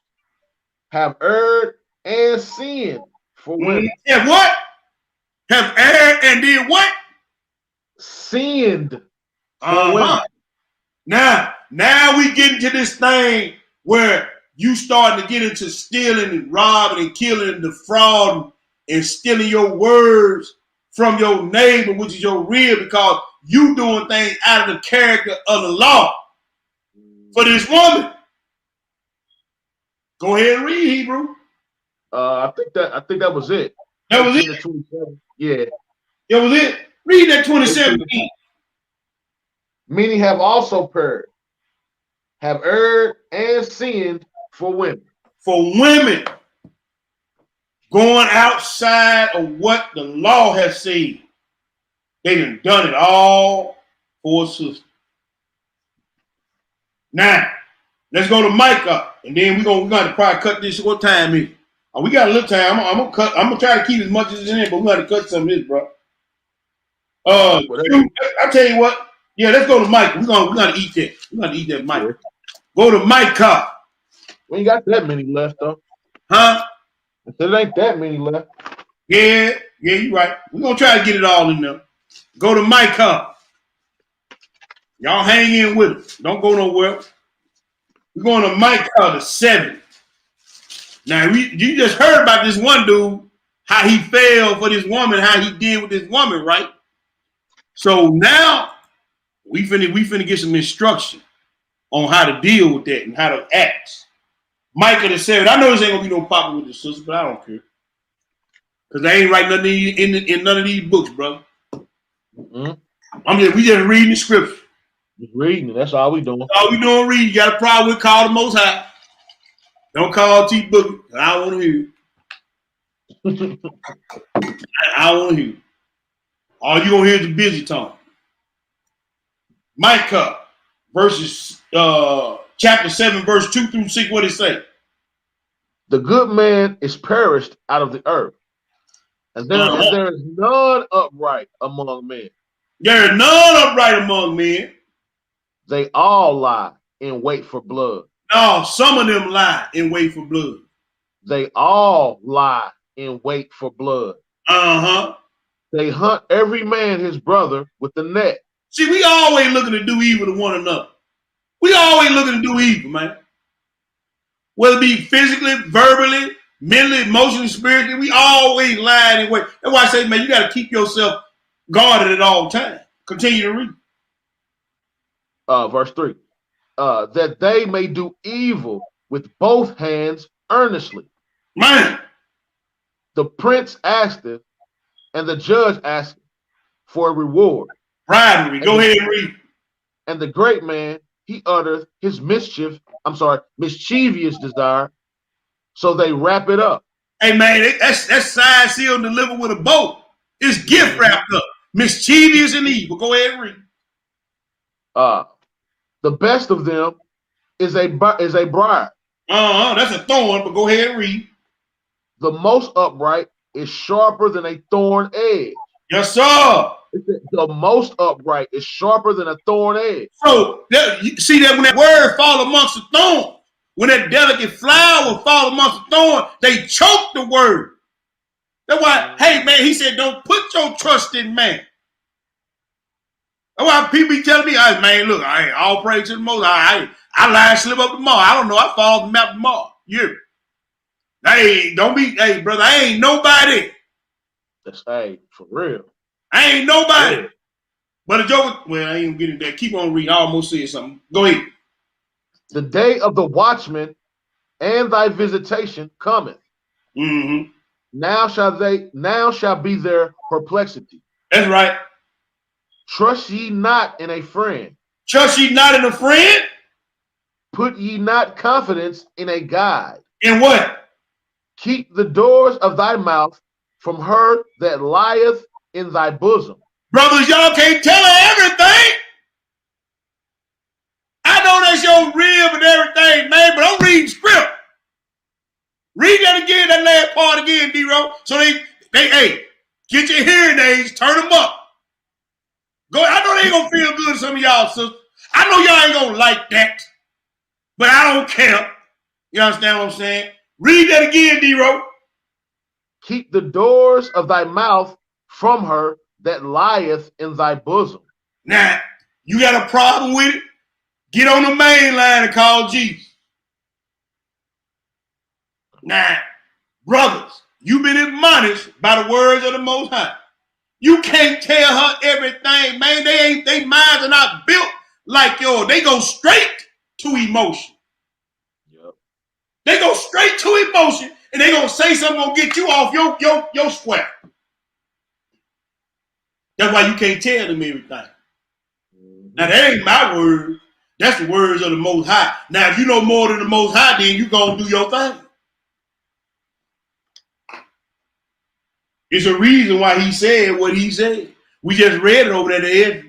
have erred and sinned for women. And what? Have erred and did what? Sinned for women. Now we get into this thing where you starting to get into stealing and robbing and killing and defrauding and stealing your words from your neighbor, which is your real, because you doing things out of the character of the law for this woman. Go ahead and read, Hebrew. I think that was it. That was it. 27. Yeah. That was it. Read that 27. Many have also perished, have erred and sinned for women. For women going outside of what the law has said. They done it all for a sister. Now, let's go to Micah, and then we're gonna probably cut this. What time is it? We got a little time. I'm gonna try to keep as much as it's in there, but we gotta cut some of this, bro. I tell you what. Yeah, let's go to Micah. We're gonna eat that. We're gonna eat that Micah. Go to Micah. We ain't got that many left though. Huh? There ain't that many left. Yeah, you're right. We're gonna try to get it all in there. Go to Micah. Y'all hang in with us. Don't go nowhere. We're going to Micah the 7th. Now, you just heard about this one dude, how he fell for this woman, how he did with this woman, right? So now we finna get some instruction on how to deal with that and how to act. Micah the 7th. I know this ain't gonna be no problem with the sister, but I don't care. Because they ain't writing nothing in none of these books, brother. Mm-hmm. We just reading the scripture. Just reading it. That's all we doing. All we doing reading. You got a problem with call the Most High. Don't call T Boogie. I don't want to hear it. I don't want to hear it. All you gonna hear is the busy tongue. Micah verses chapter 7, verse 2 through 6. What it say? The good man is perished out of the earth, And there is none upright among men. There is none upright among men. They all lie in wait for blood. No, some of them lie and wait for blood. They all lie in wait for blood. Uh-huh. They hunt every man his brother with the net. See, we always looking to do evil to one another. We always looking to do evil, man. Whether it be physically, verbally, mentally, emotionally, spiritually, we always lying and wait. That's why I say, man, you got to keep yourself guarded at all times. Continue to read. Verse 3. That they may do evil with both hands earnestly. Man. The prince asketh, and the judge asketh for a reward. Rivalry. Go ahead and read. And the great man, he uttereth his mischievous desire, so they wrap it up. Hey, man, that's signed, sealed, and delivered with a bow. It's gift wrapped up. Mischievous and evil. Go ahead and read. The best of them is a briar. That's a thorn, but go ahead and read. The most upright is sharper than a thorn edge. Yes, sir. The most upright is sharper than a thorn edge. So you see that when that word fall amongst the thorn, when that delicate flower fall amongst the thorn, they choke the word. That's why, hey man, he said, don't put your trust in man. That's why people be telling me, hey, man, look, I ain't all praise to the most. I lie and slip up tomorrow. I don't know. I fall the map tomorrow. Yeah. Hey, don't be, hey, brother, I ain't nobody. That's hey, for real. I ain't nobody. Yeah. But a joke, well, I ain't getting there. Keep on reading. I almost said something. Go ahead. The day of the watchman and thy visitation cometh. Mm-hmm. Now shall be their perplexity. That's right. Trust ye not in a friend. Trust ye not in a friend? Put ye not confidence in a guide. In what? Keep the doors of thy mouth from her that lieth in thy bosom. Brothers, y'all can't tell her everything. I know that's your rib and everything, man, but I'm reading script. Read that again, that last part again, D-Ro. So they hey, get your hearing aids, turn them up. Go. I know they ain't gonna feel good, some of y'all sisters. I know y'all ain't gonna like that, but I don't care. You understand what I'm saying? Read that again, D-Ro. Keep the doors of thy mouth from her that lieth in thy bosom. Now, you got a problem with it? Get on the main line and call Jesus. Now, brothers, you've been admonished by the words of the Most High. You can't tell her everything, man. They minds are not built like yours. They go straight to emotion. Yep. They go straight to emotion, and they gonna say something gonna get you off your square. That's why you can't tell them everything. Mm-hmm. Now that ain't my word. That's the words of the Most High. Now, if you know more than the Most High, then you gonna do your thing. It's a reason why he said what he said. We just read it over there at the edge.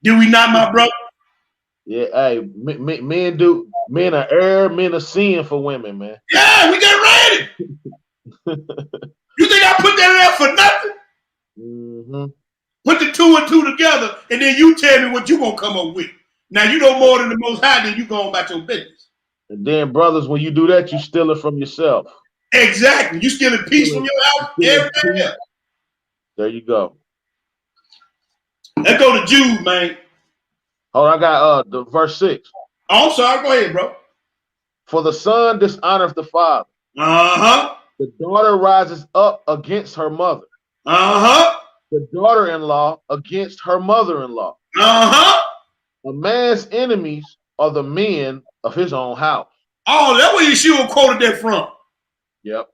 Did we not, my brother? Yeah, hey, men are error, men are sin for women, man. Yeah, we got ready. You think I put that in there for nothing? Mm-hmm. Put the two and two together, and then you tell me what you gonna come up with. Now you know more than the Most High, then you go about your business. And then, brothers, when you do that, you steal it from yourself. Exactly. You stealing peace from your house, everything else. There you go. Let's go to Jude, man. Oh, I got the verse 6. Oh, I'm sorry. Go ahead, bro. For the son dishonoreth the father. Uh-huh. The daughter rises up against her mother. Uh-huh. The daughter-in-law against her mother-in-law. Uh-huh. A man's enemies are the men of his own house. Oh, that's where Yeshua quoted that from. Yep.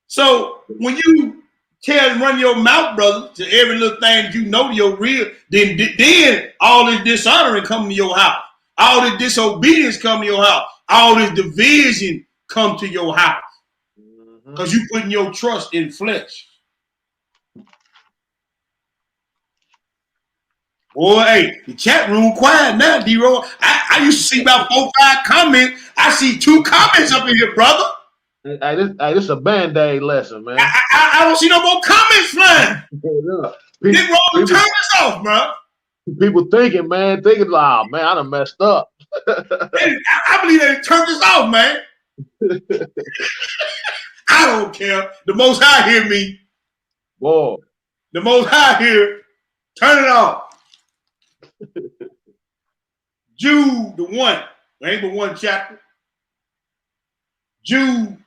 So when you tell and run your mouth, brother, to every little thing that you know you're real, then all this dishonoring come to your house. All this disobedience come to your house. All this division come to your house. Because you putting your trust in flesh. Boy, hey, the chat room quiet now, D-Roll. I used to see about 4 or 5 comments. I see 2 comments up in here, brother. This is a Band-Aid lesson, man. I don't see no more comments flying. People, Nick Roman, turn this off, bro. people thinking, oh man, I done messed up. I believe they turned this off, man. I don't care. The Most High hear me. Boy, The Most High here. Turn it off. Jude, the one. There ain't but one chapter. Jude,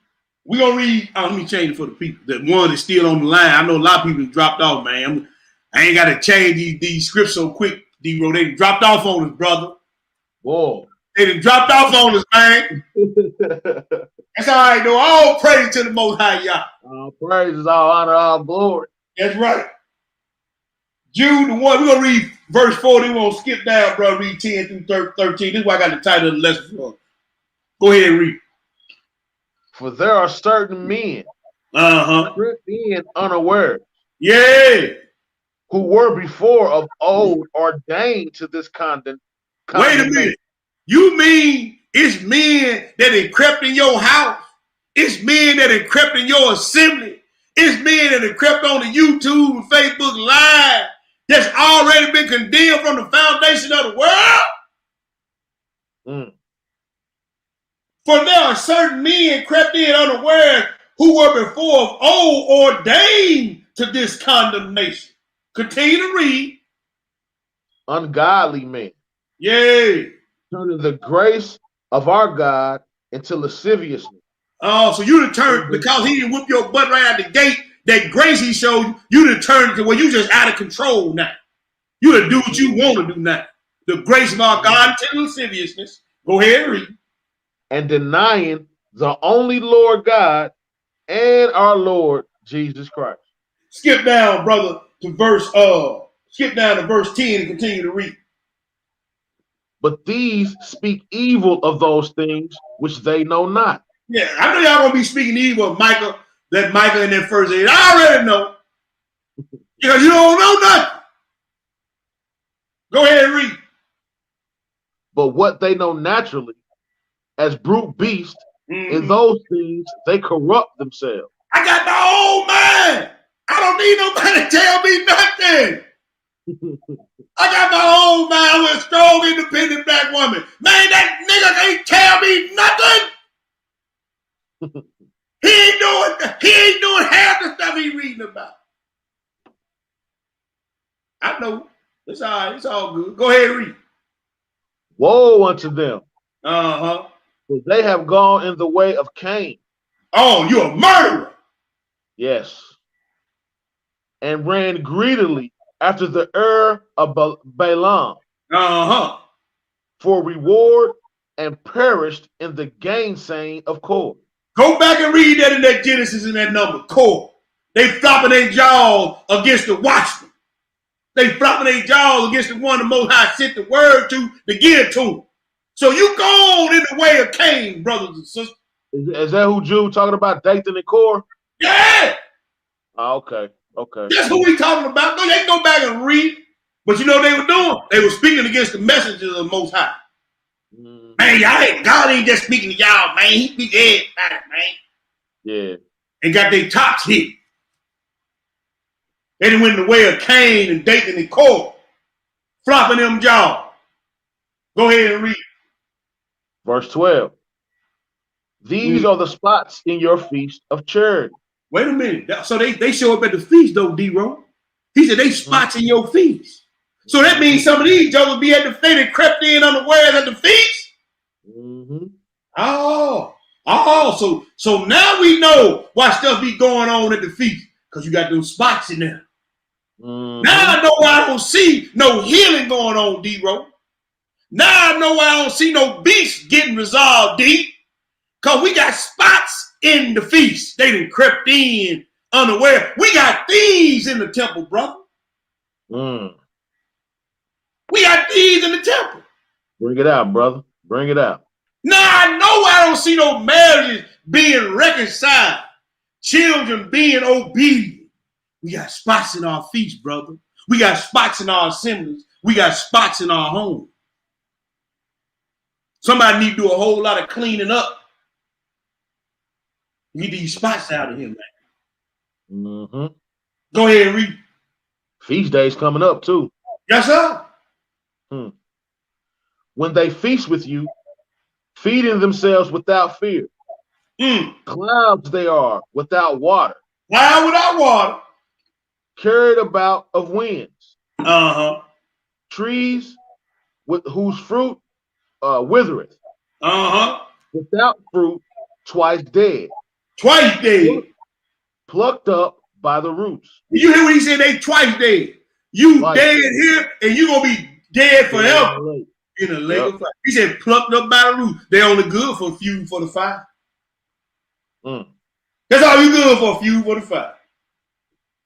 we gonna read. Let me change it for the people. The one that's still on the line. I know a lot of people dropped off, man. I ain't gotta change these scripts so quick, D-Ro. They dropped off on us, brother. whoa. They done dropped off on us, man. That's all right, though. All praise to the Most High, y'all. All praises, all honor, all glory. That's right. Jude, the one. We're gonna read verse 40. We're gonna skip down, bro. Read 10 through 13. This is why I got the title of the lesson for. Go ahead and read. For there are certain men crept in unaware, Yeah. who were before of old ordained to this Wait a minute. You mean it's men that had crept in your house? It's men that had crept in your assembly? It's men that had crept on the YouTube and Facebook Live that's already been condemned from the foundation of the world? For there are certain men crept in unaware who were before of old ordained to this condemnation. Continue to read. Ungodly men, Yay. turning the grace of our God into lasciviousness. Oh, so you done turned, because he didn't whip your butt right out the gate, that grace he showed you, you done turned to where you just out of control now. You done do what you want to do now. The grace of our God into lasciviousness. Go ahead and read. And denying the only Lord God and our Lord Jesus Christ. Skip down, brother, to verse 10 and continue to read. But these speak evil of those things which they know not. Yeah, I know y'all gonna be speaking evil of Micah in that first age. I already know. Because you don't know nothing. Go ahead and read. But what they know naturally, as brute beasts, in those things they corrupt themselves. I got my own mind. I don't need nobody to tell me nothing. I got my own mind with a strong, independent black woman. Man, that nigga can't tell me nothing. He ain't doing half the stuff he reading about. I know. It's all right. It's all good. Go ahead and read. Woe unto them. For they have gone in the way of Cain. Oh, you're a murderer. Yes. And ran greedily after the of Balaam. For reward, and perished in the gainsaying of Kor. Go back and read that in that Genesis and that number, Kor. They flopping their jaws against the watchman. They flopping their jaws against the one the Most High sent the word to give to them. So you go in the way of Cain, brothers and sisters. Is that who Jude talking about, Dathan and Kor? Yeah. Oh, okay. That's who we talking about. No, they can go back and read. But you know what they were doing? They were speaking against the messengers of the Most High. Man, God ain't just speaking to y'all, man. He speak to everybody, man. Yeah. And got their tops hit. They done went in the way of Cain and Dathan and Kor, flopping them jaws. Go ahead and read. Verse 12. These are the spots in your feast of charity. Wait a minute. So they show up at the feast, though, D-Ro. He said they spots in your feast. So that means some of these jokers be at the feast and crept in unawares at the feast? So now we know why stuff be going on at the feast. Because you got those spots in there. Now I know why I don't see no healing going on, D-Ro. Now I know why I don't see no beasts getting resolved, D. Because we got spots in the feast. They done crept in unaware. We got thieves in the temple, brother. We got thieves in the temple. Bring it out, brother. Bring it out. Now I know I don't see no marriages being reconciled. Children being obedient. We got spots in our feast, brother. We got spots in our assemblies. We got spots in our home. Somebody need to do a whole lot of cleaning up. Get these spots out of here, man. Mm-hmm. Go ahead and read. Feast days coming up too. Yes, sir. When they feast with you, feeding themselves without fear. Clouds they are without water. Cloud without water. Carried about of winds. Uh-huh. Trees with whose fruit withereth. Uh-huh. Without fruit, twice dead. Twice dead. Plucked up by the roots. You hear what he said? They twice dead. You Like, dead here, and you gonna be dead forever in a lake of fire. He said, plucked up by the roots. They only good for fuel for the fire. That's all you good for, fuel for the fire.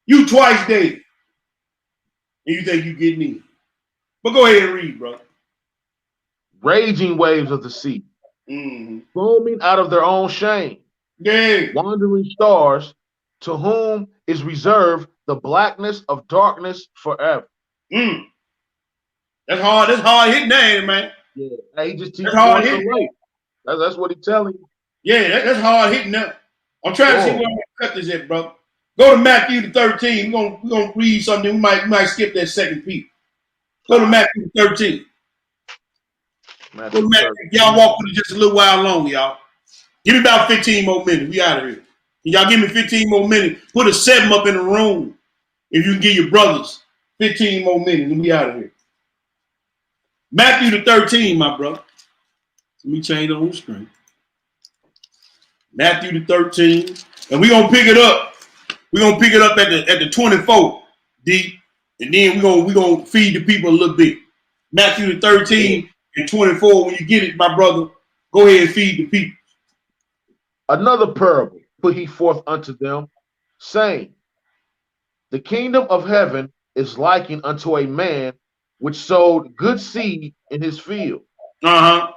You twice dead, and you think you getting in. But go ahead and read, bro. Raging waves of the sea, foaming out of their own shame. Wandering stars, to whom is reserved the blackness of darkness forever. That's hard. That's hard hitting that, man. Yeah, he just teaches hard points of light. That's what he's telling you. Yeah, that's hard hitting that. I'm trying to see where I'm gonna cut this at, bro. Go to Matthew the 13. We're gonna read something. We might skip that second piece. Go to Matthew 13. Go to Matthew. Y'all walk with it just a little while longer, y'all. Give me about 15 more minutes. We out of here. Y'all give me 15 more minutes. Put a 7 up in the room. If you can give your brothers 15 more minutes, and we out of here. Matthew the 13, my brother. Let me change the whole screen. Matthew the 13. And we're gonna pick it up. We're gonna pick it up at the 24, D. And then we're gonna feed the people a little bit. Matthew the 13 and 24. When you get it, my brother, go ahead and feed the people. Another parable put he forth unto them, saying, the kingdom of heaven is likened unto a man which sowed good seed in his field. But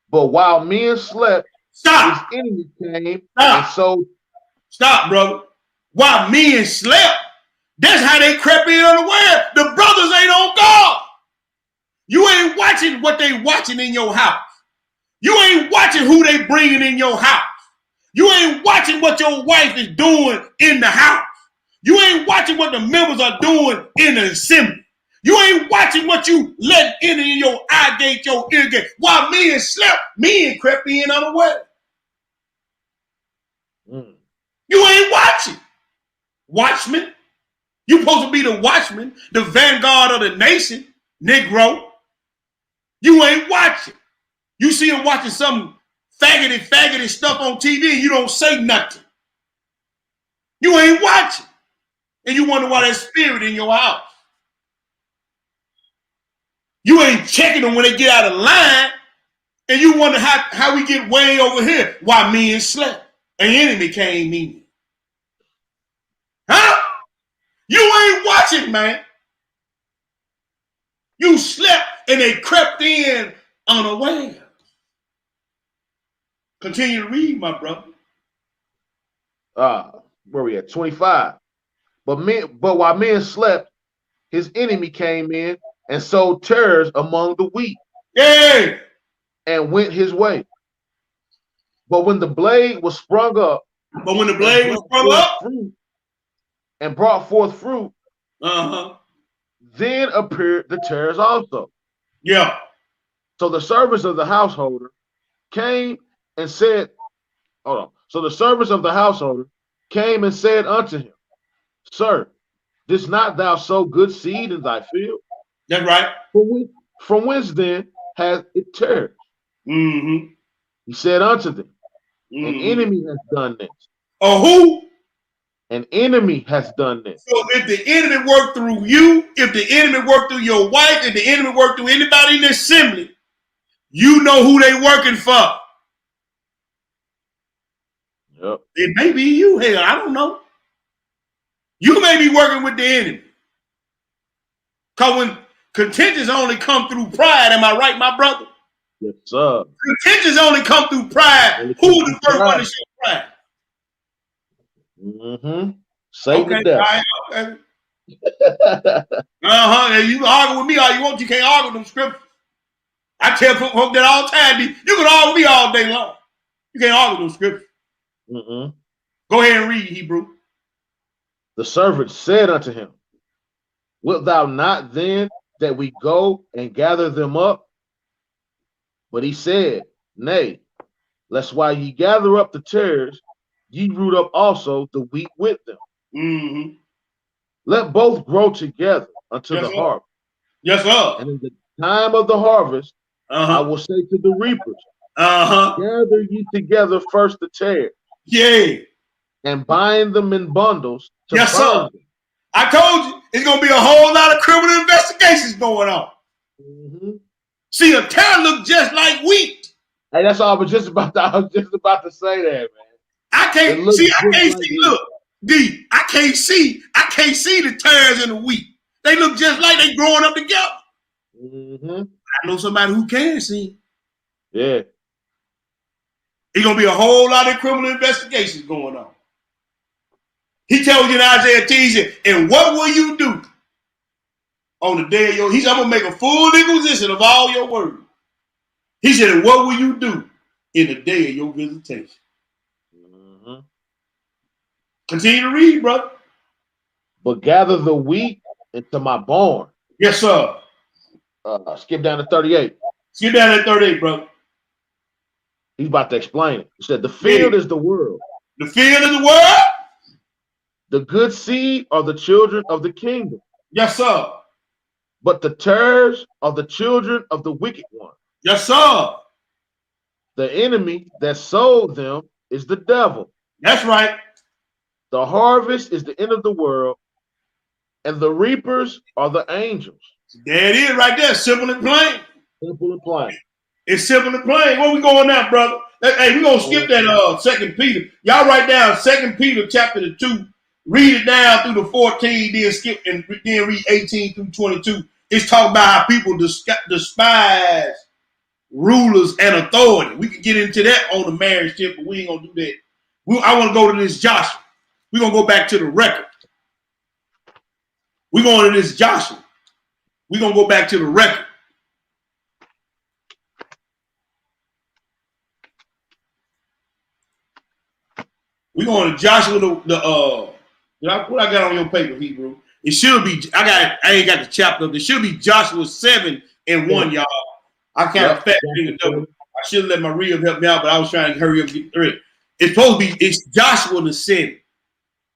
while men slept, his enemy came and sowed. Stop, brother. While men slept, that's how they crept in unaware. The brothers ain't on God. You ain't watching what they watching in your house. You ain't watching who they bringing in your house. You ain't watching what your wife is doing in the house. You ain't watching what the members are doing in the assembly. You ain't watching what you let in your eye gate, your ear gate. While men slept, men crept in unaware. You ain't watching. Watchman. You supposed to be the watchman, the vanguard of the nation, Negro. You ain't watching. You see him watching some faggoty stuff on TV and you don't say nothing. You ain't watching. And you wonder why there's spirit in your house. You ain't checking them when they get out of line, and you wonder how we get way over here while men slept. An enemy came in. Huh? You ain't watching, man. You slept and they crept in unaware. Continue to read, my brother. Where we at? 25. But while men slept, his enemy came in and sowed tares among the wheat. Yeah. And went his way. But when the blade was sprung up, fruit, and brought forth fruit, then appeared the tares also. Yeah. So the servants of the householder came and said, hold on. So the servants of the householder came and said unto him, Sir, didst not thou sow good seed in thy field? That's right. From whence then has it tares? He said unto them, an enemy has done this. Who? An enemy has done this. So if the enemy worked through you, if the enemy worked through your wife, if the enemy worked through anybody in the assembly, you know who they working for. Yep. It may be you, hell, I don't know. You may be working with the enemy. Because when contentions only come through pride, am I right, my brother? Yes, sir. Contentions only come through pride. Who the first one to show pride? Satan the devil. Okay. You can argue with me all you want. You can't argue with them scriptures. I tell folk that all the time. You can argue with me all day long. You can't argue with them scriptures. Mm-mm. Go ahead and read, Hebrew. The servant said unto him, wilt thou not then that we go and gather them up? But he said, nay, lest while ye gather up the tares, ye root up also the wheat with them. Mm-hmm. Let both grow together unto Yes, the sir. harvest. Yes, sir. And in the time of the harvest, I Uh-huh. will say to the reapers, Uh-huh. gather ye together first the tares, Yeah. and bind them in bundles to Yes, sir. burn them. I told you, it's going to be a whole lot of criminal investigations going on. Mm-hmm. See, a tare look just like wheat. Hey, that's all. I was just about to say that, man. I It can't looks see, just like wheat. look, D, I can't see the tares in the wheat. They look just like they growing up together. Mm-hmm. I know somebody who can see. Yeah. It's going to be a whole lot of criminal investigations going on. He tells you in Isaiah 10, he said, and what will you do on the day of your, he said, I'm going to make a full inquisition of all your words. He said, and what will you do in the day of your visitation? Mm-hmm. Continue to read, brother. But gather the wheat into my barn. Yes, sir. Skip down to 38. Skip down at 38, brother. He's about to explain it. He said, the Yeah. field is the world. The field of the world? The good seed are the children of the kingdom. Yes, sir. But the tares are the children of the wicked one. Yes, sir. The enemy that sowed them is the devil. That's right. The harvest is the end of the world, and the reapers are the angels. There it is right there. Simple and plain. Simple and plain. It's simple and plain. Where we going now, brother? Hey, we're going to skip that 2 Peter. Y'all write down 2 Peter chapter 2. Read it down through the 14, then skip and then read 18 through 22. It's talking about how people despise rulers and authority. We can get into that on the marriage tip, but we ain't going to do that. I want to go to this Joshua. We're going to go back to the record. We're going to this Joshua. We're going to go back to the record. We're going to Joshua, what I got on your paper, Hebrew? It should be, I ain't got the chapter up. It should be Joshua 7 and 1, y'all. I kind of fat fingered double. I should have let my rib help me out, but I was trying to hurry up and get through it. It's supposed to be, it's Joshua the 7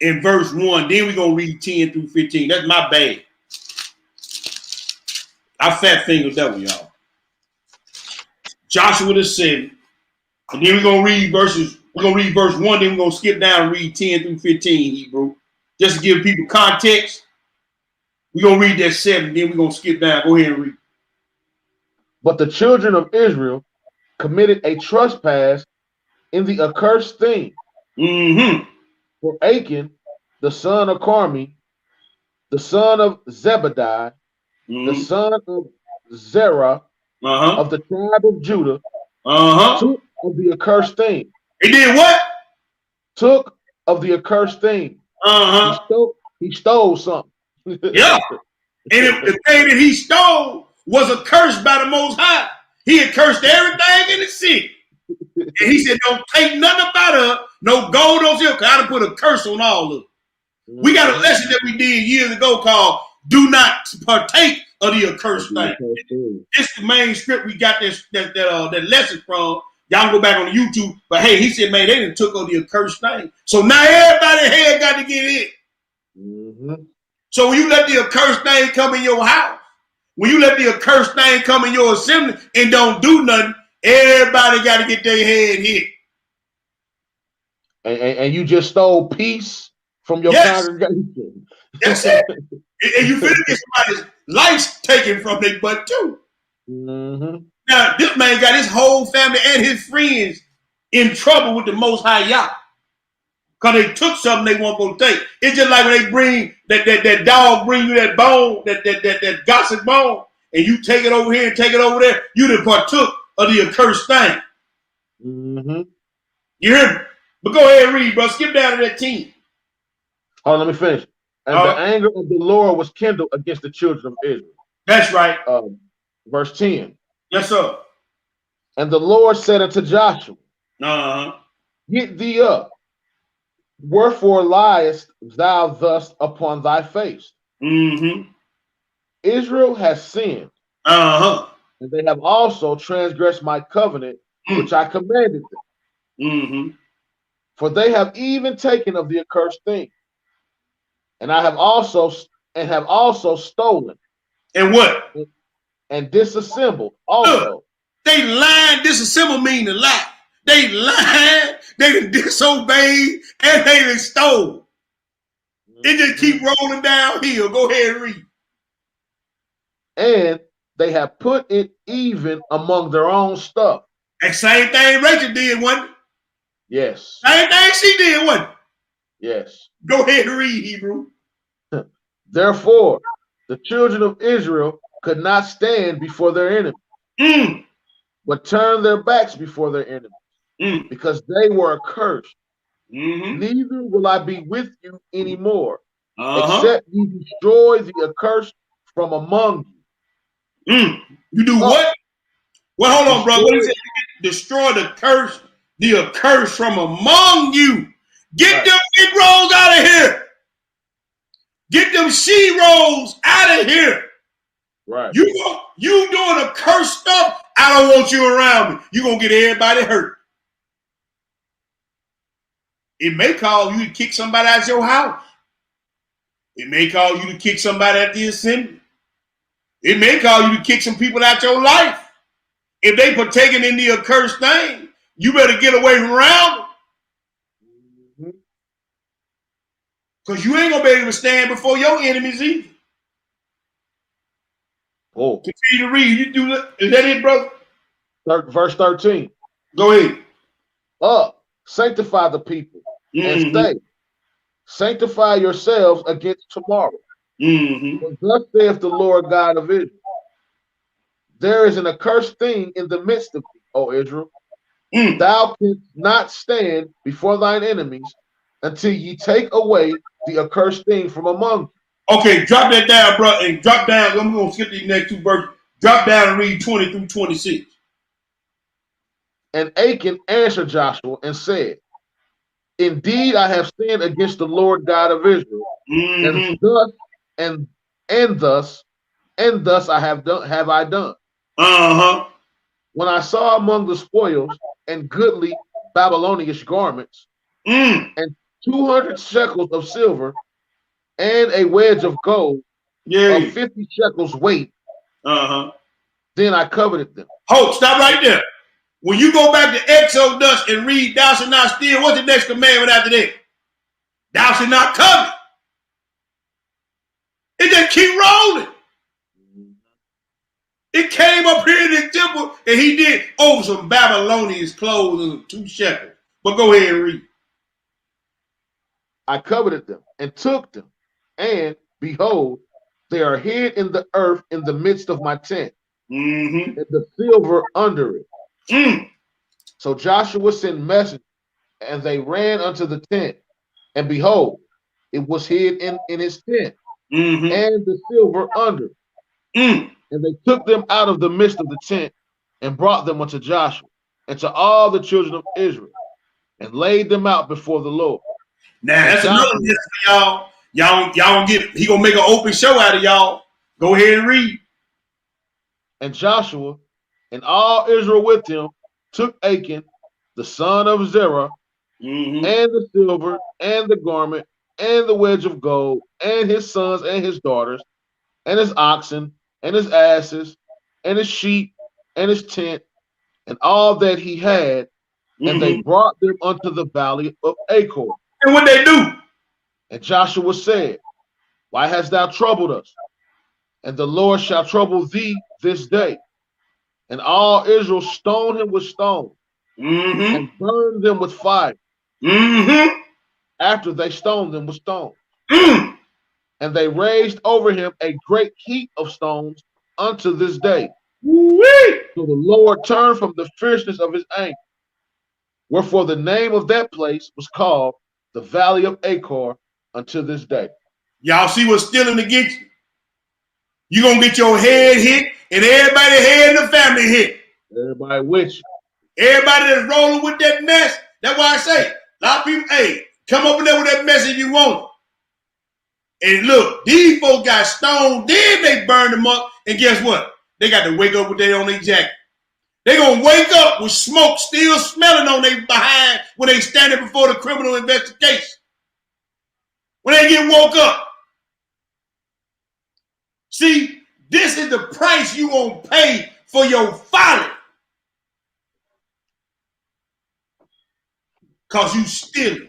in verse 1. Then we're going to read 10 through 15. That's my bad. I fat fingered double, y'all. Joshua the 7. And then we're going to read verse 1, then we're going to skip down and read 10 through 15, Hebrew. Just to give people context. We're going to read that 7, then we're going to skip down. Go ahead and read. But the children of Israel committed a trespass in the accursed thing. Mm-hmm. For Achan, the son of Carmi, the son of Zebediah, the son of Zerah, of the tribe of Judah, took of the accursed thing. He did what? Took of the accursed thing. He stole something. Yeah. And the thing that he stole was a curse by the Most High. He had cursed everything in the city. And he said, don't take nothing about her, no gold, no silver, because I done put a curse on all of them. We got a lesson that we did years ago called Do Not Partake of the Accursed Thing. It's the main script we got that lesson from. Y'all can go back on YouTube. But hey, he said, man, they done took on the accursed thing. So now everybody here got to get in. Mm-hmm. So when you let the accursed thing come in your house, when you let the accursed thing come in your assembly and don't do nothing, everybody got to get their head hit. And you just stole peace from your congregation. That's it. And you finna get somebody's life taken from their butt too. Mm-hmm. Now, this man got his whole family and his friends in trouble with the Most High Yah. Because they took something they weren't going to take. It's just like when they bring, that dog bring you that bone, that gossip bone, and you take it over here and take it over there, you done partook of the accursed thing. Mm-hmm. You hear me? But go ahead and read, bro. Skip down to that 10. Oh, let me finish. And the anger of the Lord was kindled against the children of Israel. That's right. Verse 10. Yes, sir. And the Lord said unto Joshua, Uh-huh. Get thee up, Wherefore liest thou thus upon thy face? Mm-hmm. Israel has sinned, Uh-huh. and they have also transgressed my covenant, which I commanded them. Mm-hmm. For they have even taken of the accursed thing, and I have also stolen And what? and disassembled Look, also. they lying, disassemble mean to lie. They lying, they done disobeyed, and they done stole. It just keep rolling downhill. Go ahead and read. And they have put it even among their own stuff. And same thing Rachel did, wasn't it? Yes, Same thing she did, wasn't it? yes. Go ahead and read, Hebrew. Therefore, the children of Israel could not stand before their enemies, Mm, but turned their backs before their enemies, mm, because they were accursed. mm-hmm. Neither will I be with you anymore, Uh-huh. except you destroy the accursed from among you. You do Up, what? Well, hold on, bro. What he destroy. said? Destroy the accursed from among you. Get Right, them Negroes out of here. Get them she-rolls out of here. right. You doing accursed stuff. I don't want you around me. You gonna get everybody hurt. It may cause you to kick somebody out your house. It may cause you to kick somebody at the assembly. It may cause you to kick some people out your life. If they partaking in the accursed thing, you better get away from around them. Mhm. Because you ain't gonna be able to stand before your enemies either. Oh, Continue to read. You do that. Is that it, brother? verse 13. Go ahead. Up, sanctify the people, and Mm-hmm. say, sanctify yourselves against tomorrow. Mm-hmm. For thus saith the Lord God of Israel, there is an accursed thing in the midst of thee, O Israel. Mm. Thou canst not stand before thine enemies until ye take away the accursed thing from among you. Okay, drop that down, bro, and drop down. I'm gonna skip these next two verses. Drop down and read 20 through 26. And Achan answered Joshua and said, indeed, I have sinned against the Lord God of Israel, and Mm-hmm. thus and and thus and thus have I done. Uh-huh. When I saw among the spoils and goodly Babylonish garments, Mm. and 200 shekels of silver, and a wedge of gold of Yeah. 50 shekels weight, Uh-huh. then I coveted them. Hold, stop right there. When you go back to Exodus and read thou shalt not steal, what's the next commandment after that? Thou shalt not covet. It just keep rolling. It came up here in the temple and he did over some Babylonian clothes and 2 shekels. But go ahead and read. I coveted them and took them, and behold, they are hid in the earth in the midst of my tent, Mm-hmm. and the silver under it. Mm. So Joshua sent messengers, and they ran unto the tent, and behold, it was hid in his tent, Mm-hmm. and the silver under it. Mm. And they took them out of the midst of the tent, and brought them unto Joshua, and to all the children of Israel, and laid them out before the Lord. Now And that's another Joshua, list for y'all. Y'all get he gonna make an open show out of y'all. Go ahead and read. and Joshua, and all Israel with him, took Achan, the son of Zerah, Mm-hmm. and the silver, and the garment, and the wedge of gold, and his sons and his daughters, and his oxen, and his asses, and his sheep, and his tent, and all that he had, and they Mm-hmm. brought them unto the valley of Achor. And what they do? And Joshua said, why hast thou troubled us? And the Lord shall trouble thee this day. And all Israel stoned him with stones, Mm-hmm. and burned them with fire, Mm-hmm. after they stoned them with stones. Mm. And they raised over him a great heap of stones unto this day. Woo-wee. So the Lord turned from the fierceness of his anger. Wherefore the name of that place was called the Valley of Achor unto this day. Y'all see what's stealing against you? You gonna get your head hit and everybody head in the family hit. Everybody with you. Everybody that's rolling with that mess. That's why I say a lot of people, hey, Come up in there with that message you want. And look, these folks got stoned, then they burned them up. And guess what? They got to wake up with that on their jacket. They're going to wake up with smoke still smelling on their behind when they standing before the criminal investigation. When they get woke up. See, this is the price you going to pay for your folly. Because you stealing.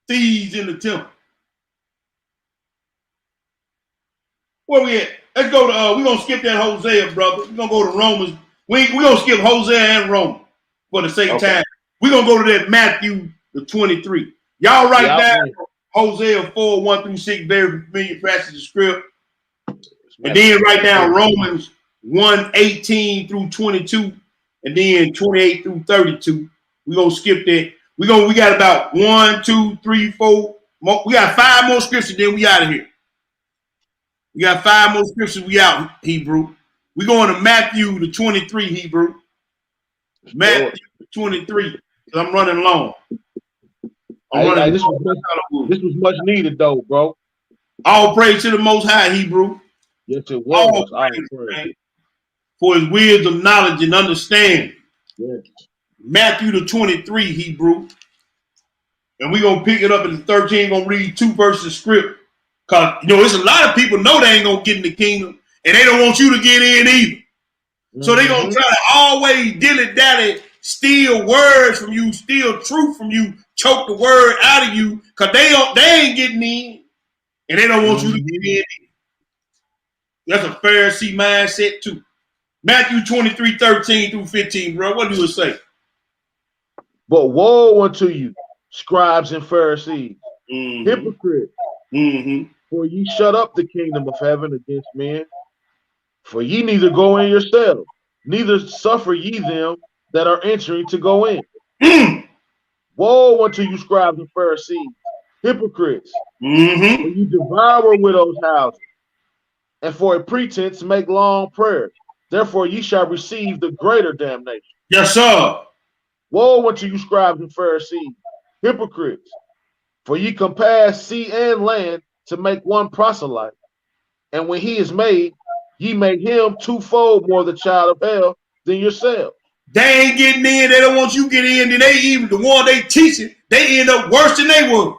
Thieves in the temple. Where we at? Let's go to, we're going to skip that Hosea, brother. We're going to go to Romans. We're going to skip Hosea and Romans for the same time. We're going to go to that Matthew the 23. Y'all write down Hosea 4, 1 through 6, very familiar passage of script. And then write down Romans 1, 18 through 22. And then 28 through 32. We're going to skip that. We got about 1, 2, 3, 4. We got 5 more scriptures, then we out of here. We got 5 more scriptures, we out, Hebrew. We going to Matthew the 23, Hebrew. Matthew the 23. I'm running long. This was much needed, though, bro. All praise to the Most High, Hebrew. Yes, it was. All praise, for his wisdom, knowledge, and understanding. Yes. Matthew the 23, Hebrew. And we're going to pick it up in the 13. Going to read 2 verses of script. Because, there's a lot of people know they ain't going to get in the kingdom. And they don't want you to get in either. So they're going to try to always dilly-dally, steal words from you, steal truth from you, choke the word out of you. Because they ain't getting in. And they don't want you to get in. That's a Pharisee mindset too. Matthew 23, 13 through 15, bro. What do it say? But woe unto you, scribes and Pharisees, hypocrites, for ye shut up the kingdom of heaven against men. For ye neither go in yourselves, neither suffer ye them that are entering to go in. Woe unto you, scribes and Pharisees, hypocrites, for you devour widows' houses, and for a pretense make long prayers. Therefore ye shall receive the greater damnation. Yes, sir. Woe unto you, scribes and Pharisees, hypocrites, for ye compass sea and land to make one proselyte. And when he is made, ye make him twofold more the child of hell than yourself. They ain't getting in. They don't want you to get in. Then they even, the one they teaching, they end up worse than they were.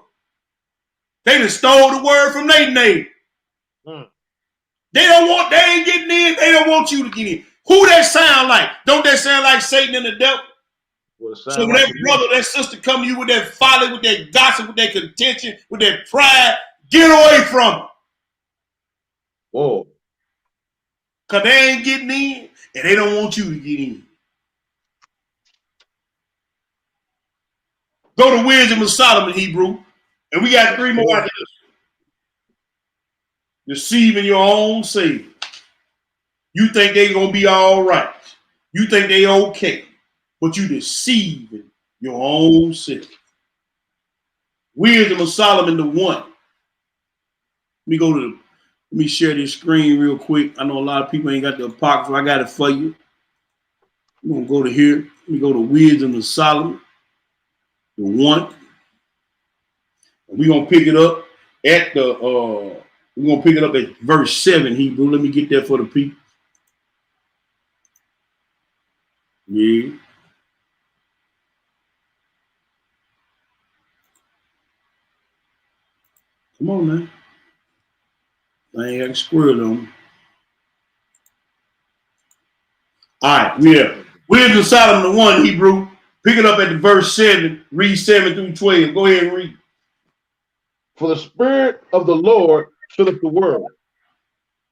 They done stole the word from their neighbor. They ain't getting in. They don't want you to get in. Who that sound like? Don't that sound like Satan and the devil? So when that brother, that sister come to you with that folly, with that gossip, with that contention, with that pride, get away from them. Whoa. Because they ain't getting in, and they don't want you to get in. Go to Wisdom of Solomon, Hebrew. And we got 3 more after this. Deceiving your own Savior. You think they're going to be all right. You think they okay. But you deceiving your own self. Wisdom of Solomon, the 1. Let me share this screen real quick. I know a lot of people ain't got the apocrypha. I got it for you. I'm going to go to here. Let me go to Wisdom of Solomon, the 1. And we're going to pick it up at verse 7, Hebrew. Let me get that for the people. Yeah. Come on, man. I ain't got a squirrel on me. All right, Wisdom of Solomon, the 1, Hebrew. Pick it up at the verse 7. Read 7 through 12. Go ahead and read. For the Spirit of the Lord filleth the world,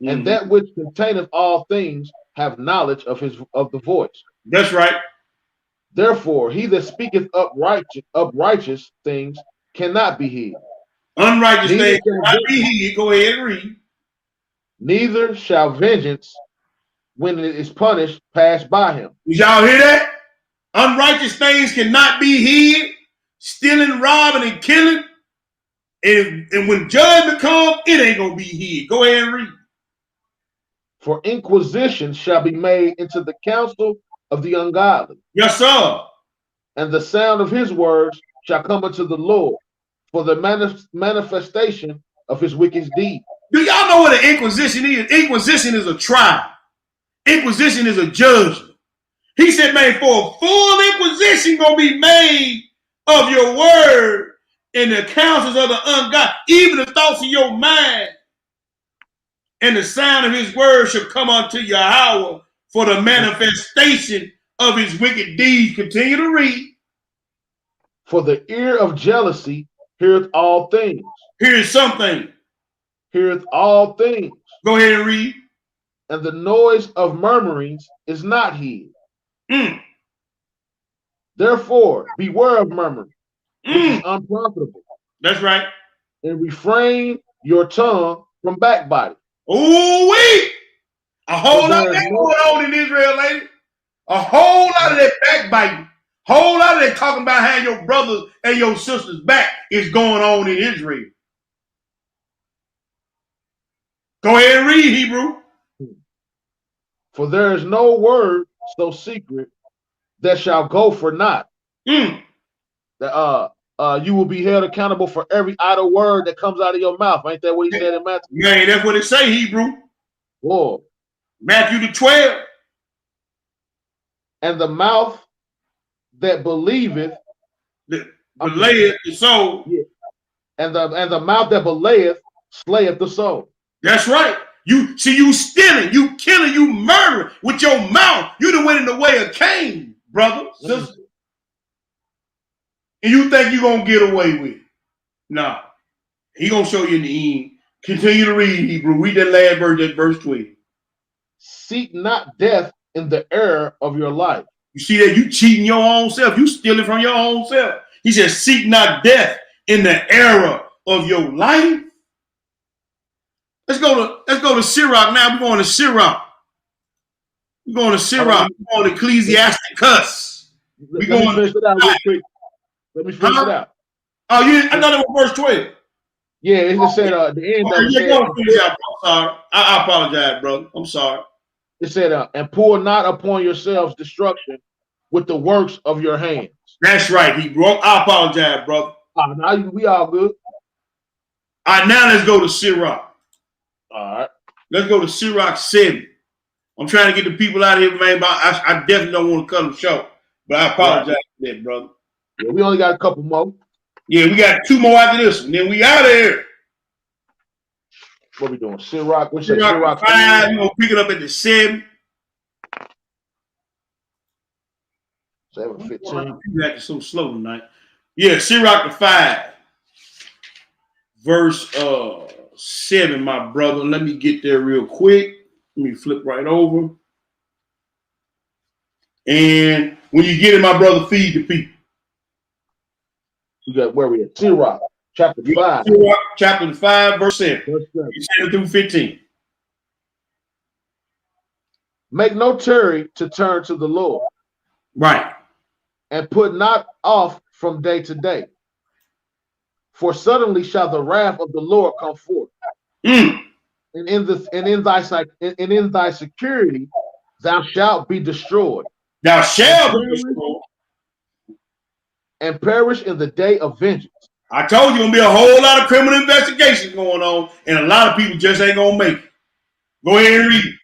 and that which containeth all things have knowledge of the voice. That's right. Therefore, he that speaketh uprighteous things cannot be hid. Unrighteous things cannot be hid. Go ahead and read. Neither shall vengeance, when it is punished, pass by him. Did y'all hear that? Unrighteous things cannot be hid. Stealing, robbing, and killing. And when judgment comes, it ain't going to be hid. Go ahead and read. For inquisition shall be made into the counsel of the ungodly. Yes, sir. And the sound of his words shall come unto the Lord for the manifestation of his wicked deed. Do y'all know what an inquisition is? Inquisition is a trial. Inquisition is a judgment. He said, man, for a full inquisition gonna be made of your word and the counsels of the ungodly, even the thoughts of your mind, and the sound of his word shall come unto your hour for the manifestation of his wicked deeds. Continue to read. For the ear of jealousy heareth all things. Here's something. Heareth all things. Go ahead and read. And the noise of murmurings is not hid. Therefore, beware of murmuring, which is unprofitable. That's right. And refrain your tongue from backbiting. Ooh, wait. A whole lot of that going on in Israel, lady. A whole lot of that backbiting. Whole lot of that talking about how your brothers and your sisters back is going on in Israel. Go ahead and read, Hebrew. For there is no word so secret that shall go for naught. That you will be held accountable for every idle word that comes out of your mouth. Ain't that what he said in Matthew? Man, that's what it say, Hebrew. Whoa. Matthew the 12. And the mouth that believeth, belayeth the soul. Yeah. And the mouth that belayeth slayeth the soul. That's right. You see, you stealing, you killing, you murdering with your mouth. You done went in the way of Cain, brother, sister. And you think you're gonna get away with it? Nah. He gonna show you in the end. Continue to read, Hebrew. Read that last verse, that verse 12. Seek not death in the error of your life. You see that? You cheating your own self. You stealing from your own self. He says, seek not death in the error of your life. Let's go to Sirach now. We're going to Sirach. We're going to Sirach. We're going to Ecclesiasticus. Let me finish it out real quick. Let me finish it out. Oh, I thought it was verse 12. Yeah, it just said the end of it. I'm sorry. I apologize, brother. I'm sorry. It said, and pour not upon yourselves destruction with the works of your hands. That's right, Hebrew. I apologize, brother. Now we all good. All right, now let's go to Sirach. All right. Let's go to Sirach 7. I'm trying to get the people out of here, man, but I definitely don't want to cut them short. But I apologize for that, brother. Yeah, we only got a couple more. Yeah, we got 2 more after this one. Then we out of here. What we doing? Sirach. What's Sirach 5. We're going to pick it up at the 7. 7:15. You're acting so slow tonight. Yeah, Sirach 5. Verse 7, my brother. Let me get there real quick. Let me flip right over. And when you get it, my brother, feed the people. We got where we at? Sirach, chapter 5. Sirach, chapter 5, verse 7. Verse 7. 7 through 15. Make no tarry to turn to the Lord. Right. And put not off from day to day. For suddenly shall the wrath of the Lord come forth. And in thy security thou shalt be destroyed. Thou shalt be destroyed. And perish in the day of vengeance. I told you, gonna be a whole lot of criminal investigations going on, and a lot of people just ain't gonna make it. Go ahead and read.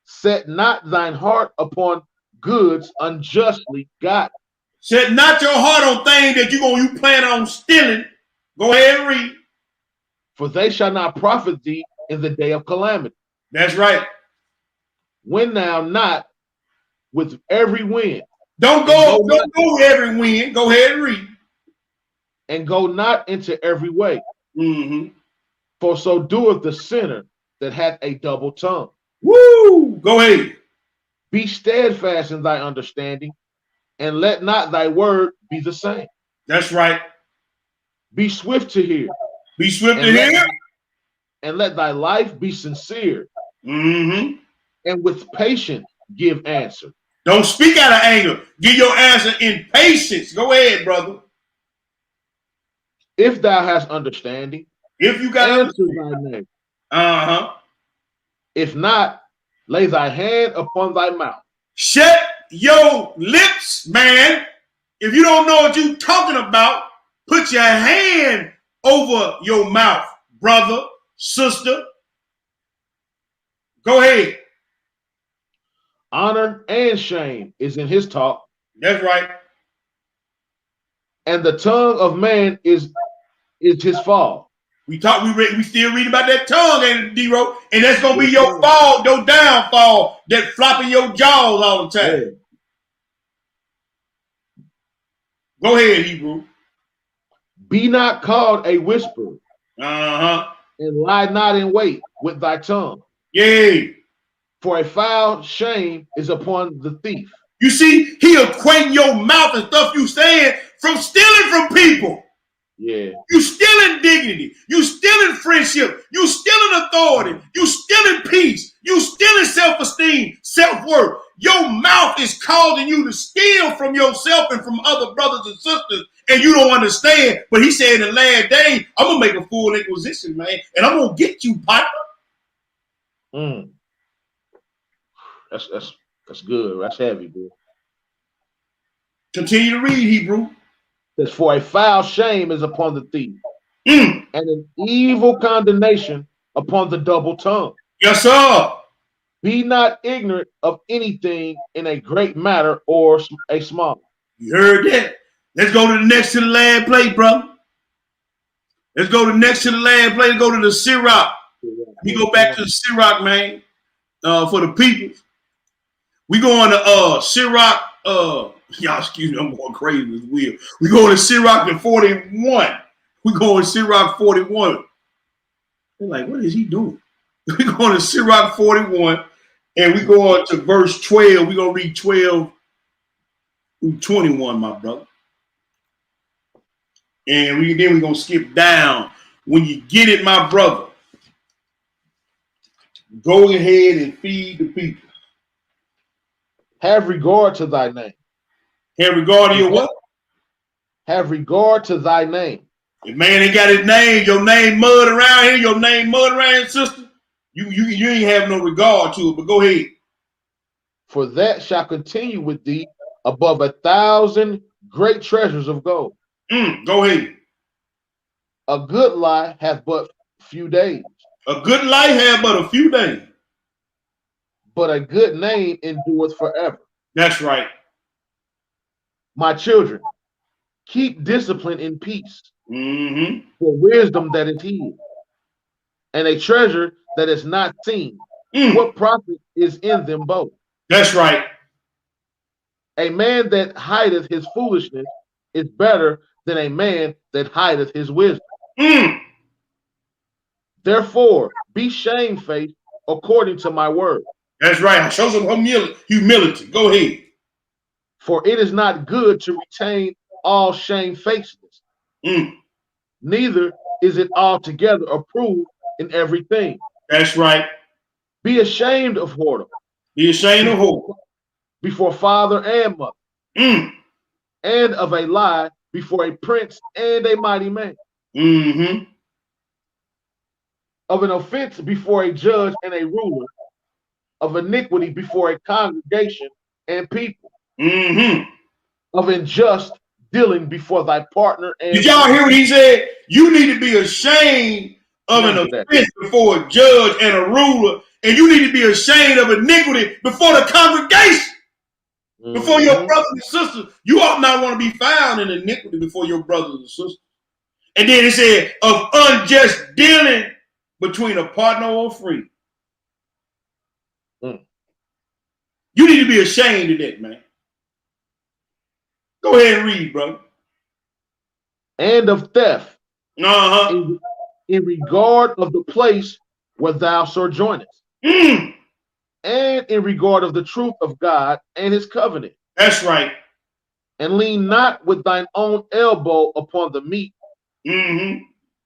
Set not thine heart upon goods unjustly gotten. Set not your heart on things that you plan on stealing. Go ahead and read. For they shall not profit thee in the day of calamity. That's right. Win now not with every wind. Don't go with every wind. Go ahead and read. And go not into every way. For so doeth the sinner that hath a double tongue. Woo! Go ahead. Be steadfast in thy understanding, and let not thy word be the same. That's right. Be swift to hear. Be swift to hear. And let thy life be sincere. And with patience give answer. Don't speak out of anger. Give your answer in patience. Go ahead, brother. If thou hast understanding, if you got answer thy name. If not, lay thy hand upon thy mouth. Shut your lips, man. If you don't know what you're talking about, put your hand over your mouth, brother, sister. Go ahead. Honor and shame is in his talk, That's right. and the tongue of man is his fall. We still read about that tongue, ain't it, D-Ro? And that's gonna be Yes, your sir. fall, your downfall, that flopping your jaws all the time. Yeah. Go ahead, Hebrew. Be not called a whisperer, Uh-huh. and lie not in wait with thy tongue. Yay. For a foul shame is upon the thief. You see, he equating your mouth and stuff you saying from stealing from people. Yeah. You stealing dignity. You stealing friendship. You stealing authority. You stealing peace. You stealing self-esteem, self-worth. Your mouth is causing you to steal from yourself and from other brothers and sisters, and you don't understand. But he said in the last day, I'm gonna make a full inquisition, man, and I'm gonna get you, partner. Mm. That's good. That's heavy, bro. Continue to read, Hebrew. Says, for a foul shame is upon the thief, Mm. and an evil condemnation upon the double tongue. Yes, sir. Be not ignorant of anything in a great matter or a small. You heard that? Let's go to the next to the last plate, brother. Let's go to the next to the last plate. Let's go to the Sirach. We go back to the Sirach, man, for the people. We going to Sirach. Y'all, excuse me, I'm going crazy with wheel. We going to Sirach to 41. We going to Sirach 41. They're like, what is he doing? We going to Sirach 41, and we going to verse 12. We gonna read 12 through 21, my brother. And then we're gonna skip down. When you get it, my brother, go ahead and feed the people. Have regard to thy name. Have regard to your what? Have regard to thy name. If man ain't got his name, your name mud around here, your name mud around here, sister, you ain't have no regard to it, but go ahead. For that shall continue with thee above 1,000 great treasures of gold. Go ahead. A good lie hath but few days. A good life had but a few days. But a good name endureth forever. That's right. My children, keep discipline in peace. Mm-hmm. For wisdom that is hid, and a treasure that is not seen. What profit is in them both? That's right. A man that hideth his foolishness is better than a man that hideth his wisdom. Therefore, be shamefaced according to my word. That's right. Show some humility. Go ahead. For it is not good to retain all shamefacedness. Neither is it altogether approved in everything. That's right. Be ashamed of whoredom. Be ashamed of who? Before father and mother. And of a lie before a prince and a mighty man. Of an offense before a judge and a ruler. Of iniquity before a congregation and people. Of unjust dealing before thy partner. And did y'all hear what he said? You need to be ashamed of an offense before a judge and a ruler, and you need to be ashamed of iniquity before the congregation, before your brothers and sisters. You ought not want to be found in iniquity before your brothers and sisters. And then it said of unjust dealing between a partner or a friend. You need to be ashamed of that, man. Go ahead and read, brother. And of theft. In regard of the place where thou sojournest. And in regard of the truth of God and his covenant. That's right. And lean not with thine own elbow upon the meat. And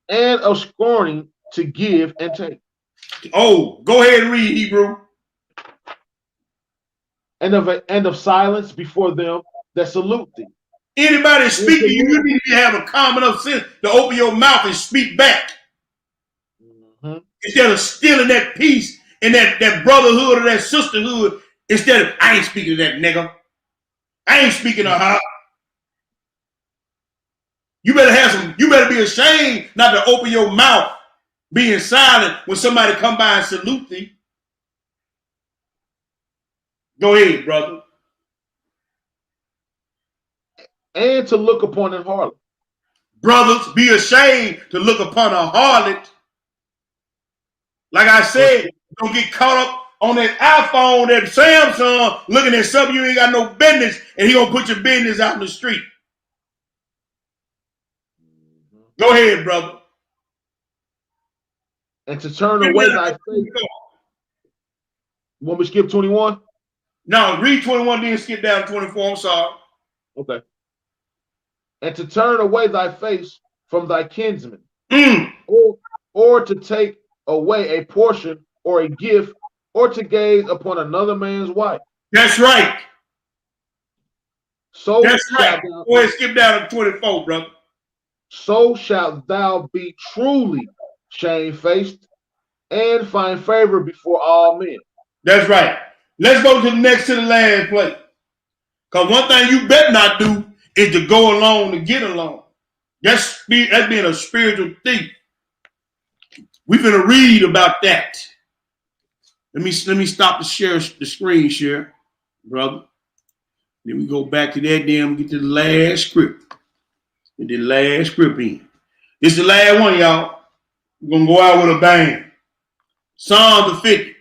of scorning to give and take. Oh, go ahead and read, Hebrew. And of silence before them that salute thee. Anybody speaking, you need to have a common enough sense to open your mouth and speak back. Instead of stealing that peace and that brotherhood or that sisterhood, instead of, I ain't speaking to that nigga. I ain't speaking to her. You better be ashamed not to open your mouth, being silent when somebody come by and salute thee. Go ahead, brother. And to look upon an harlot. Brothers, be ashamed to look upon a harlot. Like I said, don't get caught up on that iPhone, that Samsung, looking at something you ain't got no business, and he gonna put your business out in the street. Go ahead, brother. And to turn away thy face. You want me to skip 21? No, read 21, then skip down to 24. I'm sorry. Okay. And to turn away thy face from thy kinsman, or to take away a portion or a gift, or to gaze upon another man's wife. That's right. So that's right. Go ahead, skip down to 24, brother. So shalt thou be truly shamefaced and find favor before all men. That's right. Let's go to the last place. Because one thing you better not do is to go along to get along. That's being a spiritual thief. We're going to read about that. Let me stop the screen share, brother. Then we go back to that, then we get to the last script. Get the last script in. This is the last one, y'all. We're going to go out with a bang. Psalm 50.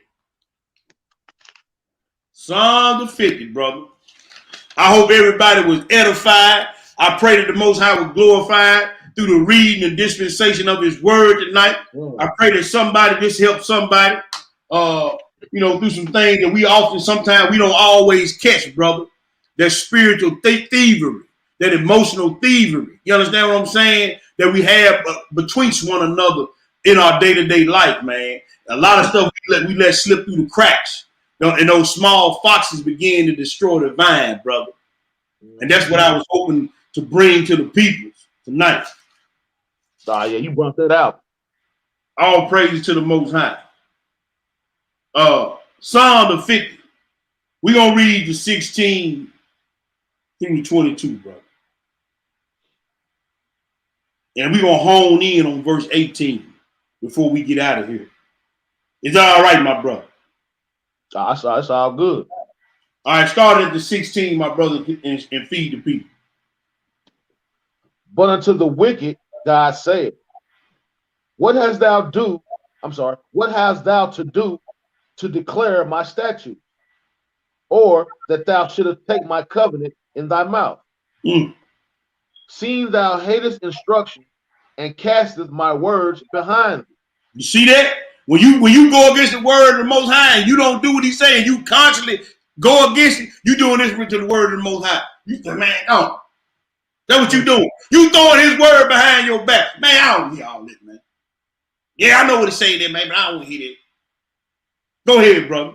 Psalm 50, brother. I hope everybody was edified. I pray that the Most High was glorified through the reading and dispensation of His Word tonight. I pray that this helped somebody, through some things that sometimes we don't always catch, brother. That spiritual thievery, that emotional thievery. You understand what I'm saying? That we have betwixt one another in our day-to-day life, man. A lot of stuff we let slip through the cracks. And those small foxes begin to destroy the vine, brother. And that's what I was hoping to bring to the people tonight. Yeah, you brought that out. All praises to the Most High. Psalm 50. We're going to read the 16 through 22, brother. And we're going to hone in on verse 18 before we get out of here. Is that all right, my brother? It's all good. All right, start at the 16, my brother, and feed the people. But unto the wicked, God said, What hast thou to do to declare my statutes, or that thou shouldest take my covenant in thy mouth? Seeing thou hatest instruction and casteth my words behind thee. You see that? When you go against the word of the Most High and you don't do what He's saying, you constantly go against it, you doing this to the word of the Most High. You say, man, oh, that's what you doing. You throwing His word behind your back. Man, I don't hear all this, man. Yeah, I know what it's saying there, man, but I don't hear it. Go ahead, brother.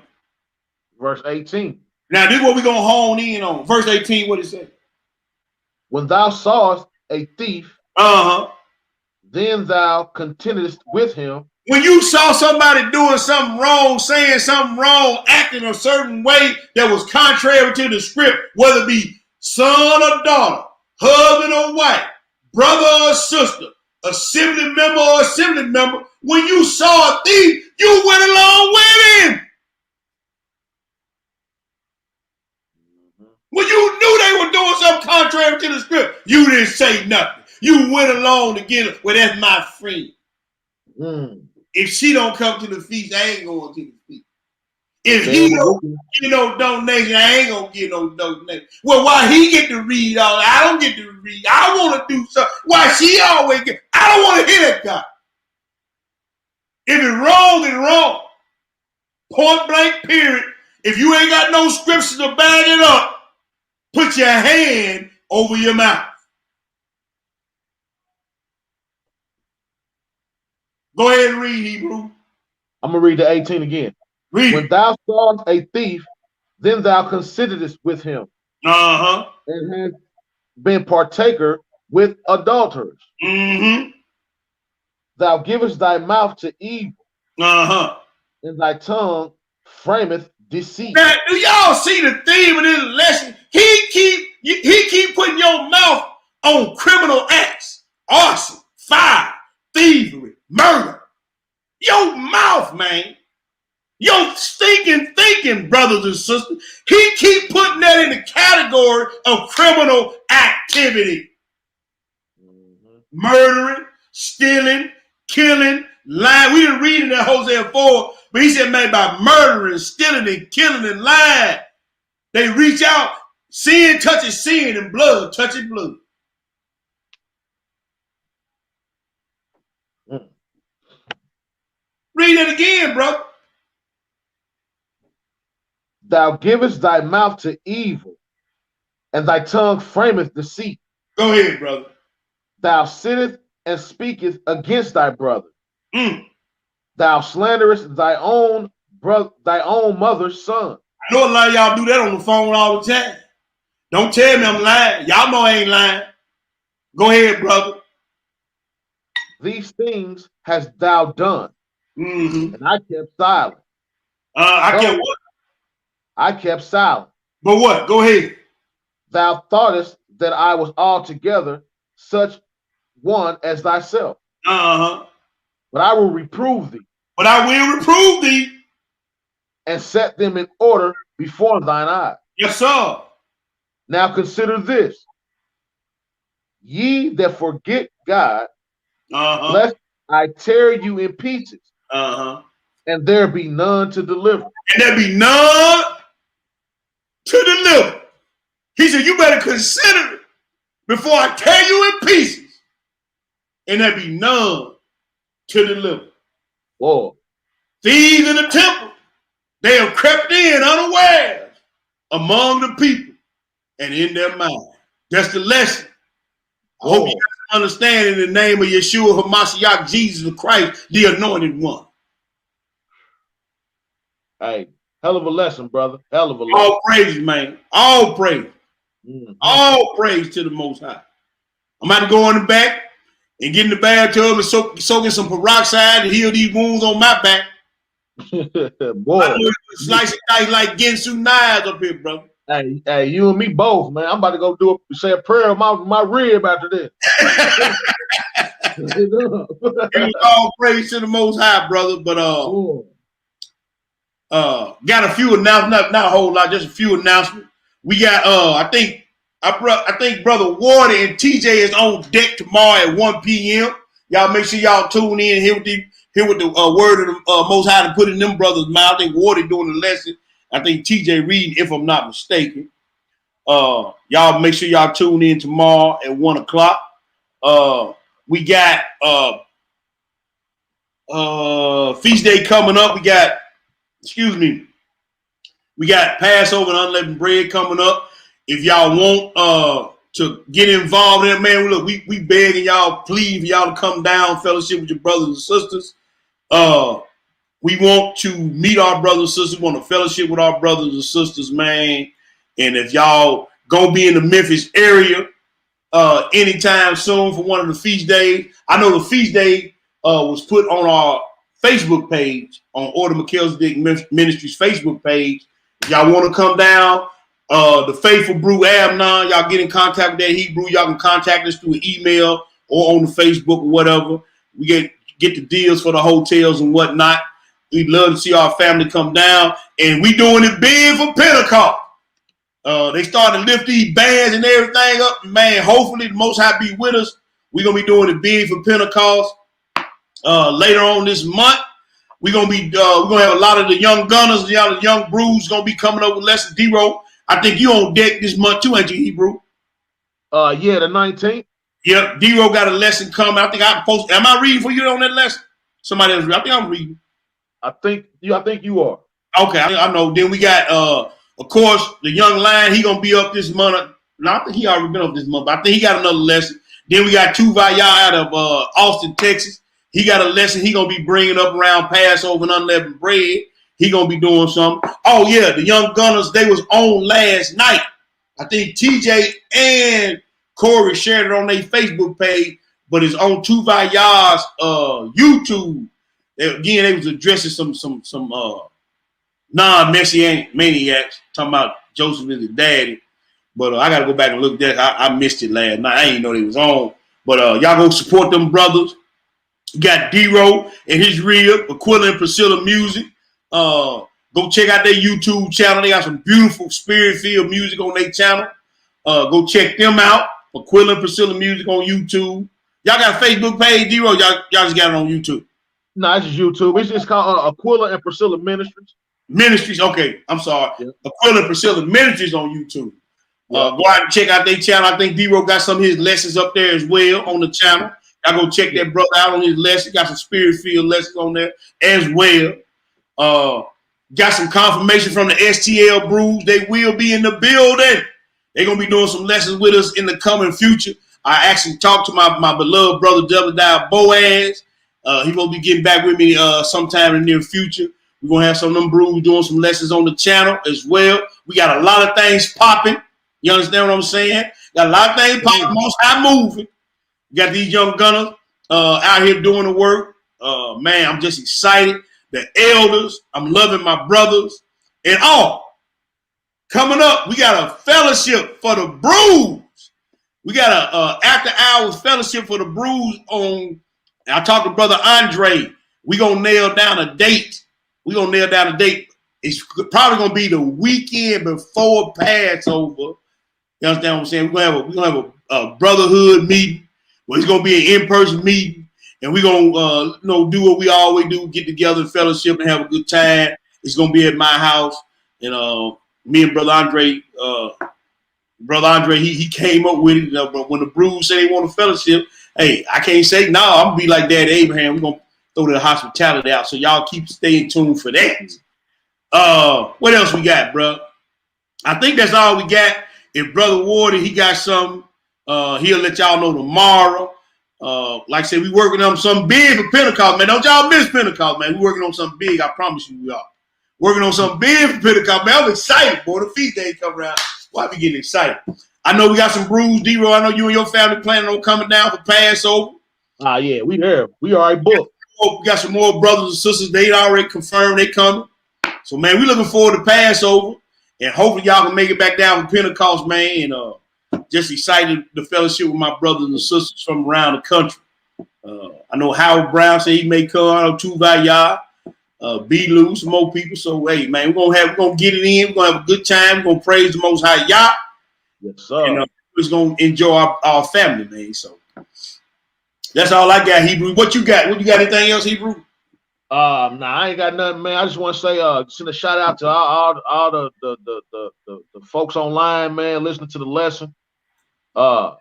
Verse 18. Now, this is what we're going to hone in on. Verse 18, what it say? When thou sawest a thief, then thou contendest with him. When you saw somebody doing something wrong, saying something wrong, acting a certain way that was contrary to the script, whether it be son or daughter, husband or wife, brother or sister, assembly member or assembly member, when you saw a thief, you went along with him. When you knew they were doing something contrary to the script, you didn't say nothing. You went along to get it. Well, that's my friend. If she don't come to the feast, I ain't going to the feast. If he don't get no donation, I ain't going to get no donation. Well, why he get to read all that? I don't get to read. I want to do something. Why she always get? I don't want to hear that guy. If it's wrong, it's wrong. Point blank, period. If you ain't got no scriptures to back it up, put your hand over your mouth. Go ahead and read, Hebrew. I'm going to read the 18 again. Read. When thou sawest a thief, then thou considerest with him. And hast been partaker with adulterers. Thou givest thy mouth to evil. And thy tongue frameth deceit. Now, do y'all see the theme of this lesson? He keep putting your mouth on criminal acts. arson, fire, thievery, murder. Your mouth, man. Your stinking thinking, brothers and sisters. He keep putting that in the category of criminal activity. Murdering, stealing, killing, lying. We didn't read in that Hosea 4, but he said, man, by murdering, stealing, and killing and lying, they reach out. Sin touches sin and blood touches blood. Read it again, bro. Thou givest thy mouth to evil, and thy tongue frameth deceit. Go ahead, brother. Thou sittest and speakest against thy brother. Mm. Thou slanderest thy own brother, thy own mother's son. I know a lot of y'all do that on the phone all the time. Don't tell me I'm lying. Y'all know I ain't lying. Go ahead, brother. These things hast thou done, and I kept silent. I kept what? I kept silent. But what? Go ahead. Thou thoughtest that I was altogether such one as thyself. But I will reprove thee. But I will reprove thee. And set them in order before thine eyes. Yes, sir. Now consider this. Ye that forget God, lest I tear you in pieces, and there be none to deliver. And there be none to deliver. He said, you better consider it before I tear you in pieces, and there be none to deliver. Whoa. Thieves in the temple, they have crept in unawares among the people and in their mind. That's the lesson. I hope you guys understand in the name of Yeshua HaMashiach, Jesus Christ, the anointed one. Hey, hell of a lesson, brother. Hell of a lesson. All praise, man. All praise. All praise to the Most High. I'm about to go in the back and get in the bathtub and soak in some peroxide and heal these wounds on my back. Boy, slice it nice like Ginsu knives up here, bro. Hey, you and me both, man. I'm about to go say a prayer on my rib after this. All praise to the Most High, brother. But got a few announcements, not a whole lot, just a few announcements. We got I think Brother Ward and TJ is on deck tomorrow at 1 p.m. Y'all make sure y'all tune in, hear what the word of the Most High to put in them brothers' mouth. I think Ward is doing the lesson. I think TJ reading, if I'm not mistaken. Y'all make sure y'all tune in tomorrow at 1 o'clock. We got feast day coming up. We got Passover and unleavened bread coming up. If y'all want to get involved in it, man, look, we begging y'all, pleading for y'all to come down, fellowship with your brothers and sisters. We want to meet our brothers and sisters. We want to fellowship with our brothers and sisters, man. And if y'all gonna be in the Memphis area anytime soon for one of the feast days, I know the feast day was put on our Facebook page, on Order Melchizedek Ministries Facebook page. If y'all want to come down, the Faithful Brew Amnon, y'all get in contact with that Hebrew. Y'all can contact us through an email or on the Facebook or whatever. We get the deals for the hotels and whatnot. We'd love to see our family come down, and we doing it big for Pentecost. They started to lift these bands and everything up, man. Hopefully, the Most High be with us. We're gonna be doing it big for Pentecost. Later on this month, we're gonna have a lot of the young gunners, the young brews gonna be coming up with lesson. D-Ro, I think you on deck this month too, ain't you, Hebrew? Yeah, the 19th. Yep, D-Ro got a lesson coming. I think I'm supposed. Am I reading for you on that lesson? Somebody else. I think I'm reading. I think you are. Okay, I know. Then we got, of course, the young lion. He gonna be up this month. No, I think he already been up this month. But I think he got another lesson. Then we got Tuvaya out of Austin, Texas. He got a lesson. He gonna be bringing up around Passover and unleavened bread. He gonna be doing something. Oh yeah, the young gunners. They was on last night. I think TJ and Corey shared it on their Facebook page, but it's on Tuvaya's YouTube. Again, they was addressing some non-messianic maniacs, talking about Joseph is the daddy. But I got to go back and look at that. I missed it last night. I didn't know they was on. But y'all go support them brothers. You got D-Ro and his reel, Aquila and Priscilla Music. Go check out their YouTube channel. They got some beautiful spirit-filled music on their channel. Go check them out. Aquila and Priscilla Music on YouTube. Y'all got a Facebook page, D-Ro? Y'all just got it on YouTube? No, it's just YouTube. It's just called Aquila and Priscilla Ministries. Ministries, okay. I'm sorry. Yeah. Aquila and Priscilla Ministries on YouTube. Yeah. Go out and check out their channel. I think D-Ro got some of his lessons up there as well on the channel. Y'all go check that brother out on his lessons. Got some spirit-filled lessons on there as well. Got some confirmation from the STL Brews. They will be in the building. They're going to be doing some lessons with us in the coming future. I actually talked to my beloved brother, Jebediah Boaz. He's going to be getting back with me sometime in the near future. We're going to have some of them brews doing some lessons on the channel as well. We got a lot of things popping. You understand what I'm saying? Got a lot of things popping. Most High moving. Got these young gunners out here doing the work. Man, I'm just excited. The elders, I'm loving my brothers. And all coming up, we got a fellowship for the Brews. We got a after hours fellowship for the Brews on. I talked to Brother Andre. We gonna nail down a date. It's probably gonna be the weekend before Passover. You understand what I'm saying? We're gonna have a brotherhood meeting. Well, it's gonna be an in-person meeting, and we're gonna do what we always do: get together, fellowship, and have a good time. It's gonna be at my house, and me and Brother Andre. He came up with it. But when the Brews say they want a fellowship, hey, I can't say no. I'm gonna be like Dad Abraham. We're gonna throw the hospitality out. So y'all keep staying tuned for that. What else we got, bro? I think that's all we got. If Brother Warden, he got something, he'll let y'all know tomorrow. Like I said, we working on something big for Pentecost, man. Don't y'all miss Pentecost, man. We working on something big. I promise you we are. Working on something big for Pentecost, man. I'm excited, boy. The feast day come around. Why be getting excited? I know we got some brews, D-Ro. I know you and your family planning on coming down for Passover. Yeah, we there. We already booked. We got some more brothers and sisters. They already confirmed they coming. So, man, we looking forward to Passover. And hopefully y'all can make it back down for Pentecost, man. And just excited to fellowship with my brothers and sisters from around the country. I know Howard Brown said he may come out to Vayah. Be loose, some more people. So hey, man, we're gonna get it in. We're gonna have a good time. We're gonna praise the Most High Yah. Yes, sir. And we're just gonna enjoy our family, man. So that's all I got, Hebrew. What you got? What you got? Anything else, Hebrew? Nah, I ain't got nothing, man. I just want to say, send a shout out to all the folks online, man, listening to the lesson. I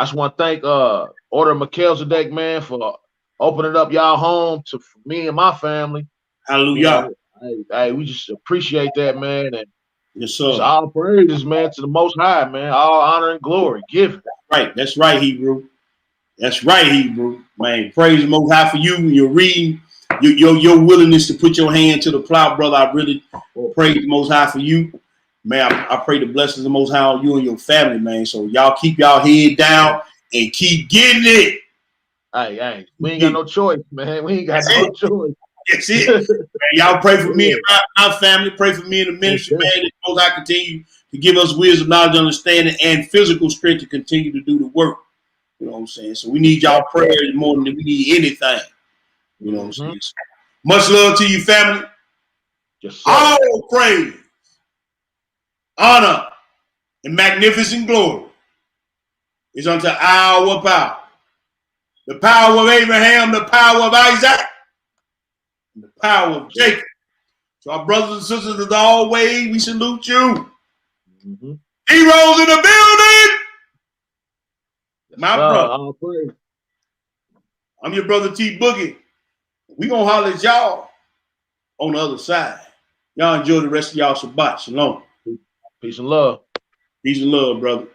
just want to thank Order Melchizedek, man, for opening up y'all home for me and my family. Hallelujah. Hey, we just appreciate that, man. And yes, sir. It's all praises, man, to the Most High, man. All honor and glory given. Right. That's right, Hebrew. That's right, Hebrew. Man, praise the Most High for you and your reading, your willingness to put your hand to the plow, brother. I really praise the Most High for you. Man, I pray the blessings of the Most High on you and your family, man. So y'all keep y'all head down and keep getting it. Hey, we ain't got no choice, man. We ain't got no choice. That's it. Man, y'all pray for me and my family. Pray for me in the ministry, man. That Most High continue to give us wisdom, knowledge, understanding, and physical strength to continue to do the work. You know what I'm saying? So we need y'all prayers more than we need anything. You know what I'm saying? So much love to you, family. Yes, sir. All praise, honor, and magnificent glory is unto our power. The power of Abraham, the power of Isaac, and the power of Jacob. So our brothers and sisters, as always, we salute you. Mm-hmm. Heroes in the building. My brother. I'm your brother T Boogie. We gonna holler at y'all on the other side. Y'all enjoy the rest of y'all Shabbat. Shalom. Peace and love. Peace and love, brother.